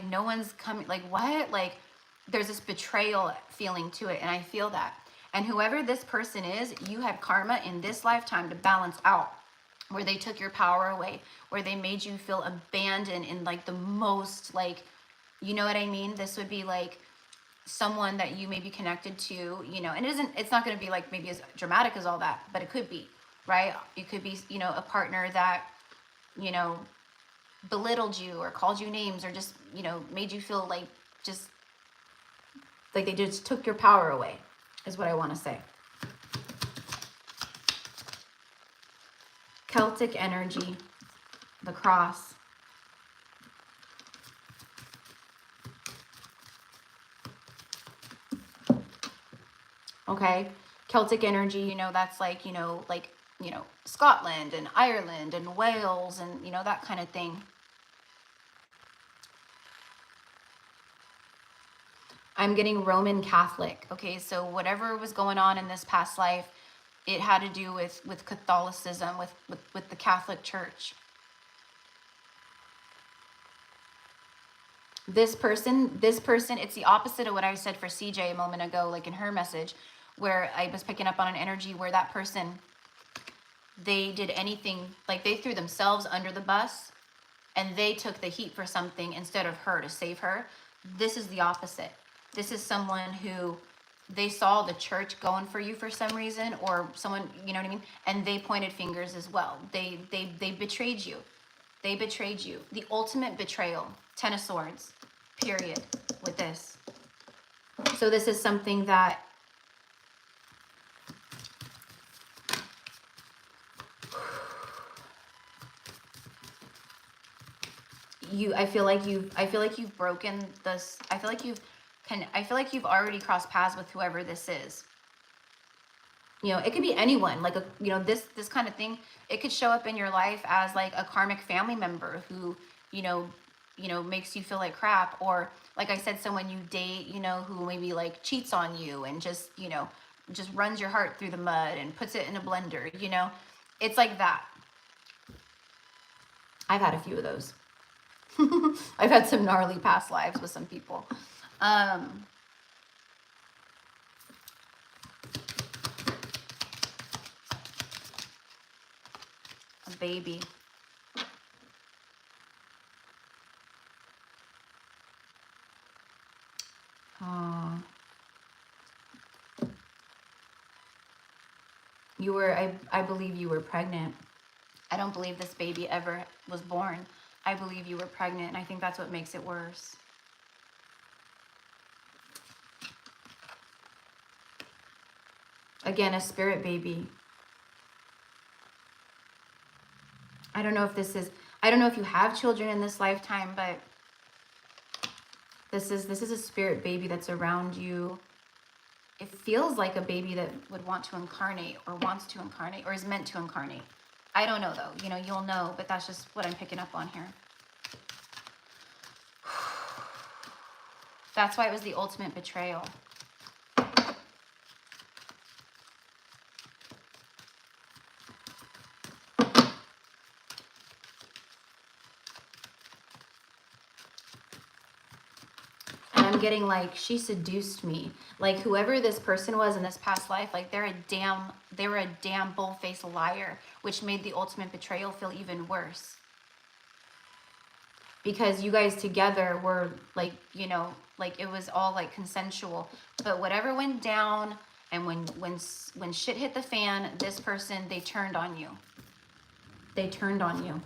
no one's coming, like what? Like there's this betrayal feeling to it. And I feel that. And whoever this person is, you had karma in this lifetime to balance out, where they took your power away, where they made you feel abandoned in like the most, like, you know what I mean? This would be like someone that you may be connected to, you know, and it's not going to be like maybe as dramatic as all that, but it could be, right? It could be, you know, a partner that, you know, belittled you or called you names or just, you know, made you feel like just like they just took your power away, is what I want to say. Celtic energy, the cross. Okay, Celtic energy, you know, that's like, you know, Scotland and Ireland and Wales and, you know, that kind of thing. I'm getting Roman Catholic. Okay, so whatever was going on in this past life, it had to do with Catholicism, with the Catholic Church. This person, it's the opposite of what I said for CJ a moment ago, like in her message, where I was picking up on an energy where that person, they did anything, like they threw themselves under the bus and they took the heat for something instead of her to save her. This is the opposite. This is someone who they saw the church going for you for some reason, or someone, you know what I mean? And they pointed fingers as well. They betrayed you. They betrayed you. The ultimate betrayal. 10 of Swords, period, with this. So this is something that I feel like you've broken this. I feel like you've already crossed paths with whoever this is. You know, it could be anyone, like this kind of thing. It could show up in your life as like a karmic family member who, makes you feel like crap, or like I said, someone you date, who maybe like cheats on you and just runs your heart through the mud and puts it in a blender, It's like that. I've had a few of those. I've had some gnarly past lives with some people. A baby. Oh. You were, I believe you were pregnant. I don't believe this baby ever was born. I believe you were pregnant, and I think that's what makes it worse. Again, a spirit baby. I don't know if you have children in this lifetime, but this is a spirit baby that's around you. It feels like a baby that would want to incarnate, or wants to incarnate, or is meant to incarnate. I don't know though, you'll know, but that's just what I'm picking up on here. That's why it was the ultimate betrayal. And I'm getting like, she seduced me. Like whoever this person was in this past life, like they were a damn bull-faced liar, which made the ultimate betrayal feel even worse. Because you guys together were like, like it was all like consensual. But whatever went down, and when shit hit the fan, this person, they turned on you. They turned on you.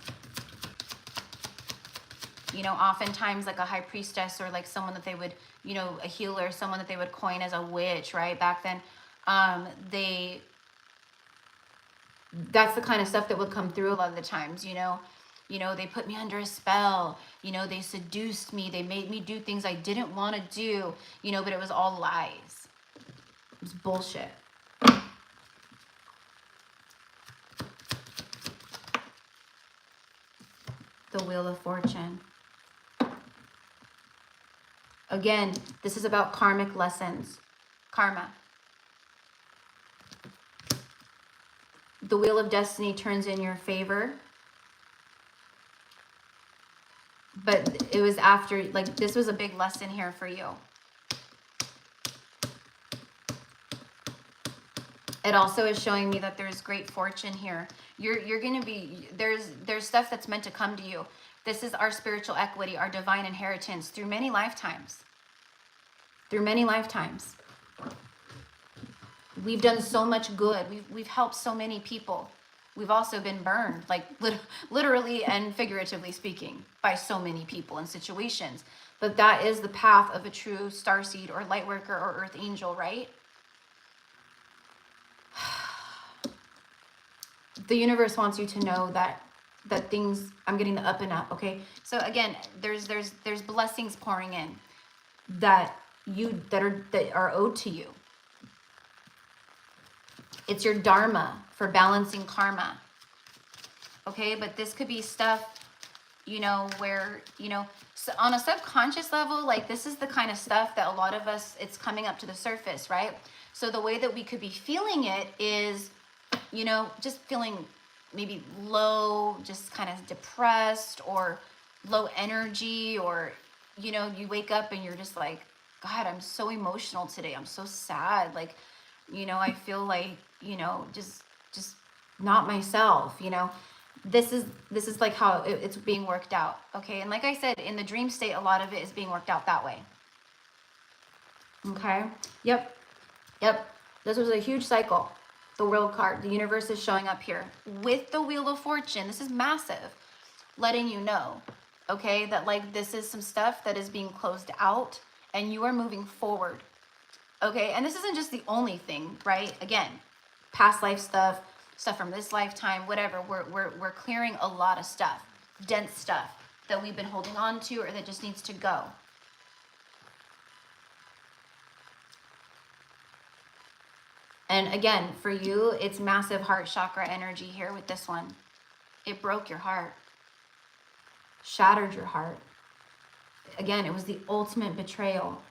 Oftentimes like a high priestess, or like someone that they would, a healer, someone that they would coin as a witch, right? Back then, that's the kind of stuff that would come through a lot of the times, they put me under a spell, they seduced me, they made me do things I didn't want to do, but it was all lies. It was bullshit. The Wheel of Fortune. Again, this is about karmic lessons. Karma. The Wheel of Destiny turns in your favor. But it was after, like, this was a big lesson here for you. It also is showing me that there's great fortune here. You're going to be, there's stuff that's meant to come to you. This is our spiritual equity, our divine inheritance through many lifetimes. Through many lifetimes. We've done so much good. We've helped so many people. We've also been burned, like literally and figuratively speaking, by so many people and situations. But that is the path of a true starseed or light worker or earth angel, right? The universe wants you to know that things, I'm getting the up and up, okay? So again, there's blessings pouring in that are owed to you. It's your dharma for balancing karma. Okay, but this could be stuff, where, so on a subconscious level, like this is the kind of stuff that a lot of us, it's coming up to the surface, right? So the way that we could be feeling it is, just feeling maybe low, just kind of depressed or low energy, or, you wake up and you're just like, God, I'm so emotional today. I'm so sad. Like, I feel like, just not myself, you know. This is like how it's being worked out, okay? And like I said, in the dream state, a lot of it is being worked out that way. Okay? Yep. Yep. This was a huge cycle. The World card, the universe is showing up here with the Wheel of Fortune. This is massive, letting you know, okay, that like this is some stuff that is being closed out and you are moving forward, okay? And this isn't just the only thing, right? Again, past life stuff, stuff from this lifetime, whatever. We're clearing a lot of stuff, dense stuff that we've been holding on to or that just needs to go. And again, for you, it's massive heart chakra energy here with this one. It broke your heart, shattered your heart. Again, it was the ultimate betrayal.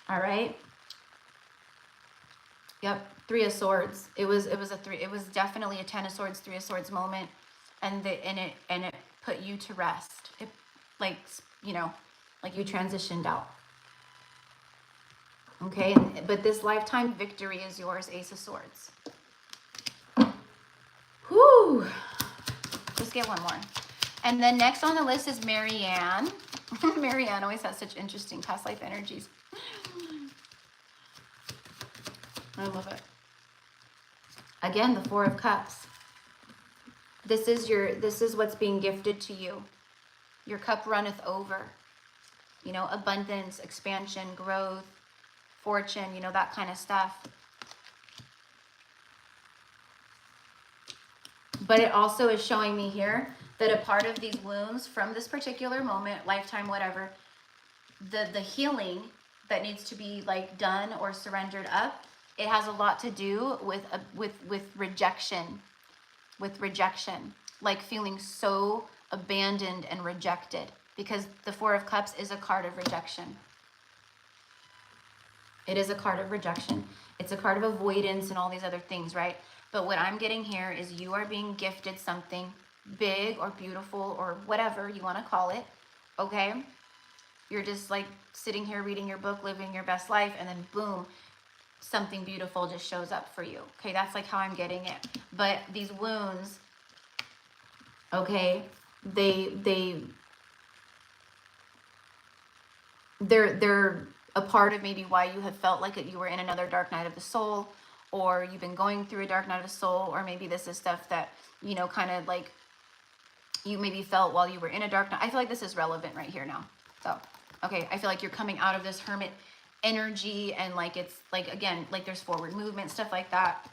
All right. Yep. 3 of Swords. It was definitely a 10 of Swords, 3 of Swords moment, and it put you to rest. It, like, you know, like you transitioned out. Okay, but this lifetime victory is yours, Ace of Swords. Whew. Just get one more. And then next on the list is Marianne. Marianne always has such interesting past life energies. I love it. Again, the 4 of Cups. This is what's being gifted to you. Your cup runneth over. You know, abundance, expansion, growth, fortune, you know, that kind of stuff. But it also is showing me here that a part of these wounds from this particular moment, lifetime, whatever, the healing that needs to be like done or surrendered up, it has a lot to do with rejection, like feeling so abandoned and rejected, because the 4 of Cups is a card of rejection. It is a card of rejection. It's a card of avoidance and all these other things, right? But what I'm getting here is you are being gifted something big or beautiful or whatever you want to call it, okay? You're just like sitting here reading your book, living your best life, and then boom, something beautiful just shows up for you, okay? That's like how I'm getting it. But these wounds, okay, they're a part of maybe why you have felt like you were in another dark night of the soul, or you've been going through a dark night of the soul, or maybe this is stuff that, you know, kind of like you maybe felt while you were in a dark night. I feel like this is relevant right here now. So, okay, I feel like you're coming out of this hermit energy, and like it's like, again, like there's forward movement, stuff like that.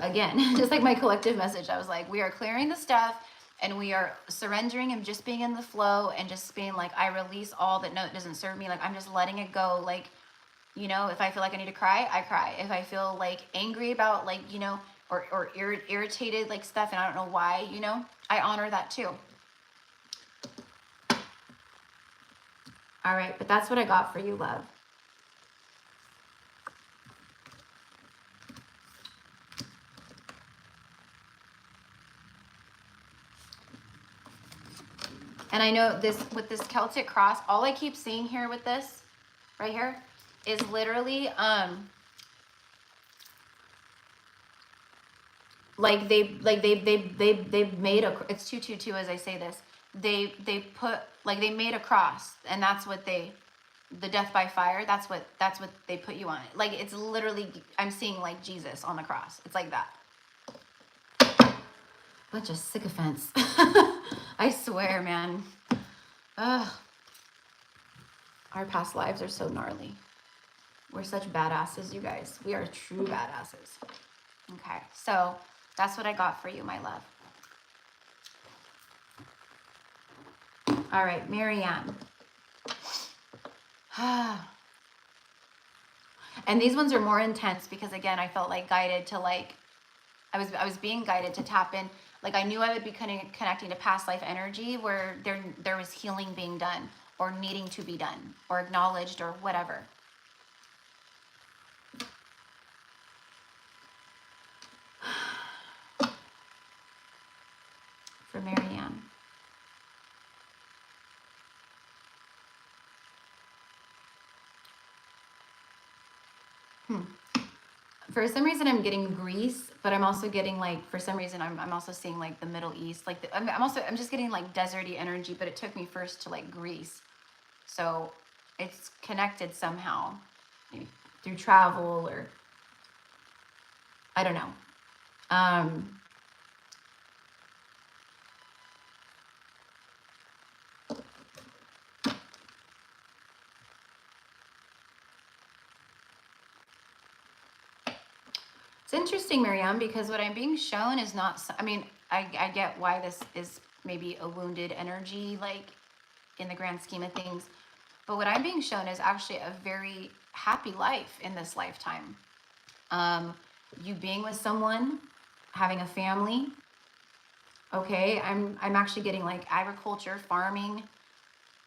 Again, just like my collective message, I was like, we are clearing the stuff, and we are surrendering and just being in the flow and just being like, I release all that, no, it doesn't serve me. Like, I'm just letting it go. Like, you know, if I feel like I need to cry, I cry. If I feel like angry about, like, you know, or irritated, like stuff, and I don't know why, you know, I honor that too. All right, but that's what I got for you, love. And I know this, with this Celtic cross, all I keep seeing here with this right here is literally like they've made a, it's 222 as I say this, they put, like, they made a cross, and that's what the death by fire, that's what they put you on it. Like, it's literally, I'm seeing like Jesus on the cross. It's like that. Bunch of sycophants. I swear, man. Ugh. Our past lives are so gnarly. We're such badasses, you guys. We are true badasses. Okay, so that's what I got for you, my love. All right, Marianne. And these ones are more intense because, again, I felt like guided to, like, I was being guided to tap in. Like, I knew I would be connecting to past life energy where there was healing being done or needing to be done or acknowledged or whatever. For Marianne. for some reason I'm getting Greece, but I'm also getting like, for some reason I'm also seeing like the Middle East. Like I'm just getting like deserty energy, but it took me first to like Greece. So it's connected somehow, maybe through travel or I don't know. It's interesting, Miriam, because what I'm being shown is not, I mean, I get why this is maybe a wounded energy, like in the grand scheme of things. But what I'm being shown is actually a very happy life in this lifetime. You being with someone, having a family. Okay, I'm actually getting like agriculture, farming.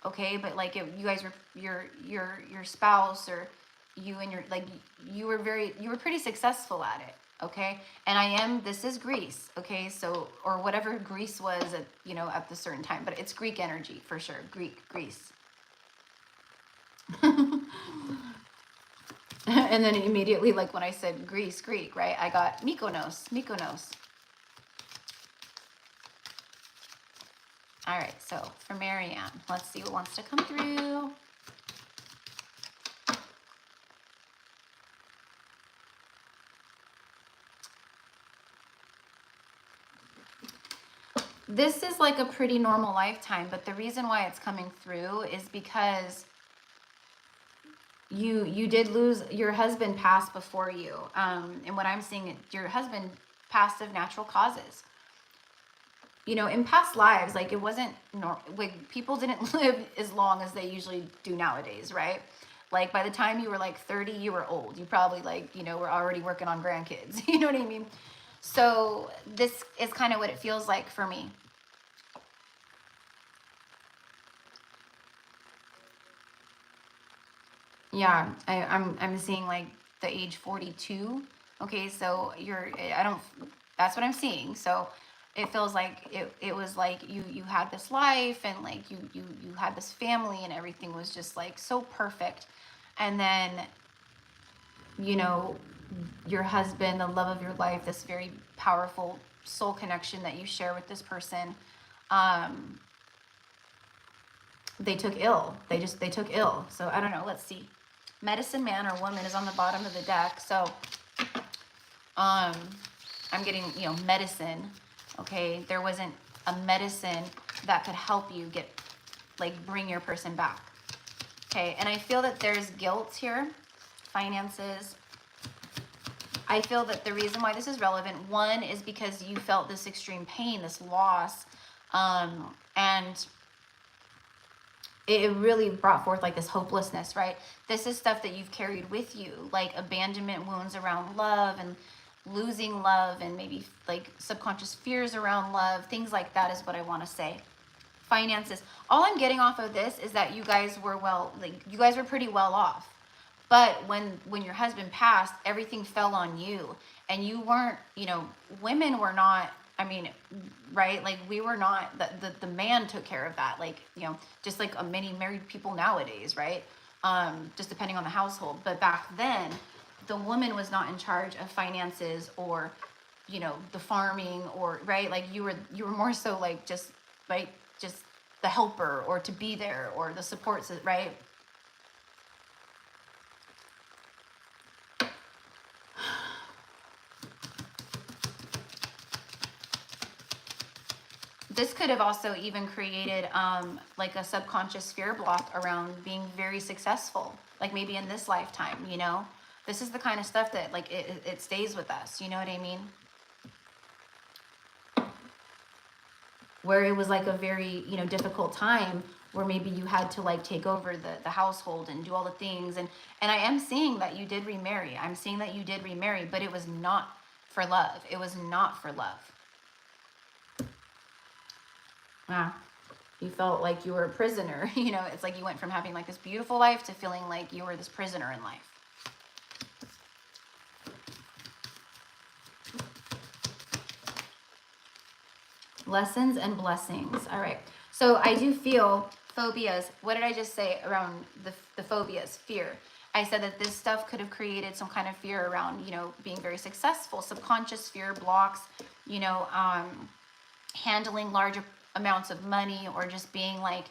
Okay, but like you guys were your spouse or you and your like you were pretty successful at it. Okay, and this is Greece. Okay, so or whatever Greece was at at the certain time, but it's Greek energy for sure. Greece. And then immediately, like when I said Greek, right? I got Mykonos. All right, so for Marianne, let's see what wants to come through. This is like a pretty normal lifetime, but the reason why it's coming through is because you did lose, your husband passed before you. And what I'm seeing, your husband passed of natural causes. In past lives, like it wasn't like people didn't live as long as they usually do nowadays, right? Like by the time you were like 30, you were old. You probably like, were already working on grandkids. You know what I mean? So this is kind of what it feels like for me. Yeah, I'm seeing like the age 42. Okay, so that's what I'm seeing. So it feels like it was like you had this life and like you had this family and everything was just like so perfect. And then your husband, the love of your life, this very powerful soul connection that you share with this person, they took ill. They took ill. So I don't know, let's see. Medicine man or woman is on the bottom of the deck. So I'm getting, medicine. Okay, there wasn't a medicine that could help you bring your person back. Okay, and I feel that there's guilt here, finances. I feel that the reason why this is relevant, one, is because you felt this extreme pain, this loss, and it really brought forth like this hopelessness, right? This is stuff that you've carried with you, like abandonment wounds around love and losing love and maybe like subconscious fears around love, things like that is what I want to say. Finances. All I'm getting off of this is that you guys were you guys were pretty well off. But when your husband passed, everything fell on you. And you weren't, women were not, I mean, right? Like we were not, the man took care of that. Like, just like many married people nowadays, right? Just depending on the household. But back then, the woman was not in charge of finances or, the farming or, right? Like you were more so like just the helper or to be there or the supports, right? This could have also even created like a subconscious fear block around being very successful, like maybe in this lifetime, This is the kind of stuff that like it stays with us, you know what I mean? Where it was like a very, difficult time where maybe you had to like take over the household and do all the things. And I am seeing that you did remarry. I'm seeing that you did remarry, but it was not for love. It was not for love. Wow. You felt like you were a prisoner. It's like you went from having like this beautiful life to feeling like you were this prisoner in life. Lessons and blessings. All right. So I do feel phobias. What did I just say around the phobias? Fear. I said that this stuff could have created some kind of fear around, you know, being very successful, subconscious fear blocks, you know, handling larger amounts of money, or just being like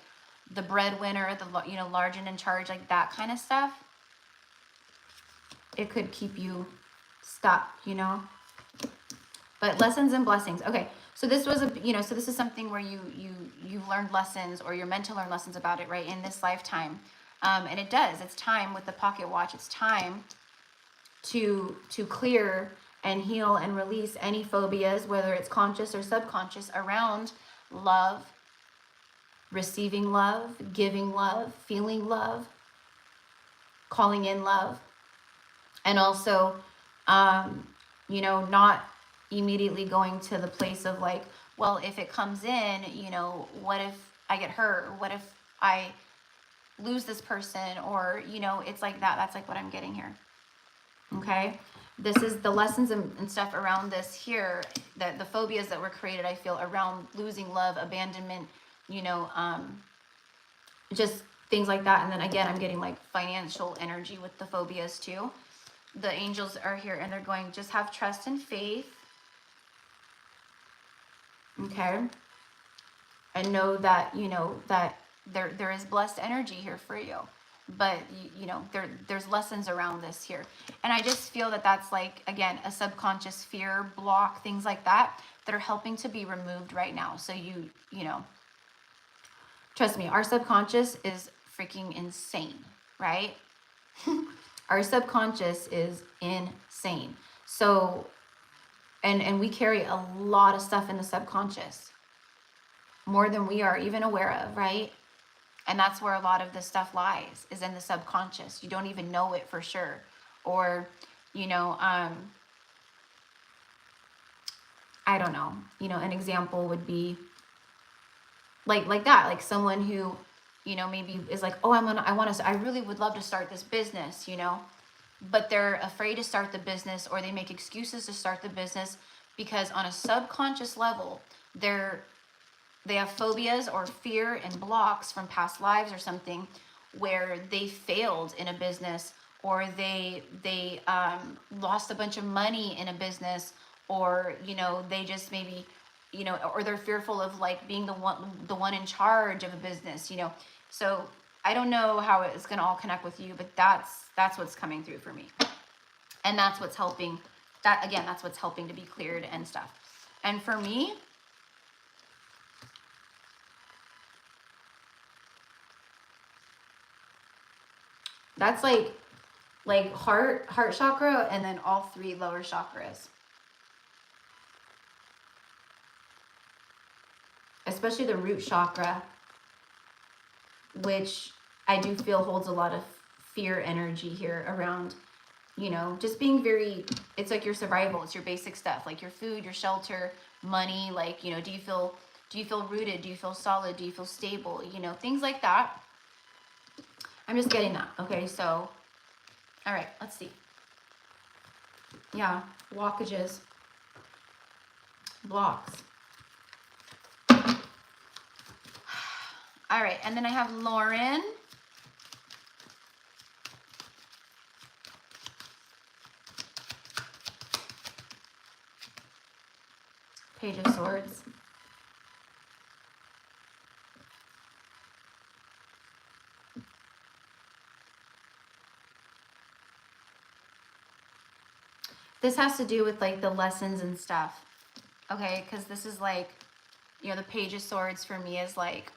the breadwinner, the, you know, large and in charge, like that kind of stuff. It could keep you stuck, you know. But lessons and blessings. Okay, so this was a, you know, so this is something where you've learned lessons, or you're meant to learn lessons about it, right, in this lifetime. And it does. It's time with the pocket watch. It's time to clear and heal and release any phobias, whether it's conscious or subconscious, around love, receiving love, giving love, feeling love, calling in love, and also, you know, not immediately going to the place of like, well, if it comes in, you know, what if I get hurt? What if I lose this person? Or, you know, it's like that. That's like what I'm getting here. Okay. This is the lessons and stuff around this here, that the phobias that were created, I feel, around losing love, abandonment, you know, just things like that. And then again, I'm getting like financial energy with the phobias too. The angels are here and they're going, just have trust and faith. Okay. And know that, you know, that there is blessed energy here for you. But, you know, there's lessons around this here. And I just feel that that's like, again, a subconscious fear block, things like that, that are helping to be removed right now. So you know, trust me, our subconscious is freaking insane, right? Our subconscious is insane. So, and we carry a lot of stuff in the subconscious, more than we are even aware of, right? And that's where a lot of this stuff lies, is in the subconscious. You don't even know it for sure. Or, you know, I don't know, you know, an example would be like that, like someone who, you know, maybe is like, oh, I really would love to start this business, you know, but they're afraid to start the business, or they make excuses to start the business because on a subconscious level, they have phobias or fear and blocks from past lives or something, where they failed in a business, or they lost a bunch of money in a business, or, you know, they just maybe, you know, or they're fearful of like being the one in charge of a business, you know. So I don't know how it's going to all connect with you, but that's what's coming through for me. And that's what's helping, that again, that's what's helping to be cleared and stuff. And for me, that's like heart chakra, and then all three lower chakras. Especially the root chakra, which I do feel holds a lot of fear energy here around, you know, just being very, it's like your survival, it's your basic stuff, like your food, your shelter, money, like, you know, do you feel rooted? Do you feel solid? Do you feel stable? You know, things like that. I'm just getting that. Okay, so, all right, let's see. Yeah, blockages, blocks. All right, and then I have Lauren. Page of Swords. This has to do with like the lessons and stuff, okay? Because this is like, you know, the Page of Swords for me is like,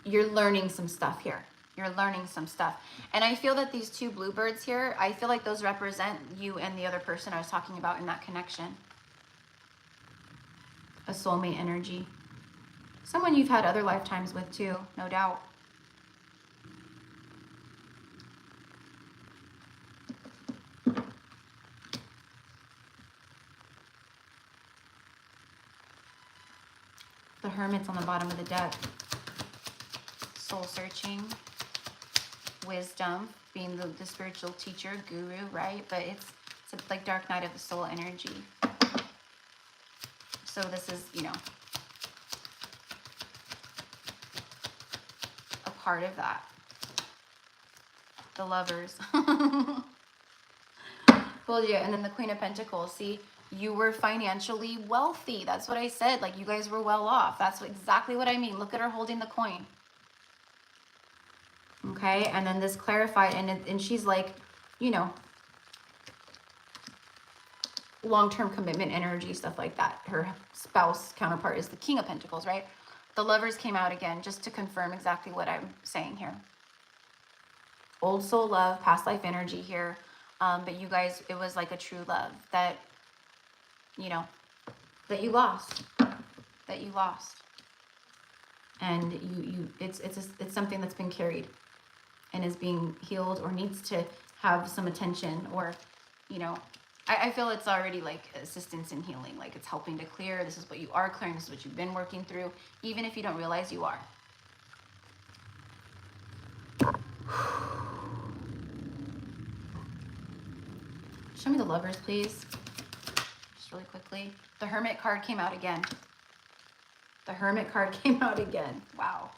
you're learning some stuff here. You're learning some stuff. And I feel that these two bluebirds here, I feel like those represent you and the other person I was talking about in that connection. A soulmate energy. Someone you've had other lifetimes with too, no doubt. The Hermit's on the bottom of the deck. Soul searching, wisdom, being the spiritual teacher, guru, right? But it's like dark night of the soul energy. So this is, you know, part of that. The Lovers. Told you. And then the Queen of Pentacles. See, you were financially wealthy. That's what I said. Like, you guys were well off. That's exactly what I mean. Look at her holding the coin. Okay, and then this clarified, and she's like, you know, long-term commitment energy, stuff like that. Her spouse counterpart is the King of Pentacles, right? The Lovers came out again, just to confirm exactly what I'm saying here. Old soul love, past life energy here. But you guys, it was like a true love that, you know, that you lost. That you lost. And it's something that's been carried and is being healed or needs to have some attention, or, you know, I feel it's already like assistance in healing. Like, it's helping to clear. This is what you are clearing. This is what you've been working through, even if you don't realize you are. Show me the Lovers, please. Just really quickly. The Hermit card came out again. The Hermit card came out again. Wow.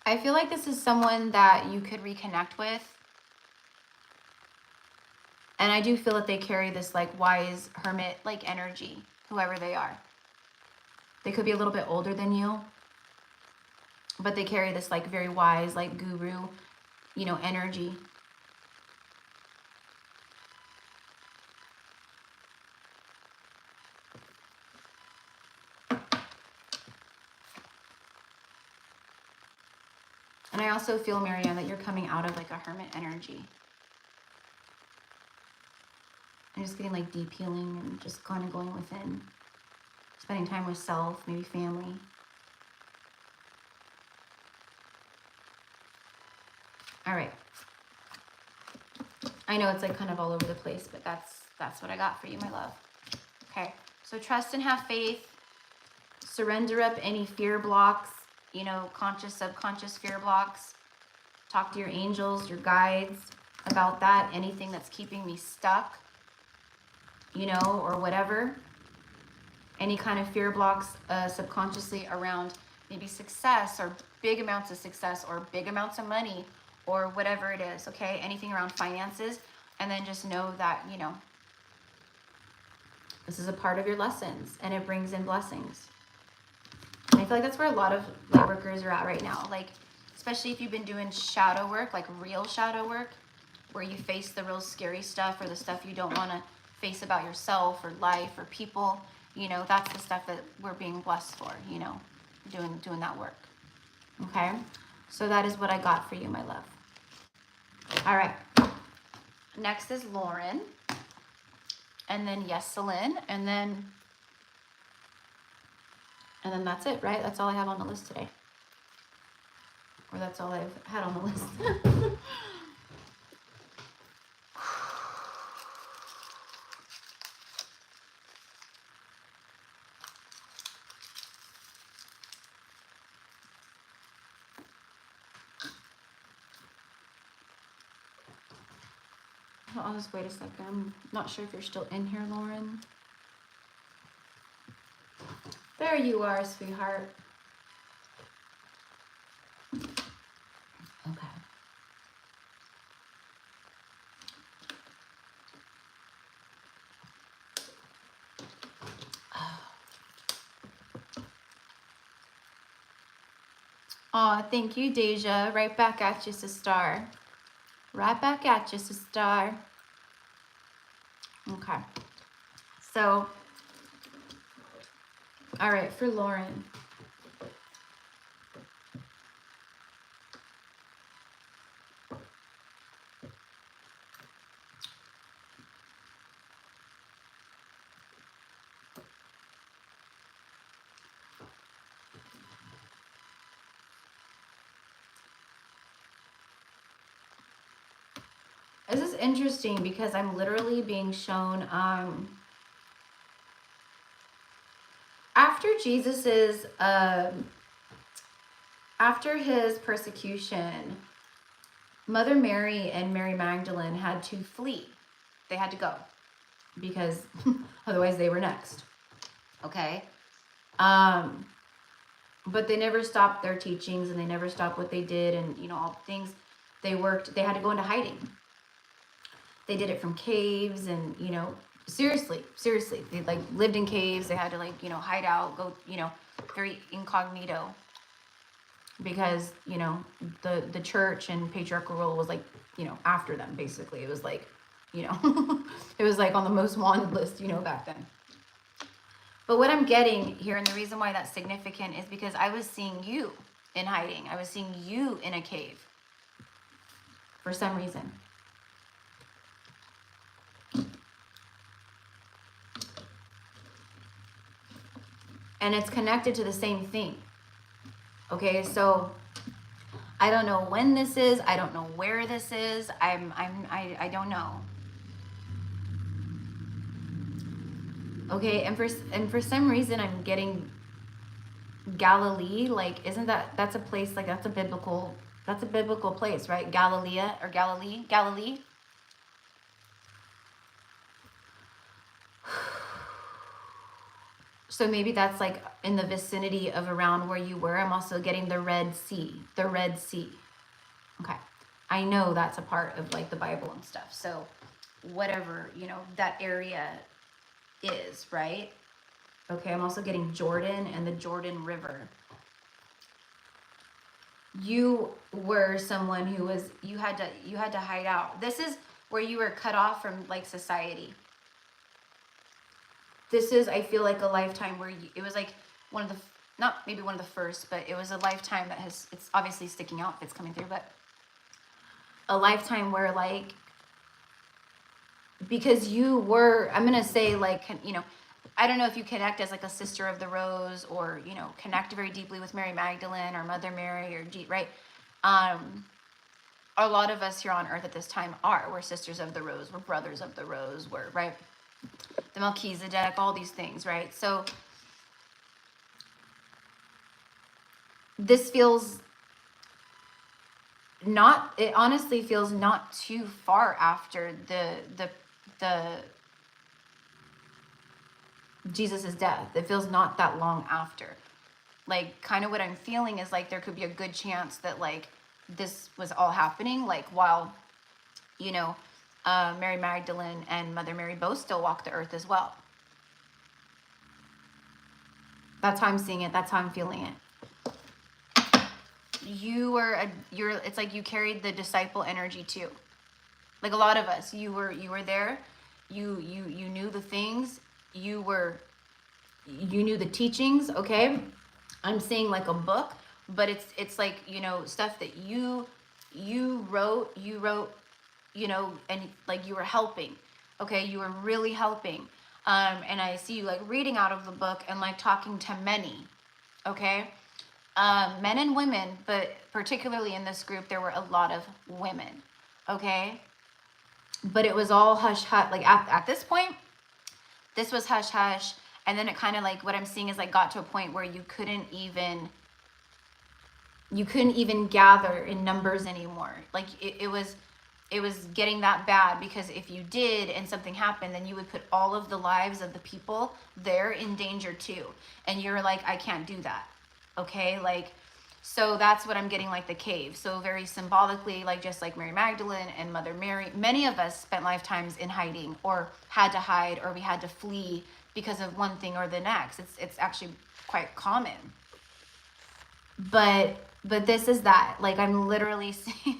I feel like this is someone that you could reconnect with. And I do feel that they carry this like wise hermit like energy, whoever they are. They could be a little bit older than you, but they carry this like very wise, like guru, you know, energy. And I also feel, Marianne, that you're coming out of like a hermit energy. I'm just getting like deep healing and just kind of going within. Spending time with self, maybe family. All right. I know it's like kind of all over the place, but that's what I got for you, my love. Okay. So trust and have faith. Surrender up any fear blocks, you know, conscious, subconscious fear blocks. Talk to your angels, your guides about that. Anything that's keeping me stuck, you know, or whatever. Any kind of fear blocks subconsciously around maybe success or big amounts of success or big amounts of money or whatever it is, okay? Anything around finances. And then just know that, you know, this is a part of your lessons and it brings in blessings. And I feel like that's where a lot of light workers are at right now. Like, especially if you've been doing shadow work, like real shadow work, where you face the real scary stuff or the stuff you don't want to face about yourself or life or people. You know, that's the stuff that we're being blessed for, you know, doing that work. Okay? So that is what I got for you, my love. All right. Next is Lauren. And then Yeselin. And then that's it, right? That's all I have on the list today. Or that's all I've had on the list. I'll just wait a second. I'm not sure if you're still in here, Lauren. There you are, sweetheart. Okay. Oh, thank you, Deja. Right back at you, sister. Right back at you, sister. Okay. So, all right, for Lauren. This is interesting because I'm literally being shown after Jesus's after his persecution, Mother Mary and Mary Magdalene had to flee. They had to go because otherwise they were next. Okay. But they never stopped their teachings, and they never stopped what they did, and you know, all the things they worked. They had to go into hiding. They did it from caves, and you know, seriously, they like lived in caves. They had to like, you know, hide out, go, you know, very incognito, because you know, the church and patriarchal rule was like, you know, after them. Basically, it was like, you know, it was like on the most wanted list, you know, back then. But what I'm getting here, and the reason why that's significant, is because I was seeing you in hiding. I was seeing you in a cave for some reason. And it's connected to the same thing. Okay, so I don't know when this is. I don't know where this is. I don't know. Okay, and for some reason I'm getting Galilee. Like, isn't that's a place, like that's a biblical place, right? Galilee. So maybe that's like in the vicinity of around where you were. I'm also getting the Red Sea. Okay, I know that's a part of like the Bible and stuff. So whatever, you know, that area is, right? Okay, I'm also getting Jordan and the Jordan River. You were someone who was, you had to hide out. This is where you were cut off from like society. This is, I feel like, a lifetime where it was like one of the, not maybe one of the first, but it was a lifetime that has, it's obviously sticking out if it's coming through, but a lifetime where like, because you were, I'm going to say like, you know, I don't know if you connect as like a sister of the rose, or, you know, connect very deeply with Mary Magdalene or Mother Mary or right? A lot of us here on earth at this time we're sisters of the rose, we're brothers of the rose, we're, right? The Melchizedek, all these things, right? So this feels not, it honestly feels not too far after the Jesus's death. It feels not that long after. Like, kind of what I'm feeling is like there could be a good chance that like this was all happening like while, you know, Mary Magdalene and Mother Mary both still walk the earth as well. That's how I'm seeing it. That's how I'm feeling it. It's like you carried the disciple energy too. Like a lot of us, you were there. You knew the things. You knew the teachings. Okay, I'm seeing like a book, but it's like, you know, stuff that you wrote, you know, and like you were helping. Okay, you were really helping. And I see you like reading out of the book and like talking to many. Okay, men and women, but particularly in this group there were a lot of women. Okay, but it was all hush hush. Like at this point, this was hush hush, and then it kind of like, what I'm seeing is like got to a point where you couldn't even gather in numbers anymore. Like it was getting that bad, because if you did and something happened, then you would put all of the lives of the people there in danger too. And you're like, I can't do that. Okay, like, so that's what I'm getting, like the cave. So very symbolically, like just like Mary Magdalene and Mother Mary, many of us spent lifetimes in hiding, or had to hide, or we had to flee because of one thing or the next. It's actually quite common. But this is that. Like, I'm literally seeing,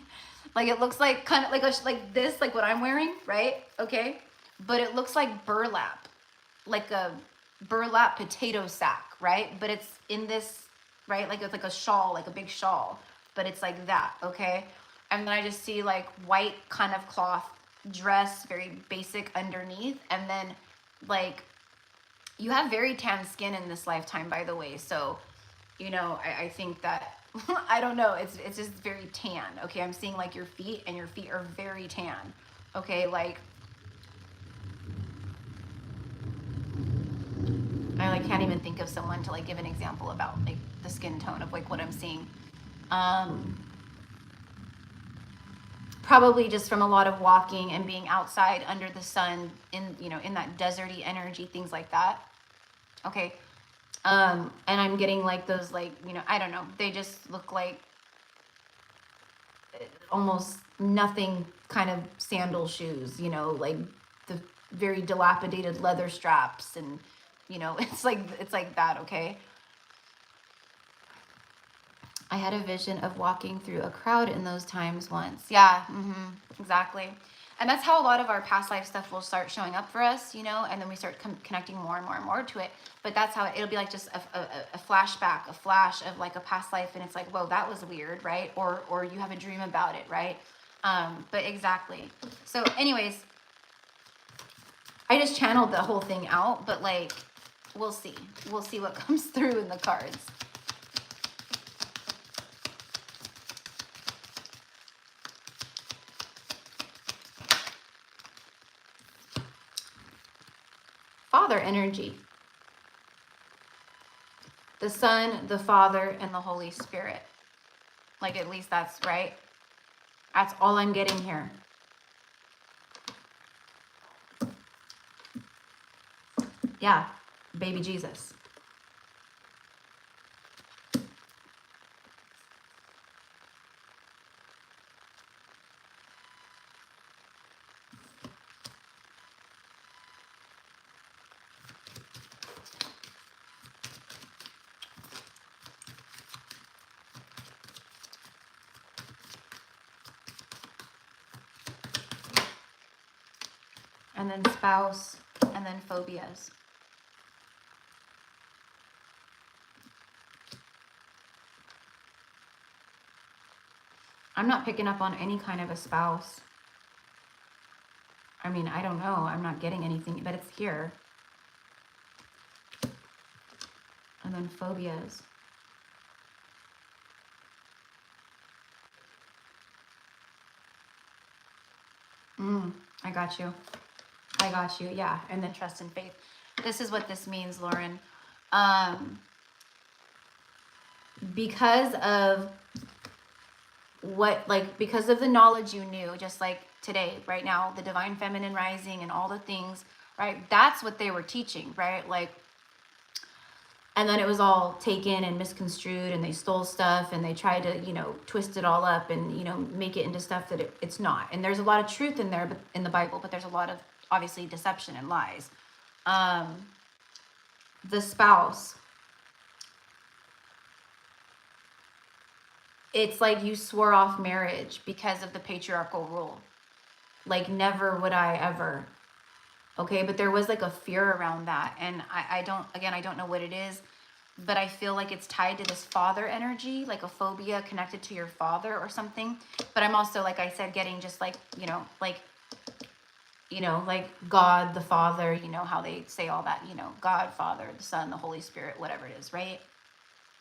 like, it looks like kind of like this, like what I'm wearing, right? Okay, but it looks like burlap, like a burlap potato sack, right? But it's in this, right? Like it's like a shawl, like a big shawl, but it's like that. Okay, and then I just see like white kind of cloth dress, very basic underneath, and then like you have very tan skin in this lifetime, by the way. So, you know, I think that I don't know, it's just very tan. Okay, I'm seeing like your feet, and your feet are very tan. Okay, like I like can't even think of someone to like give an example about like the skin tone of like what I'm seeing. probably just from a lot of walking and being outside under the sun in, you know, in that deserty energy, things like that. Okay. And I'm getting like those, like, you know, I don't know, they just look like almost nothing kind of sandal shoes, you know, like the very dilapidated leather straps, and, you know, it's like that. Okay. I had a vision of walking through a crowd in those times once. Yeah, exactly. And that's how a lot of our past life stuff will start showing up for us, you know, and then we start connecting more and more and more to it. But that's how it'll be like just a flashback, a flash of like a past life. And it's like, whoa, that was weird, right? Or you have a dream about it, right? But exactly. So anyways, I just channeled the whole thing out, but like, we'll see. We'll see what comes through in the cards. Father energy. The Son, the Father, and the Holy Spirit. Like, at least that's right. That's all I'm getting here. Yeah, baby Jesus. And then spouse, and then phobias. I'm not picking up on any kind of a spouse. I mean, I don't know. I'm not getting anything, but it's here. And then phobias. I got you. I got you. Yeah. And then trust and faith. This is what this means, Lauren. Because of what, like, because of the knowledge you knew, just like today, right now, the divine feminine rising and all the things, right? That's what they were teaching, right? Like, and then it was all taken and misconstrued, and they stole stuff, and they tried to, you know, twist it all up and, you know, make it into stuff that it's not. And there's a lot of truth in there, but in the Bible, but there's a lot of, obviously, deception and lies. The spouse. It's like you swore off marriage because of the patriarchal rule. Like, never would I ever. Okay, but there was like a fear around that. And I don't know what it is, but I feel like it's tied to this father energy, like a phobia connected to your father or something. But I'm also, like I said, getting just like, like God, the Father, you know, how they say all that, you know, God, Father, the Son, the Holy Spirit, whatever it is, right?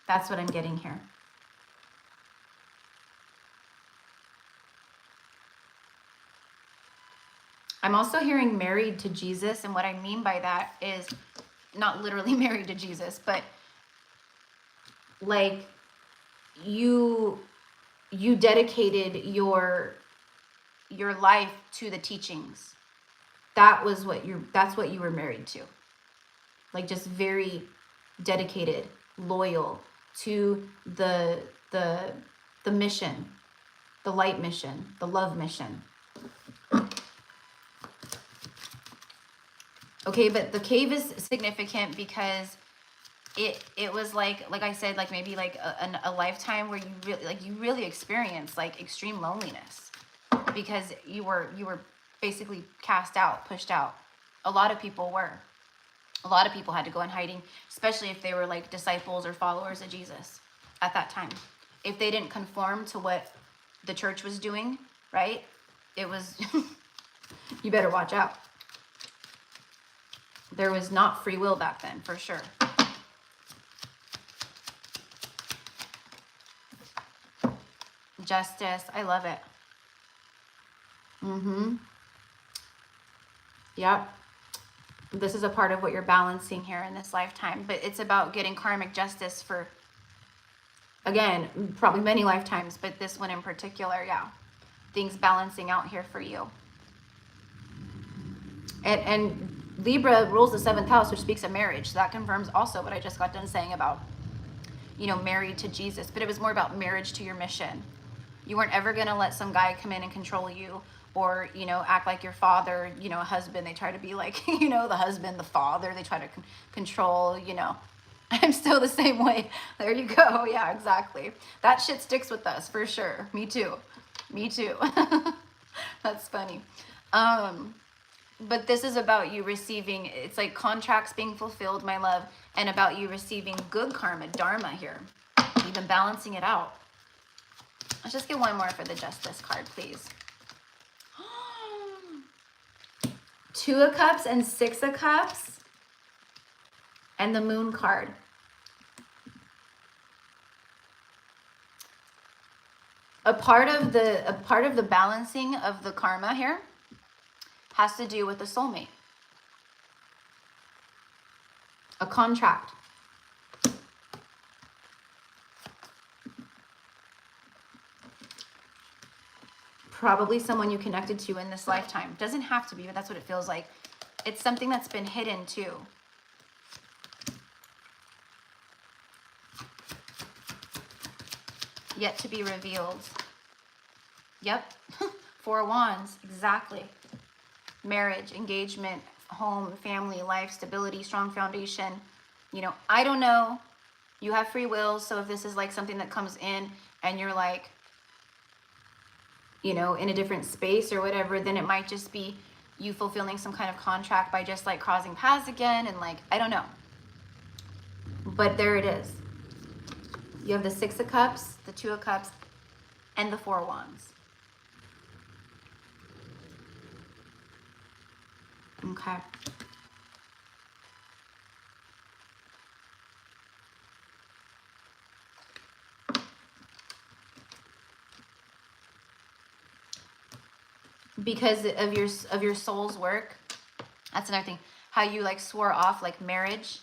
That's what I'm getting here. I'm also hearing married to Jesus, and what I mean by that is not literally married to Jesus, but like you dedicated your life to the teachings. That's what you were married to. Like, just very dedicated, loyal to the mission, the light mission, the love mission. Okay, but the cave is significant because it was like I said, like maybe like a lifetime where you really experienced like extreme loneliness because you were basically cast out, pushed out. A lot of people were. A lot of people had to go in hiding, especially if they were like disciples or followers of Jesus at that time. If they didn't conform to what the church was doing, right? It was, you better watch out. There was not free will back then, for sure. Justice, I love it. Yep. This is a part of what you're balancing here in this lifetime, but it's about getting karmic justice for, again, probably many lifetimes, but this one in particular, yeah. things balancing out here for you. And Libra rules the 7th house, which speaks of marriage. So that confirms also what I just got done saying about, you know, married to Jesus. But it was more about marriage to your mission. You weren't ever going to let some guy come in and control you, or, you know, act like your father, you know, a husband. They try to be like, you know, the husband, the father. They try to control, you know. I'm still the same way. There you go. Yeah, exactly. That shit sticks with us for sure. Me too. Me too. That's funny. But this is about you receiving, it's like contracts being fulfilled, my love, and about you receiving good karma, dharma here. Even balancing it out. Let's just get one more for the Justice card, please. 2 of Cups and 6 of Cups. And the Moon card. A part of the balancing of the karma here has to do with the soulmate. A contract. Probably someone you connected to in this lifetime. Doesn't have to be, but that's what it feels like. It's something that's been hidden too. Yet to be revealed. Yep. 4 of Wands. Exactly. Marriage, engagement, home, family, life, stability, strong foundation. You know, I don't know. You have free will. So if this is like something that comes in and you're like, you know, in a different space or whatever, then it might just be you fulfilling some kind of contract by just like crossing paths again. And like, I don't know. But there it is. You have the 6 of Cups, the 2 of Cups, and the 4 of Wands. Okay. Because of your soul's work. That's another thing. How you like swore off like marriage.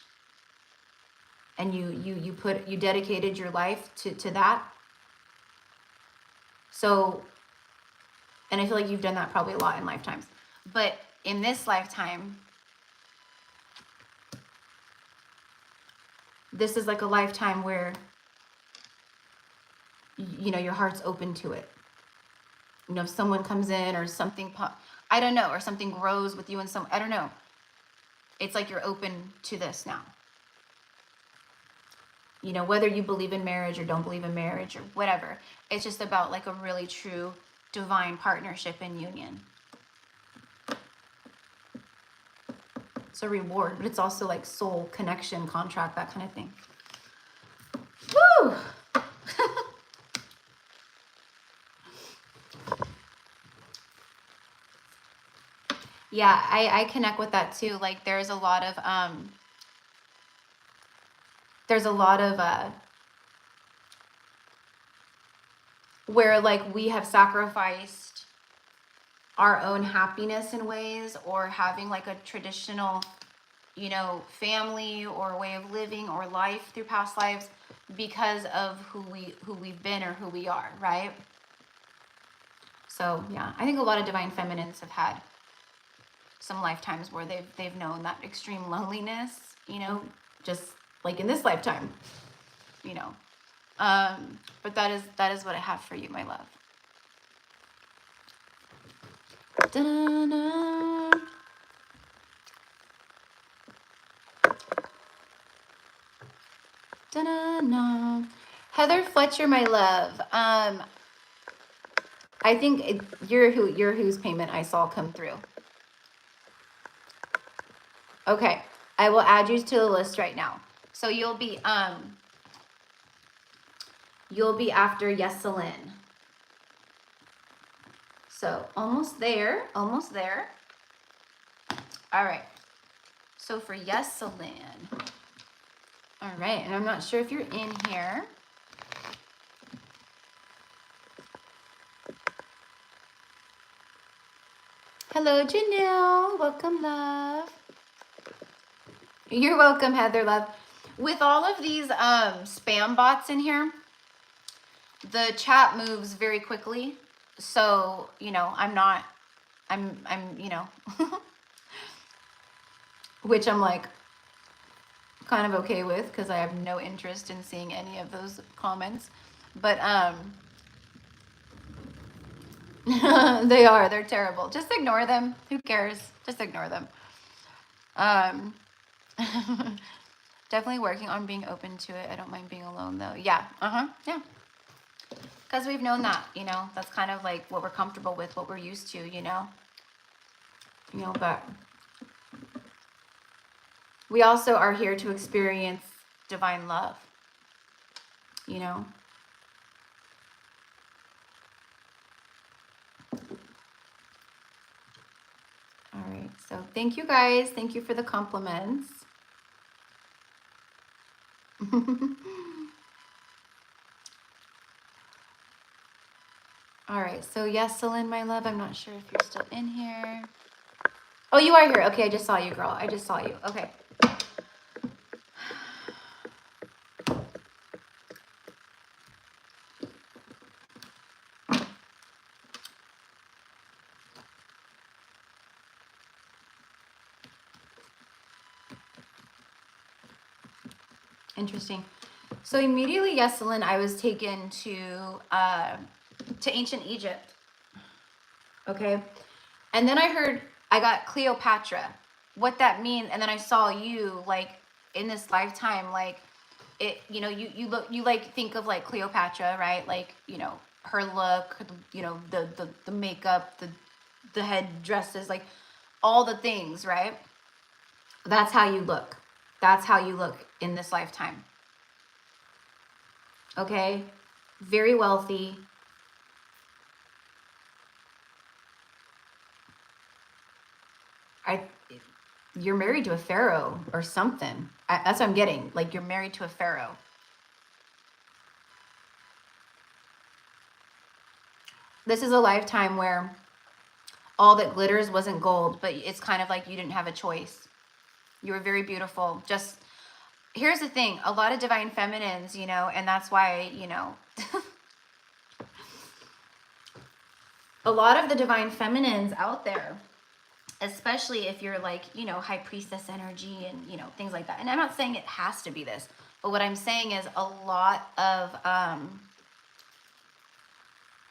And you dedicated your life to that. So, and I feel like you've done that probably a lot in lifetimes. But in this lifetime, this is like a lifetime where, you know, your heart's open to it. You know, if someone comes in or something, I don't know, or something grows with you and some, I don't know. It's like you're open to this now. You know, whether you believe in marriage or don't believe in marriage or whatever. It's just about like a really true divine partnership and union. It's a reward, but it's also like soul connection, contract, that kind of thing. Woo! Yeah, I connect with that too. Like there's a lot of where like we have sacrificed our own happiness in ways, or having like a traditional, you know, family or way of living or life through past lives because of who we've been or who we are, right? So yeah, I think a lot of divine feminines have had some lifetimes where they've known that extreme loneliness, you know, just like in this lifetime, you know. But that is what I have for you, my love. Da-da-da. Da-da-da. Heather Fletcher, my love. I think you're whose payment I saw come through. Okay, I will add you to the list right now. So you'll be after Yeselin. So almost there, almost there. All right. So for Yeselin. All right, and I'm not sure if you're in here. Hello, Janelle. Welcome, love. You're welcome, Heather, love. With all of these spam bots in here, the chat moves very quickly. So, you know, I'm, you know, which I'm like kind of okay with because I have no interest in seeing any of those comments. But they're terrible. Just ignore them. Who cares? Just ignore them. Um, definitely working on being open to it. I don't mind being alone though. Yeah. Yeah. Because we've known that, you know, that's kind of like what we're comfortable with, what we're used to, you know. You know, but we also are here to experience divine love, you know. All right. So thank you guys. Thank you for the compliments. All right. So yes, Celine, my love, I'm not sure if you're still in here. Oh, you are here. Okay. I just saw you, girl. I just saw you. Okay. Interesting. So immediately, yes, Celine, I was taken to ancient Egypt. Okay. And then I heard I got Cleopatra, what that means, and then I saw you like in this lifetime, like it, you know, you look, you like think of like Cleopatra, right? Like, you know, her look, you know, the makeup, the head dresses, like all the things, right? That's how you look. That's how you look in this lifetime. Okay? Very wealthy. You're married to a pharaoh or something. That's what I'm getting. Like you're married to a pharaoh. This is a lifetime where all that glitters wasn't gold, but it's kind of like you didn't have a choice. You were very beautiful. Just here's the thing, a lot of divine feminines, you know, and that's why, you know, a lot of the divine feminines out there, especially if you're like, you know, high priestess energy and, you know, things like that. And I'm not saying it has to be this, but what I'm saying is a lot of,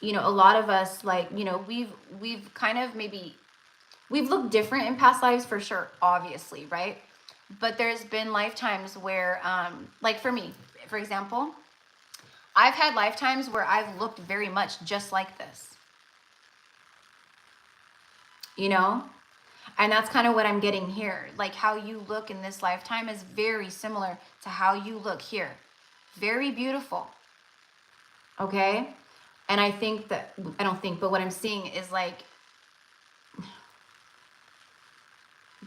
you know, a lot of us, like, you know, we've kind of maybe, we've looked different in past lives for sure, obviously, right? But there's been lifetimes where, like for me, for example, I've had lifetimes where I've looked very much just like this, you know? And that's kind of what I'm getting here. Like how you look in this lifetime is very similar to how you look here. Very beautiful. Okay? And I think that, I don't think, but what I'm seeing is like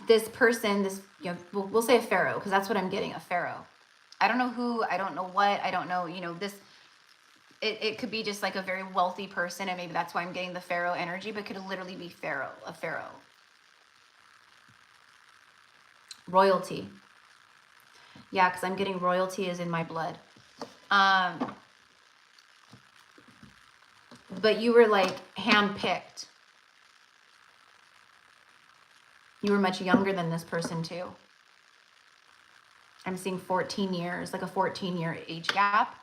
this person, this, you know, we'll say a pharaoh, because that's what I'm getting, a pharaoh. I don't know who, I don't know what, I don't know, you know, this, it could be just like a very wealthy person, and maybe that's why I'm getting the pharaoh energy, but it could literally be pharaoh, a pharaoh. Royalty. Yeah, because I'm getting royalty is in my blood. But you were like handpicked. You were much younger than this person too. I'm seeing 14 years, like a 14-year age gap.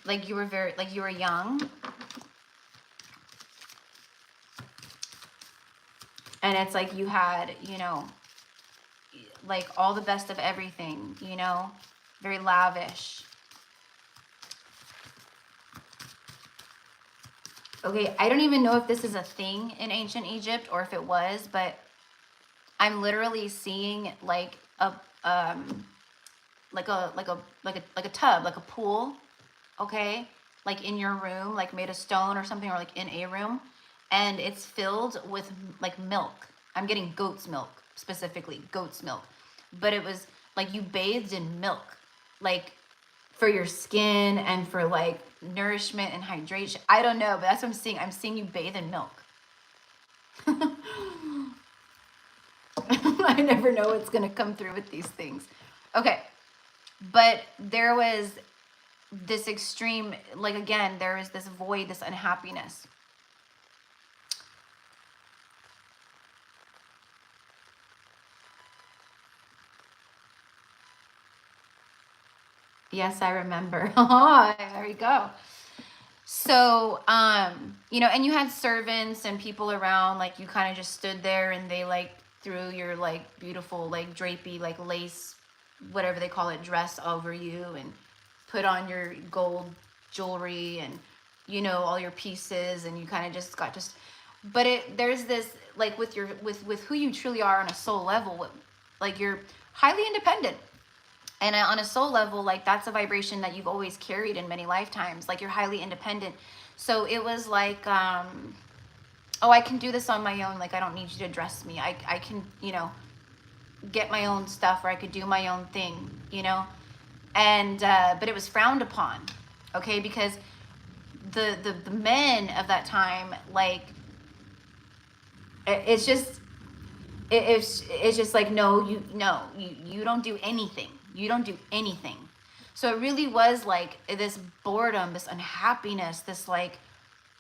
Like you were very, like you were young. And it's like you had, you know, like all the best of everything, you know, very lavish. Okay, I don't even know if this is a thing in ancient Egypt or if it was, but I'm literally seeing like a tub, like a pool, okay, like in your room, like made of stone or something, or like in a room, and it's filled with like milk. I'm getting goat's milk, specifically goat's milk, but it was like you bathed in milk, like for your skin and for like nourishment and hydration. I don't know, but that's what I'm seeing. I'm seeing you bathe in milk. I never know what's going to come through with these things. Okay. But there was this extreme, like, again, there is this void, this unhappiness. Yes, I remember. Oh, there we go. So, you know, and you had servants and people around, like, you kind of just stood there and they, like, threw your, like, beautiful, like, drapey, like, lace, whatever they call it, dress over you, and put on your gold jewelry and, you know, all your pieces, and you kind of just got but there's this, like, with your, with who you truly are on a soul level, like, you're highly independent. And on a soul level, like, that's a vibration that you've always carried in many lifetimes. Like, you're highly independent. So it was like, oh, I can do this on my own. Like, I don't need you to dress me. I can, you know, get my own stuff, or I could do my own thing, you know? And, but it was frowned upon, okay? Because the men of that time, like, it's just like, no, you don't do anything. You don't do anything. So it really was like this boredom, this unhappiness, this, like,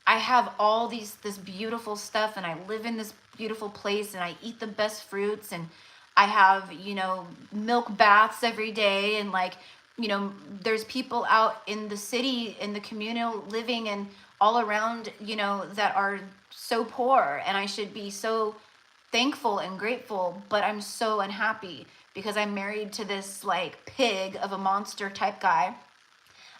I have all this beautiful stuff, and I live in this beautiful place, and I eat the best fruits, and I have, you know, milk baths every day, and, like, you know, there's people out in the city, in the communal living, and all around, you know, that are so poor, and I should be so thankful and grateful, but I'm so unhappy because I'm married to this, like, pig of a monster type guy.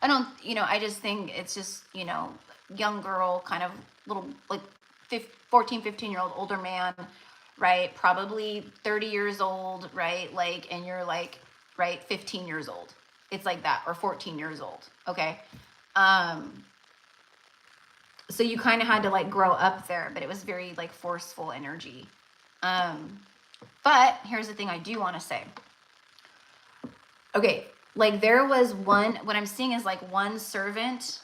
I don't, you know, I just think it's just, you know, young girl, kind of little, like, 14, 15-year-old older man, right? Probably 30 years old, right? Like, and you're, like, right, 15 years old. It's like that, or 14 years old, okay? So you kind of had to, like, grow up there, but it was very, like, forceful energy. But here's the thing I do want to say. Okay, like, there was one, what I'm seeing is, like, one servant,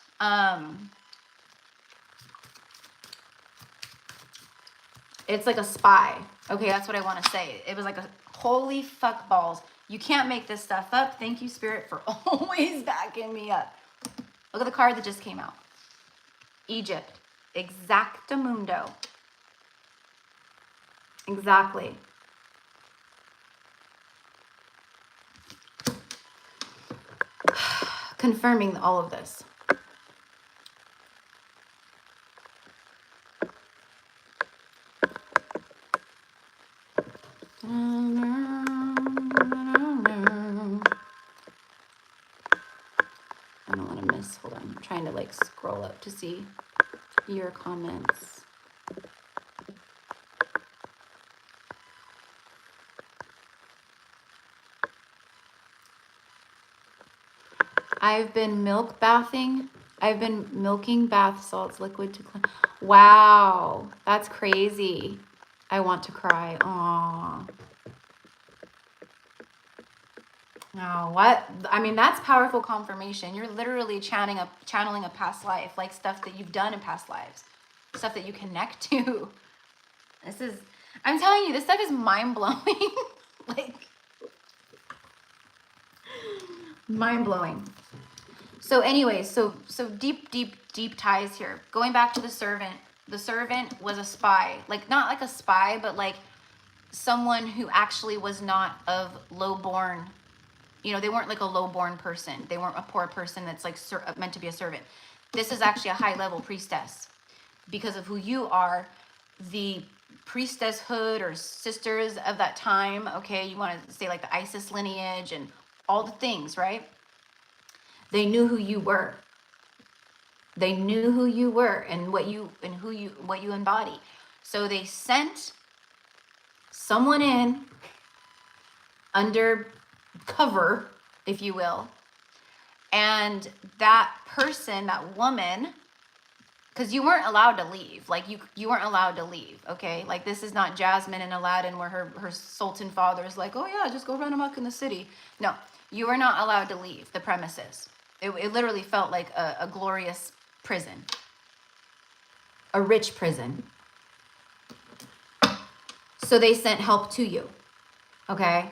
it's like a spy. Okay, that's what I want to say. It was like a, holy fuck balls. You can't make this stuff up. Thank you, Spirit, for always backing me up. Look at the card that just came out. Egypt. Exactamundo. Exactly. Confirming all of this. I don't want to miss. Hold on. I'm trying to, like, scroll up to see your comments. I've been milk bathing. I've been milking bath salts liquid to clean. Wow, that's crazy. I want to cry. Aww. Oh, what? I mean, that's powerful confirmation. You're literally channeling a past life, like stuff that you've done in past lives, stuff that you connect to. This is, I'm telling you, this stuff is mind-blowing. Like, mind-blowing. So anyway, so deep ties here. Going back to the servant. The servant was a spy. Like, not like a spy, but like someone who actually was not of low-born. You know, they weren't like a low-born person. They weren't a poor person that's, like, meant to be a servant. This is actually a high-level priestess. Because of who you are, the priestesshood or sisters of that time, okay? You want to say, like, the Isis lineage and all the things, right? They knew who you were. They knew who you were and what you embody. So they sent someone in under cover, if you will, and that person, that woman, because you weren't allowed to leave. Like, you weren't allowed to leave, okay? Like, this is not Jasmine and Aladdin where her sultan father is like, oh yeah, just go run amok in the city. No, you were not allowed to leave the premises. It literally felt like a glorious prison, a rich prison. So they sent help to you, okay?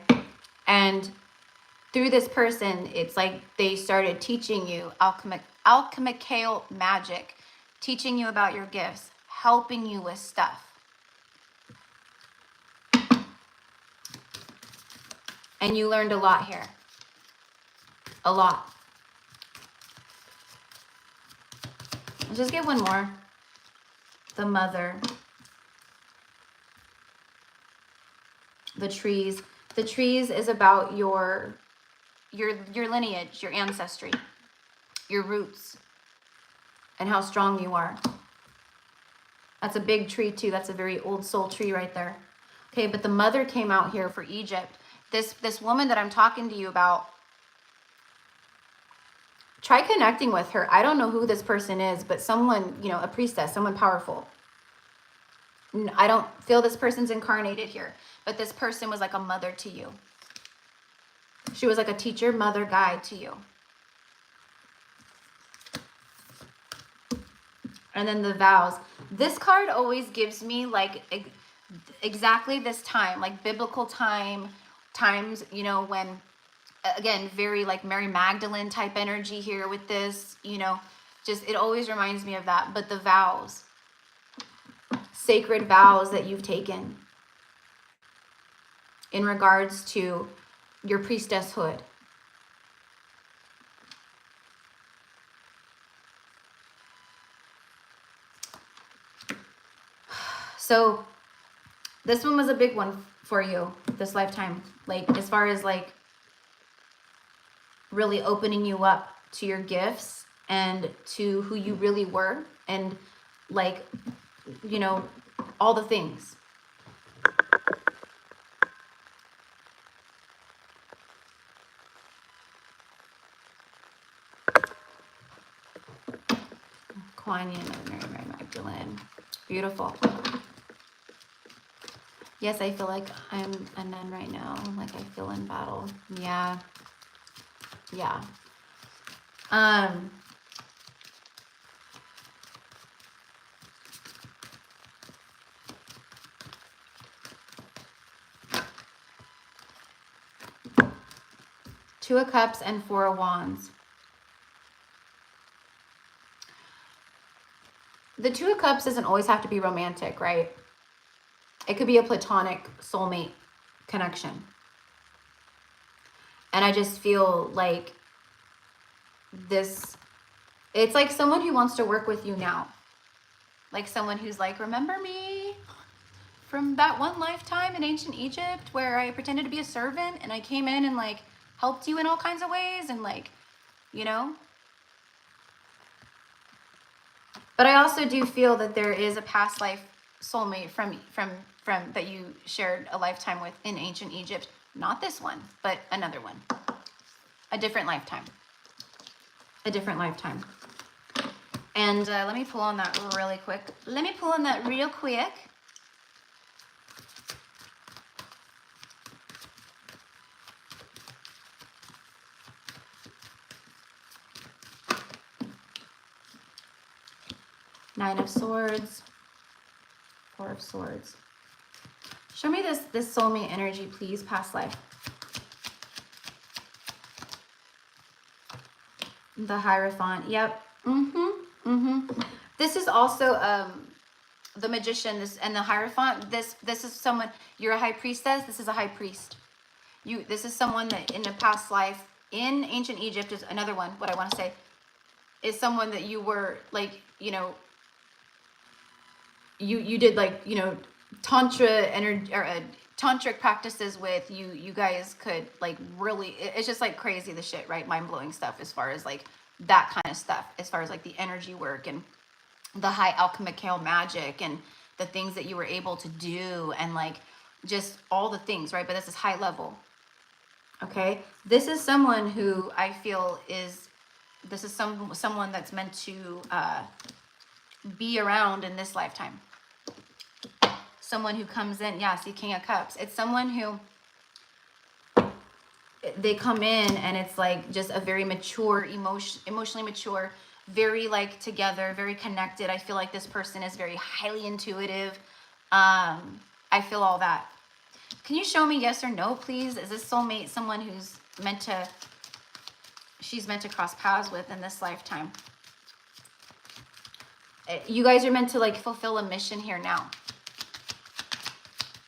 And through this person, it's like they started teaching you alchemical magic, teaching you about your gifts, helping you with stuff. And you learned a lot here. A lot. Let's just get one more. The mother. The trees. The trees is about your lineage, your ancestry, your roots, and how strong you are. That's a big tree too. That's a very old soul tree right there. Okay, but the mother came out here for Egypt. This woman that I'm talking to you about, try connecting with her. I don't know who this person is, but someone, you know, a priestess, someone powerful. I don't feel this person's incarnated here, but this person was like a mother to you. She was like a teacher, mother, guide to you. And then the vows. This card always gives me like exactly this time, like biblical times, you know, when, again, very like Mary Magdalene type energy here with this, you know, just, it always reminds me of that. But the vows, sacred vows that you've taken in regards to your priestesshood. So this one was a big one for you this lifetime, like as far as like really opening you up to your gifts and to who you really were, and like, you know, all the things. Kuan Yin and Mary Magdalene. Beautiful. Yes, I feel like I'm a nun right now. Like I feel in battle. Yeah. Yeah. Two of Cups and Four of Wands. The Two of Cups doesn't always have to be romantic, right? It could be a platonic soulmate connection. And I just feel like this, it's like someone who wants to work with you now. Like someone who's like, remember me from that one lifetime in ancient Egypt where I pretended to be a servant and I came in and like helped you in all kinds of ways and like, you know? But I also do feel that there is a past life soulmate from that you shared a lifetime with in ancient Egypt. Not this one, but another one. A different lifetime. A different lifetime. And let me pull on that really quick. Let me pull on that real quick. Nine of Swords. Four of Swords. Show me this soulmate energy, please, past life. The Hierophant. Yep. This is also the Magician. And the Hierophant. This is someone. You're a high priestess. This is a high priest. This is someone that in a past life in ancient Egypt is another one. What I want to say is someone that you were like, you know, you did like, you know, tantra energy or tantric practices with. You guys could like really, it's just like crazy the shit, right? Mind-blowing stuff as far as like that kind of stuff, as far as like the energy work and the high alchemical magic and the things that you were able to do and like just all the things, right? But this is high level. Okay, this is someone who I feel is, this is someone that's meant to be around in this lifetime. Someone who comes in, yeah, see, King of Cups. It's someone who, they come in and it's like just a very mature, emotionally mature, very like together, very connected. I feel like this person is very highly intuitive. I feel all that. Can you show me yes or no, please? Is this soulmate someone who's she's meant to cross paths with in this lifetime. You guys are meant to like fulfill a mission here now.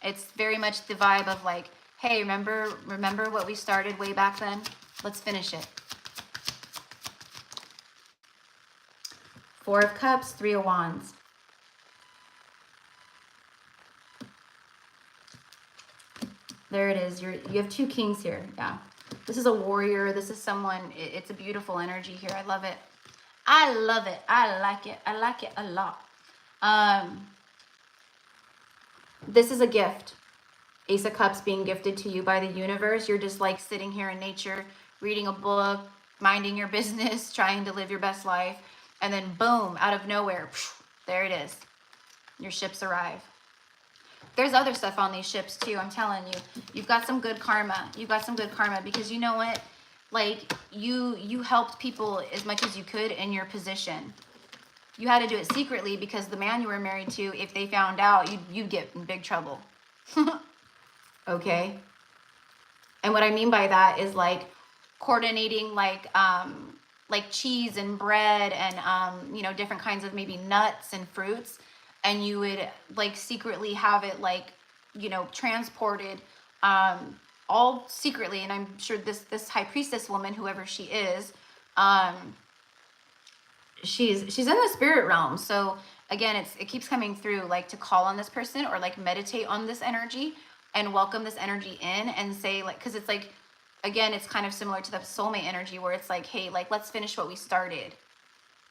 It's very much the vibe of like, hey, remember what we started way back then? Let's finish it. Four of Cups, Three of Wands. There it is. You have two kings here. Yeah. This is a warrior. This is someone, it's a beautiful energy here. I love it. I love it. I like it. I like it a lot. This is a gift. Ace of Cups being gifted to you by the universe. You're just like sitting here in nature, reading a book, minding your business, trying to live your best life. And then boom, out of nowhere, there it is. Your ships arrive. There's other stuff on these ships too, I'm telling you. You've got some good karma. You've got some good karma because you know what? Like, you helped people as much as you could in your position. You had to do it secretly because the man you were married to, if they found out, you'd get in big trouble. Okay? And what I mean by that is like coordinating like cheese and bread and, you know, different kinds of maybe nuts and fruits. And you would like secretly have it like, you know, transported all secretly. And I'm sure this high priestess woman, whoever she is, she's in the spirit realm. So again, it keeps coming through like to call on this person or like meditate on this energy and welcome this energy in and say like, because it's like, again, it's kind of similar to the soulmate energy where it's like, hey, like, let's finish what we started.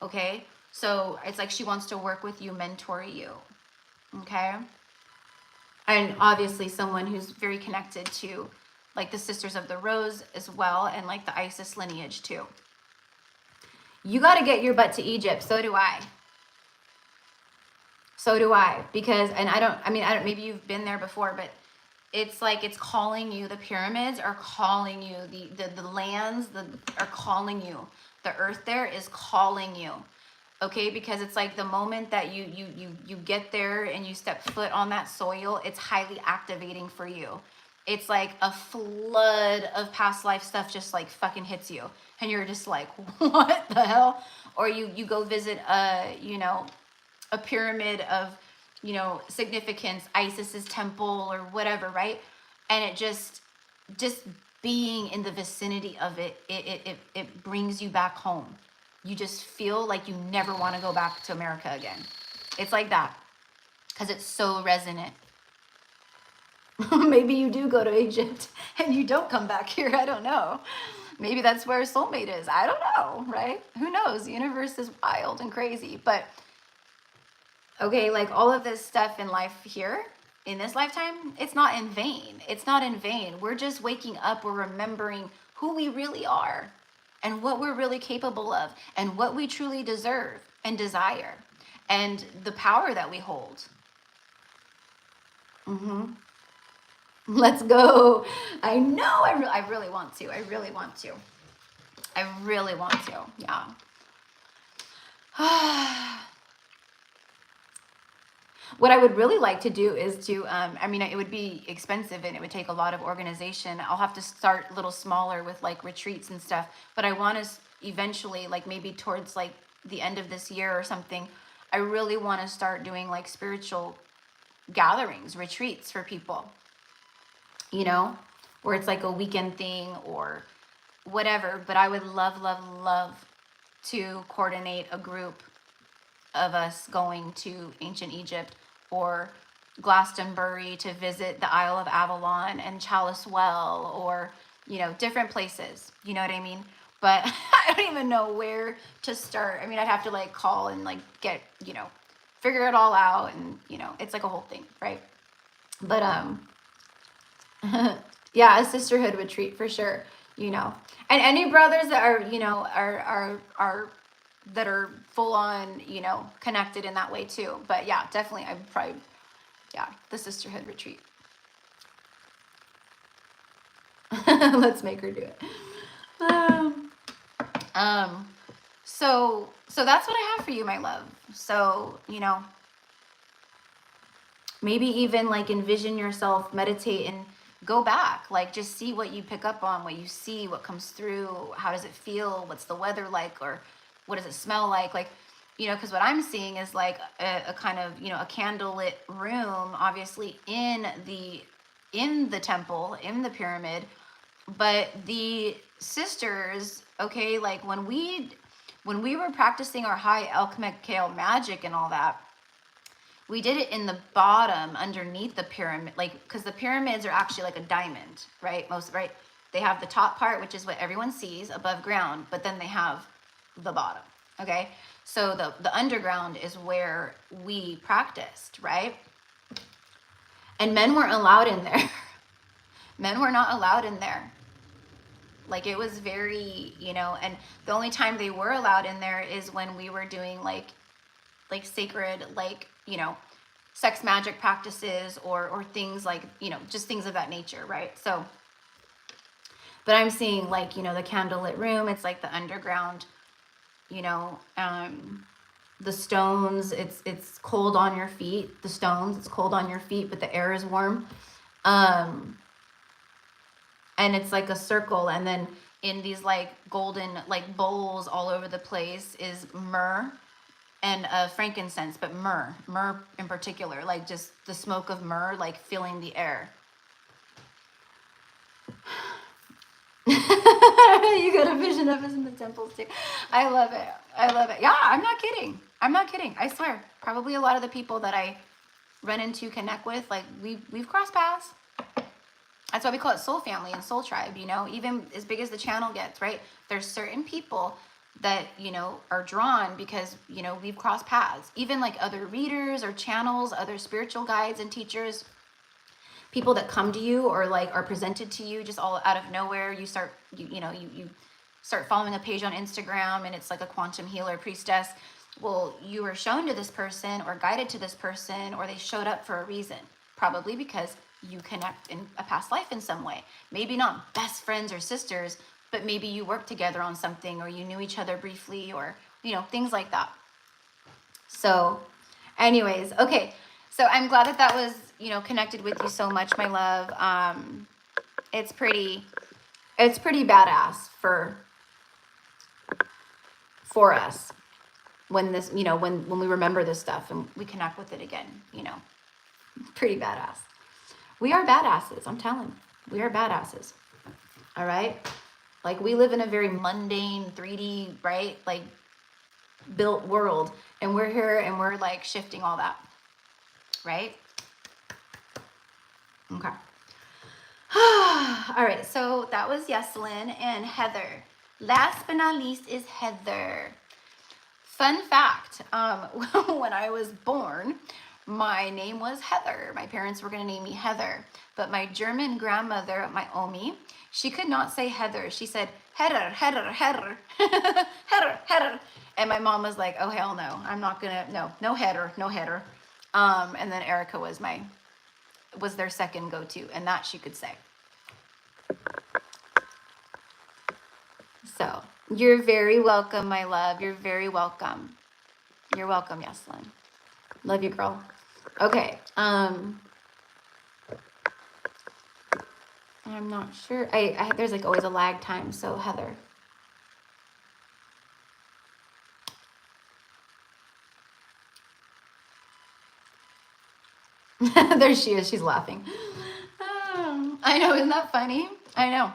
Okay. So it's like she wants to work with you, mentor you, okay? And obviously someone who's very connected to like the Sisters of the Rose as well and like the Isis lineage too. You got to get your butt to Egypt. So do I. So do I. Because, and I don't, maybe you've been there before, but it's like it's calling you. The pyramids are calling you. The lands are calling you. The earth there is calling you. Okay, because it's like the moment that you get there and you step foot on that soil, it's highly activating for you. It's like a flood of past life stuff just like fucking hits you. And you're just like, what the hell? Or you go visit you know, a pyramid of, you know, significance, Isis's temple or whatever, right? And it just being in the vicinity of it brings you back home. You just feel like you never want to go back to America again. It's like that because it's so resonant. Maybe you do go to Egypt and you don't come back here. I don't know. Maybe that's where soulmate is. I don't know, right? Who knows? The universe is wild and crazy. But, okay, like all of this stuff in life here, in this lifetime, it's not in vain. It's not in vain. We're just waking up. We're remembering who we really are. And what we're really capable of, and what we truly deserve and desire, and the power that we hold. Let's go. I know. I really want to. I really want to. I really want to. Yeah. What I would really like to do is to, I mean, it would be expensive and it would take a lot of organization. I'll have to start a little smaller with like retreats and stuff, but I want to eventually, like maybe towards like the end of this year or something, I really want to start doing like spiritual gatherings, retreats for people, you know, where it's like a weekend thing or whatever. But I would love, love, love to coordinate a group of us going to ancient Egypt or Glastonbury to visit the Isle of Avalon and Chalice Well, or, you know, different places, you know what I mean? But I don't even know where to start. I mean, I'd have to like call and like get, you know, figure it all out, and, you know, it's like a whole thing, right? But yeah, a sisterhood retreat for sure, you know. And any brothers that are, you know, are that are full on, you know, connected in that way too. But yeah, definitely, I would probably, yeah, the sisterhood retreat. Let's make her do it. So that's what I have for you, my love. So, you know, maybe even like envision yourself, meditate and go back, like just see what you pick up on, what you see, what comes through, how does it feel, what's the weather like, or what does it smell like, you know, because what I'm seeing is like a kind of, you know, a candlelit room, obviously in the temple, in the pyramid. But the sisters, okay, like when we were practicing our high alchemical magic and all that, we did it in the bottom underneath the pyramid, like, because the pyramids are actually like a diamond, right? Right? They have the top part, which is what everyone sees above ground, but then they have the bottom, okay? So the underground is where we practiced, right? And men weren't allowed in there. Men were not allowed in there. Like, it was very, you know, and the only time they were allowed in there is when we were doing like sacred, like, you know, sex magic practices or things like, you know, just things of that nature, right? So, but I'm seeing like, you know, the candlelit room, it's like the underground, you know, the stones, it's cold on your feet, the stones, it's cold on your feet, but the air is warm. And it's like a circle, and then in these like golden like bowls all over the place is myrrh and frankincense, but myrrh in particular, like just the smoke of myrrh like filling the air. You got a vision of us in the temples too. I love it. I love it. Yeah, I'm not kidding. I'm not kidding. I swear. Probably a lot of the people that I run into, connect with, like we've crossed paths. That's why we call it soul family and soul tribe, you know, even as big as the channel gets, right? There's certain people that, you know, are drawn because, you know, we've crossed paths. Even like other readers or channels, other spiritual guides and teachers, people that come to you or like are presented to you just all out of nowhere. You start, you start following a page on Instagram and it's like a quantum healer priestess. Well, you were shown to this person or guided to this person, or they showed up for a reason, probably because you connect in a past life in some way. Maybe not best friends or sisters, but maybe you worked together on something, or you knew each other briefly, or, you know, things like that. So anyways, okay. So I'm glad that that was, you know, connected with you so much, my love. It's pretty badass for us when this, you know, when we remember this stuff and we connect with it again, you know, pretty badass. We are badasses, I'm telling you. We are badasses, all right? Like, we live in a very mundane, 3D, right? Like, built world. And we're here and we're, like, shifting all that, right? Okay. All right, so that was Yeslin and Heather. Last but not least is Heather. Fun fact, when I was born, my name was Heather. My parents were going to name me Heather. But my German grandmother, my Omi, she could not say Heather. She said, Heather, Heather, Heather, Heather, Heather. And my mom was like, oh, hell no. I'm not going to, no Heather, no Heather. And then Erica was their second go-to. And that she could say. So, you're very welcome, my love. You're very welcome. You're welcome, Yeslin. Love you, girl. Okay. I'm not sure. There's like always a lag time. So Heather. There she is. She's laughing. Oh, I know. Isn't that funny? I know.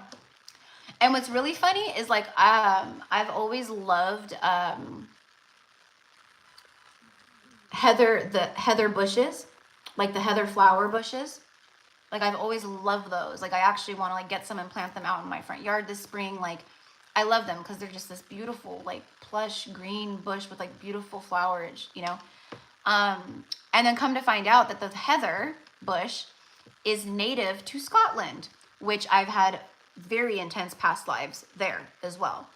And what's really funny is like, I've always loved, the heather bushes, like the heather flower bushes. Like, I've always loved those. Like, I actually want to like get some and plant them out in my front yard this spring. Like, I love them because they're just this beautiful, like, plush green bush with like beautiful flowers, you know. And then come to find out that the heather bush is native to Scotland, which I've had very intense past lives there as well.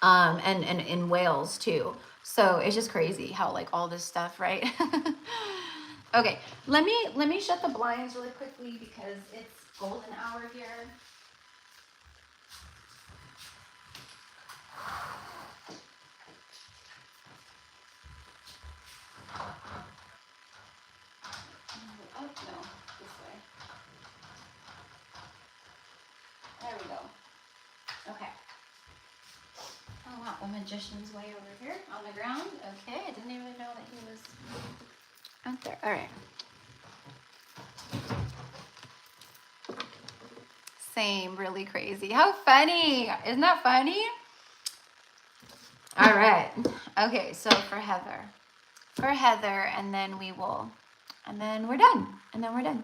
And in Wales too. So it's just crazy how like all this stuff, right? Okay, let me shut the blinds really quickly because it's golden hour here. Oh, no, this way. a magician's way over here on the ground. Okay, I didn't even know that he was out there. All right. Same, really crazy. How funny. Isn't that funny? All right. Okay, so for Heather. For Heather, and then we will, and then we're done. And then we're done.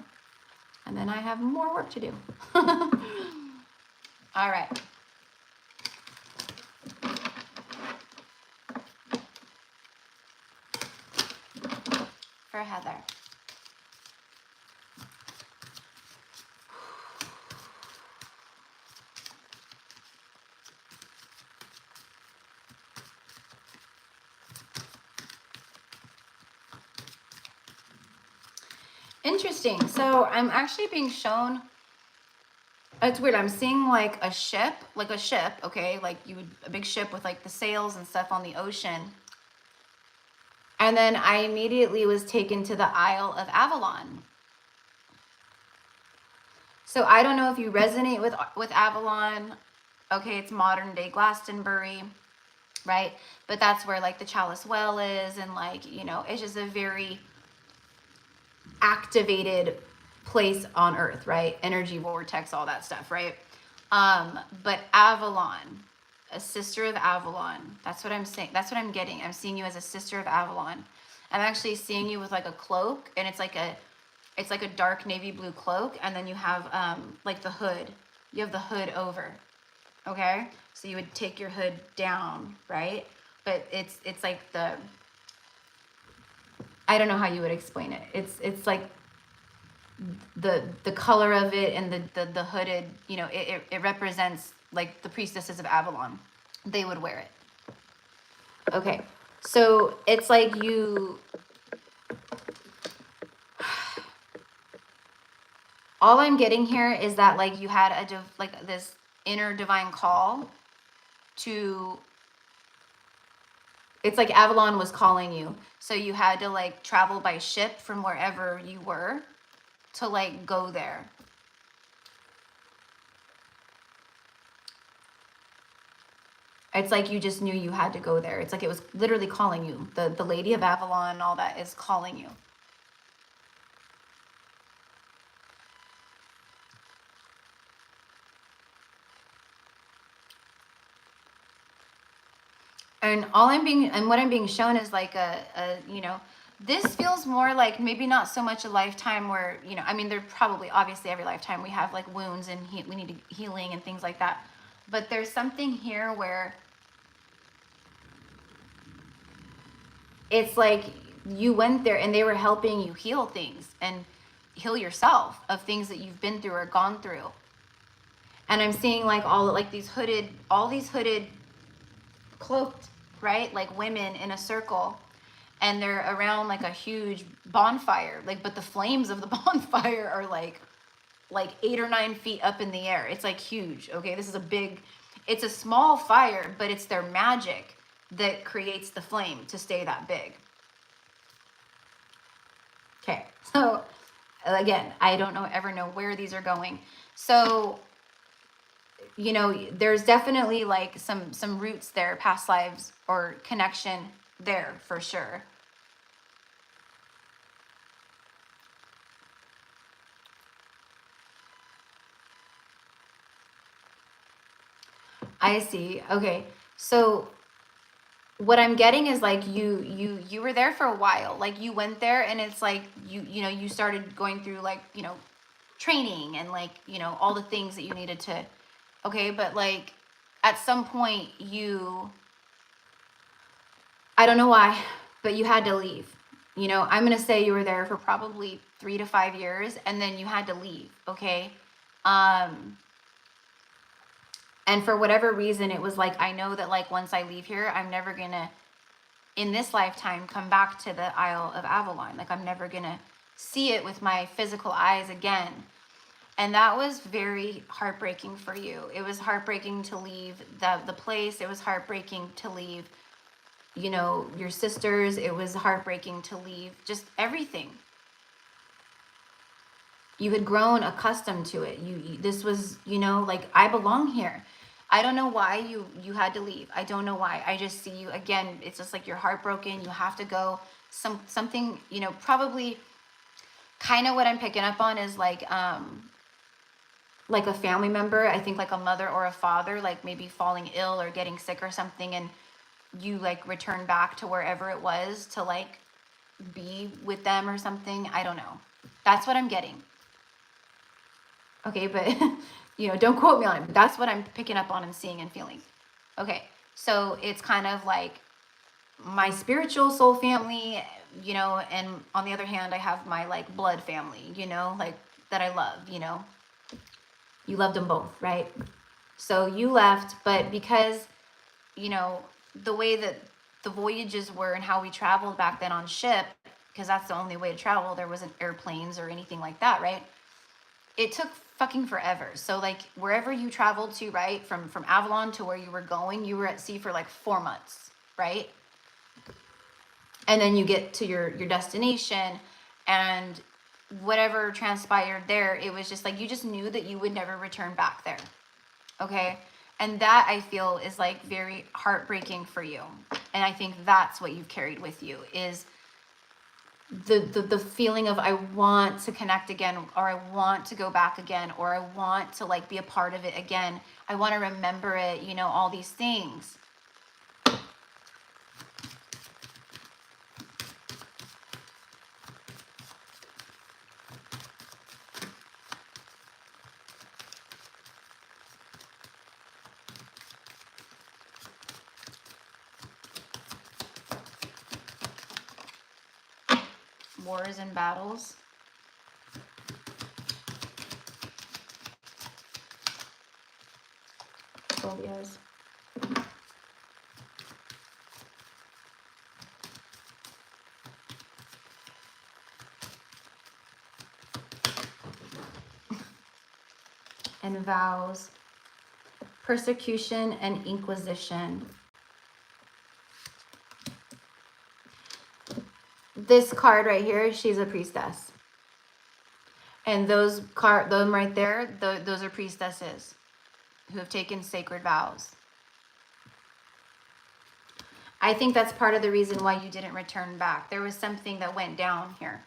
And then I have more work to do. All right. For Heather. Interesting. So I'm actually being shown, it's weird. I'm seeing like a ship, okay? Like a big ship with like the sails and stuff on the ocean. And then I immediately was taken to the Isle of Avalon. So I don't know if you resonate with Avalon. Okay, it's modern day Glastonbury, right? But that's where like the Chalice Well is, and like, you know, it's just a very activated place on earth, right? Energy vortex, all that stuff, right? But Avalon, a sister of Avalon, that's what I'm saying. That's what I'm getting. I'm seeing you as a sister of Avalon. I'm actually seeing you with like a cloak, and it's like a dark navy blue cloak, and then you have like the hood. You have the hood over. Okay? So you would take your hood down, right? But it's like I don't know how you would explain it. It's like the color of it, and the hooded, you know, it represents like the priestesses of Avalon. They would wear it. Okay. So it's like you, all I'm getting here is that like you had like this inner divine call to, it's like Avalon was calling you. So you had to like travel by ship from wherever you were to like go there. It's like you just knew you had to go there. It's like it was literally calling you. The Lady of Avalon and all that is calling you. And what I'm being shown is like you know, this feels more like maybe not so much a lifetime where, you know, I mean, there probably, obviously every lifetime we have like wounds and we need healing and things like that. But there's something here where it's like you went there and they were helping you heal things and heal yourself of things that you've been through or gone through. And I'm seeing like all these hooded cloaked, right? Like women in a circle, and they're around like a huge bonfire, like, but the flames of the bonfire are like 8 or 9 feet up in the air. It's like huge. Okay. This is it's a small fire, but it's their magic that creates the flame to stay that big. Okay. So again, I don't ever know where these are going. So, you know, there's definitely like some roots there, past lives or connection there for sure. I see. Okay. So what I'm getting is like you were there for a while. Like you went there, and it's like you know, you started going through like, you know, training and like, you know, all the things that you needed to, okay, but like at some point I don't know why, but you had to leave. You know, I'm going to say you were there for probably 3 to 5 years, and then you had to leave, okay? And for whatever reason, it was like, I know that like once I leave here, I'm never going to, in this lifetime, come back to the Isle of Avalon. Like I'm never going to see it with my physical eyes again. And that was very heartbreaking for you. It was heartbreaking to leave the place. It was heartbreaking to leave, you know, your sisters. It was heartbreaking to leave just everything. You had grown accustomed to it. This was, you know, like, I belong here. I don't know why you had to leave. I don't know why. I just see you again. It's just like you're heartbroken. You have to go. Something, you know, probably kind of what I'm picking up on is like a family member. I think like a mother or a father, like maybe falling ill or getting sick or something, and you like return back to wherever it was to like be with them or something. I don't know. That's what I'm getting. Okay, but you know, don't quote me on it, but that's what I'm picking up on and seeing and feeling. Okay, so it's kind of like my spiritual soul family, you know, and on the other hand, I have my like blood family, you know, like that I love, you know. You loved them both, right? So you left, but because, you know, the way that the voyages were and how we traveled back then on ship, because that's the only way to travel, there wasn't airplanes or anything like that, right? It took fucking forever. So like wherever you traveled to, right, from Avalon to where you were going, you were at sea for like 4 months, right? And then you get to your destination, and whatever transpired there, it was just like you just knew that you would never return back there. Okay? And that I feel is like very heartbreaking for you. And I think that's what you've carried with you is the feeling of I want to connect again, or I want to go back again, or I want to like be a part of it again. I want to remember it, you know, all these things. Wars and battles. Phobias. And vows. Persecution and inquisition. This card right here, she's a priestess. And those them right there, those are priestesses who have taken sacred vows. I think that's part of the reason why you didn't return back. There was something that went down here.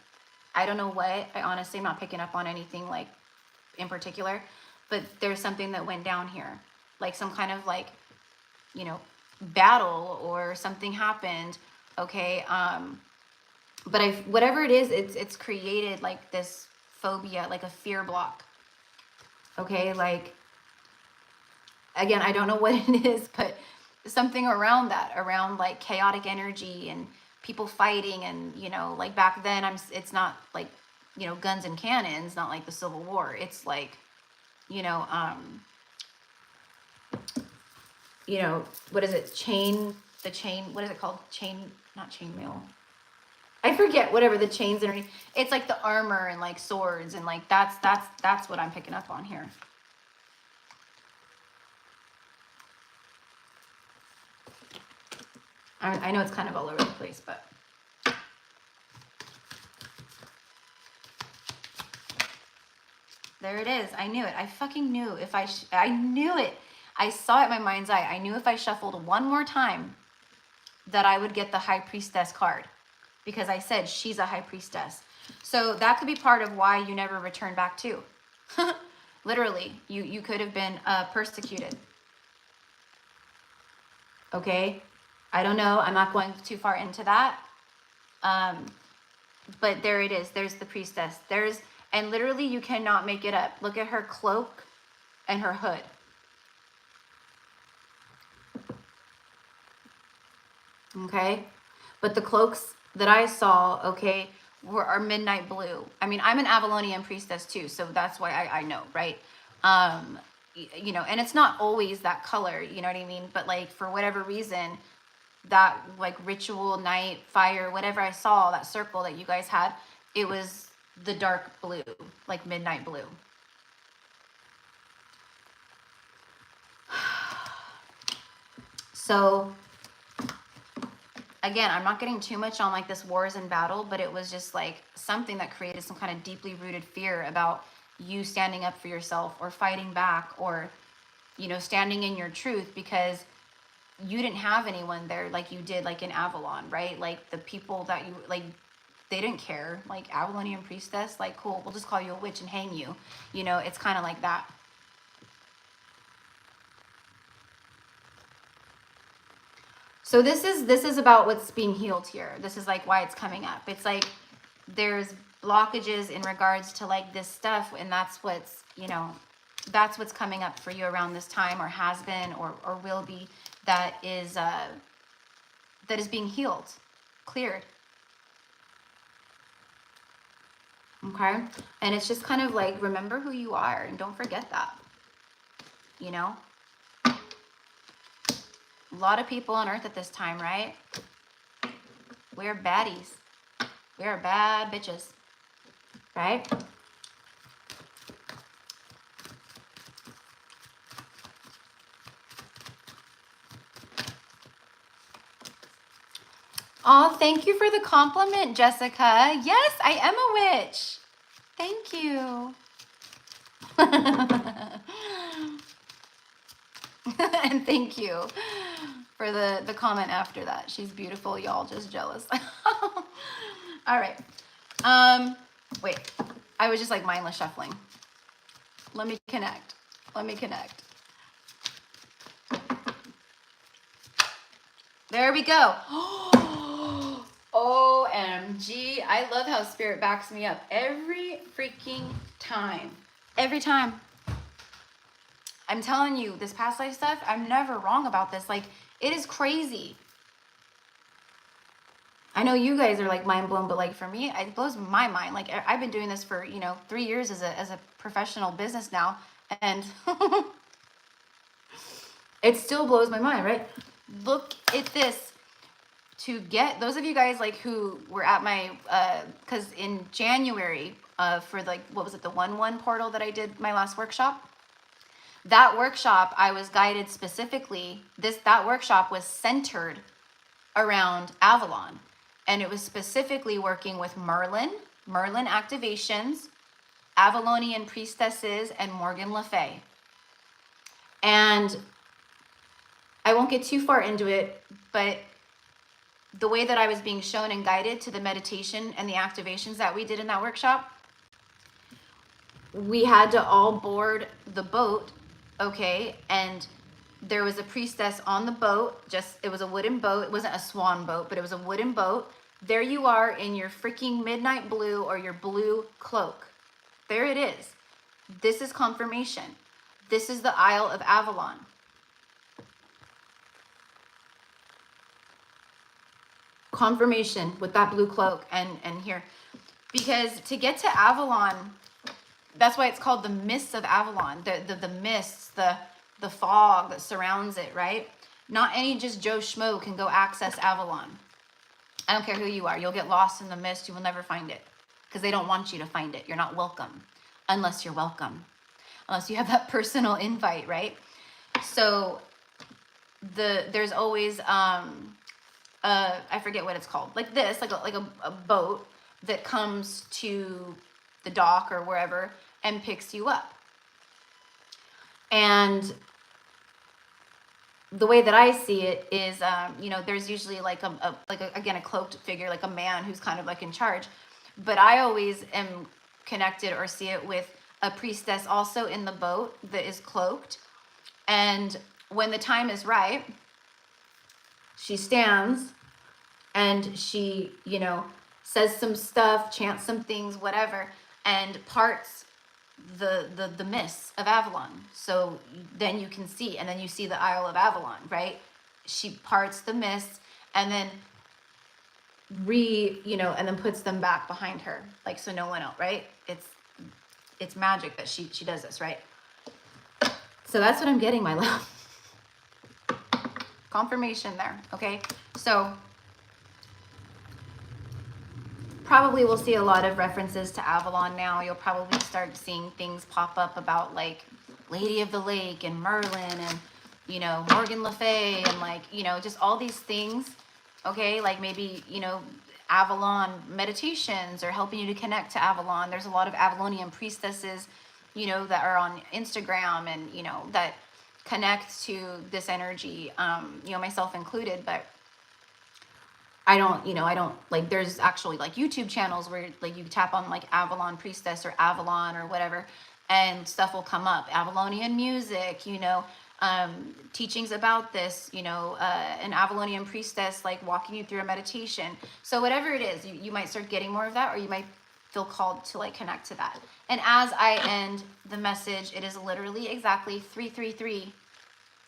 I don't know what. I honestly am not picking up on anything like in particular, but there's something that went down here. Like some kind of like, you know, battle or something happened. Okay. But whatever it is, it's created like this phobia, like a fear block. Okay, like again, I don't know what it is, but something around that, around like chaotic energy and people fighting, and you know, like back then it's not like, you know, guns and cannons, not like the Civil War. It's like, you know, what is it? What is it called? Not chainmail. I forget, whatever the chains underneath. It's like the armor and like swords, and like that's what I'm picking up on here. I know it's kind of all over the place, but there it is. I knew it. I fucking knew if I knew it. I saw it in my mind's eye. I knew if I shuffled one more time that I would get the High Priestess card, because I said she's a High Priestess. So that could be part of why you never returned back too. Literally, you could have been persecuted. Okay, I don't know. I'm not going too far into that. But there it is. There's the priestess. And literally you cannot make it up. Look at her cloak and her hood. Okay, but the cloaks that I saw, okay, are midnight blue. I mean, I'm an Avalonian priestess too, so that's why I know, right? You know, and it's not always that color, you know what I mean? But like for whatever reason, that like ritual night fire, whatever I saw, that circle that you guys had, it was the dark blue, like midnight blue. So again, I'm not getting too much on like this wars and battle, but it was just like something that created some kind of deeply rooted fear about you standing up for yourself or fighting back, or you know, standing in your truth, because you didn't have anyone there like you did like in Avalon, right? Like the people that you like, they didn't care. Like Avalonian priestess, like cool, we'll just call you a witch and hang you. You know, it's kind of like that. So this is about what's being healed here. This is like why it's coming up. It's like there's blockages in regards to like this stuff, and that's what's, you know, that's what's coming up for you around this time, or has been, or will be, that is being healed, cleared. Okay? And it's just kind of like, remember who you are and don't forget that. You know? A lot of people on earth at this time, right? We're baddies. We are bad bitches. Right? Oh, thank you for the compliment, Jessica. Yes, I am a witch. Thank you. And thank you for the comment after that. She's beautiful, y'all, just jealous. All right. Wait, I was just like mindless shuffling. Let me connect. Let me connect. There we go. OMG. I love how Spirit backs me up every freaking time. Every time. I'm telling you, this past life stuff, I'm never wrong about this. Like, it is crazy. I know you guys are like mind blown, but like for me, it blows my mind. Like I've been doing this for, you know, 3 years as a professional business now, and it still blows my mind, right? Look at this. To get those of you guys like who were at my because in January for like, what was it, the 1/1 portal that I did my last workshop, that workshop I was guided specifically, that workshop was centered around Avalon, and it was specifically working with Merlin activations, Avalonian priestesses, and Morgan Le Fay. And I won't get too far into it, but the way that I was being shown and guided to the meditation and the activations that we did in that workshop, we had to all board the boat, okay? And there was a priestess on the boat, it was a wooden boat. It wasn't a swan boat, but it was a wooden boat. There you are in your freaking midnight blue or your blue cloak. There it is. This is confirmation. This is the Isle of Avalon. Confirmation with that blue cloak and here. Because to get to Avalon, that's why it's called the mists of Avalon. The mists, the fog that surrounds it, right? Not any just Joe Schmo can go access Avalon. I don't care who you are. You'll get lost in the mist. You will never find it because they don't want you to find it. You're not welcome unless you're welcome. Unless you have that personal invite, right? So there's always I forget what it's called, like this, like a boat that comes to the dock or wherever and picks you up. And the way that I see it is, you know, there's usually like again, a cloaked figure, like a man who's kind of like in charge. But I always am connected or see it with a priestess also in the boat that is cloaked. And when the time is right, she stands and she, you know, says some stuff, chants some things, whatever, and parts the mists of Avalon. So then you can see, and then you see the Isle of Avalon, right? She parts the mists and then you know, and then puts them back behind her, like so no one else, right? It's magic that she does this, right? So that's what I'm getting, my love. Confirmation there, okay? So probably we'll see a lot of references to Avalon now. You'll probably start seeing things pop up about like Lady of the Lake and Merlin and, you know, Morgan Le Fay and like, you know, just all these things, okay? Like maybe, you know, Avalon meditations or helping you to connect to Avalon. There's a lot of Avalonian priestesses, you know, that are on Instagram and, you know, that connect to this energy, you know, myself included, but I don't, you know, I don't, like, there's actually like YouTube channels where like you tap on like Avalon Priestess or Avalon or whatever, and stuff will come up, Avalonian music, you know, teachings about this, you know, an Avalonian priestess like walking you through a meditation. So whatever it is, you might start getting more of that, or you might feel called to like connect to that. And as I end the message, it is literally exactly 333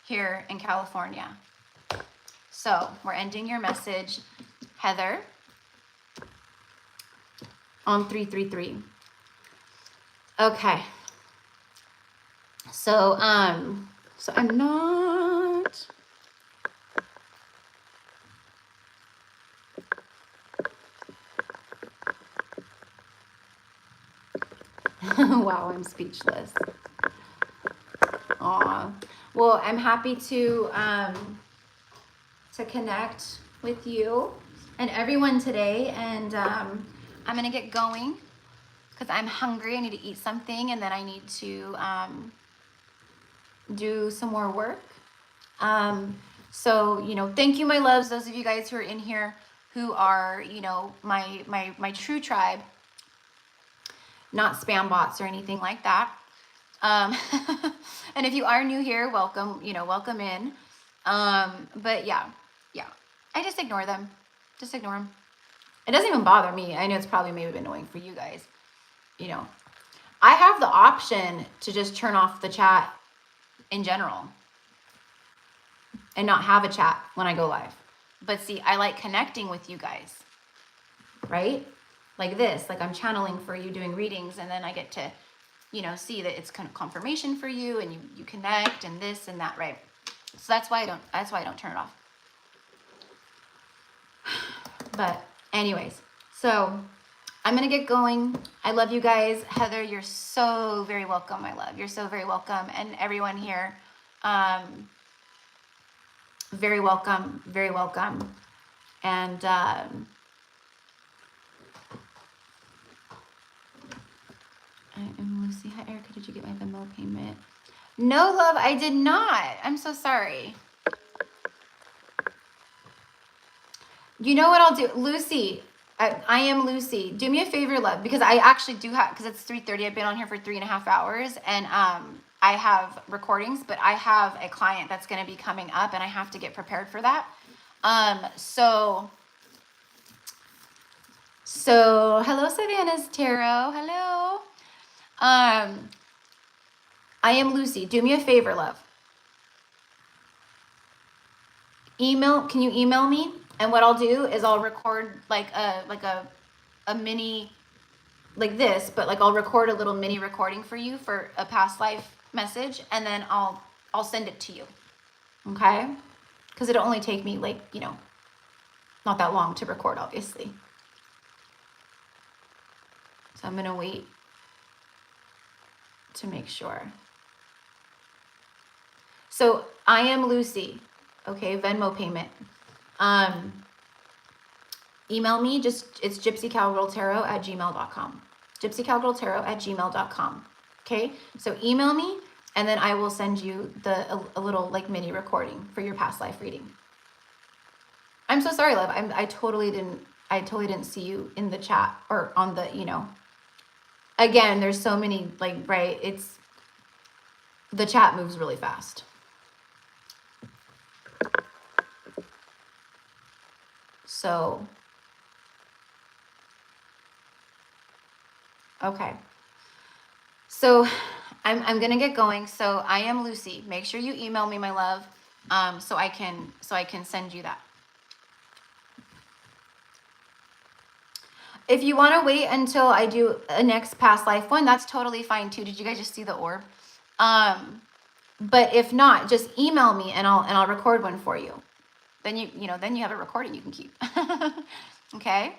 here in California. So we're ending your message, Heather, on 333. Okay. So I'm not. Wow, I'm speechless. Aw. Well, I'm happy to connect with you and everyone today, and I'm gonna get going because I'm hungry. I need to eat something, and then I need to do some more work. So, you know, thank you, my loves, those of you guys who are in here who are, you know, my true tribe, not spam bots or anything like that. And if you are new here, welcome, you know, welcome in. But yeah, I just ignore them. Just ignore them. It doesn't even bother me. I know it's probably maybe annoying for you guys. You know, I have the option to just turn off the chat in general and not have a chat when I go live. But see, I like connecting with you guys, right? Like this, like I'm channeling for you, doing readings, and then I get to, you know, see that it's kind of confirmation for you, and you connect, and this and that, right? So that's why I don't turn it off. But anyways, so I'm gonna get going. I love you guys. Heather, you're so very welcome, my love. You're so very welcome, and everyone here, very welcome, very welcome. And Lucy, hi Erica, did you get my Venmo payment? No, love, I did not. I'm so sorry. You know what I'll do? Lucy, I am Lucy. Do me a favor, love, because I actually do have, because it's 3:30. I've been on here for 3.5 hours, and I have recordings, but I have a client that's going to be coming up, and I have to get prepared for that. So hello, Savannah's Tarot. Hello. I am Lucy. Do me a favor, love. Can you email me? And what I'll do is I'll record like a mini, like this, but like I'll record a little mini recording for you for a past life message, and then I'll send it to you. Okay? Because it'll only take me like, you know, not that long to record, obviously. So I'm gonna wait to make sure. So I am Lucy. Okay, Venmo payment. Email me, it's GypsyCowgirlTarot@gmail.com. GypsyCowgirlTarot@gmail.com. Okay, so email me, and then I will send you a little like mini recording for your past life reading. I'm so sorry, love. I totally didn't see you in the chat or on the, you know. Again, there's so many, like, right? The chat moves really fast. So, okay. So I'm gonna get going. So I am Lucy. Make sure you email me, my love, so I can send you that. If you want to wait until I do a next past life one, that's totally fine too. Did you guys just see the orb? But if not, just email me and I'll record one for you. Then you have a recording you can keep. Okay?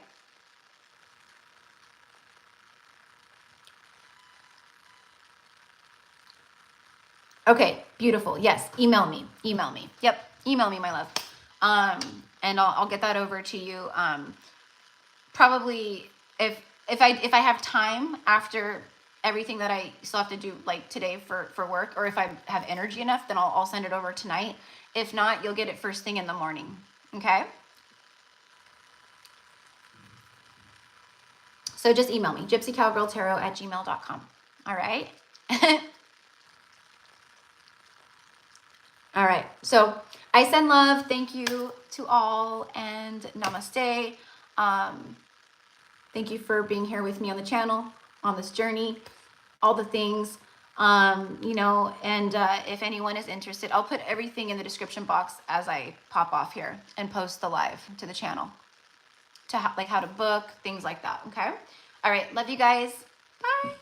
Okay, beautiful. Yes, email me. Yep, email me, my love. And I'll get that over to you. Probably if I have time after everything that I still have to do like today for work, or if I have energy enough, then I'll send it over tonight. If not, you'll get it first thing in the morning. Okay? So just email me, gypsycowgirltarot@gmail.com. All right? All right. So I send love. Thank you to all, and namaste. Thank you for being here with me on the channel, on this journey, all the things. You know, and if anyone is interested, I'll put everything in the description box as I pop off here and post the live to the channel, to like how to book, things like that. Okay. All right. Love you guys. Bye.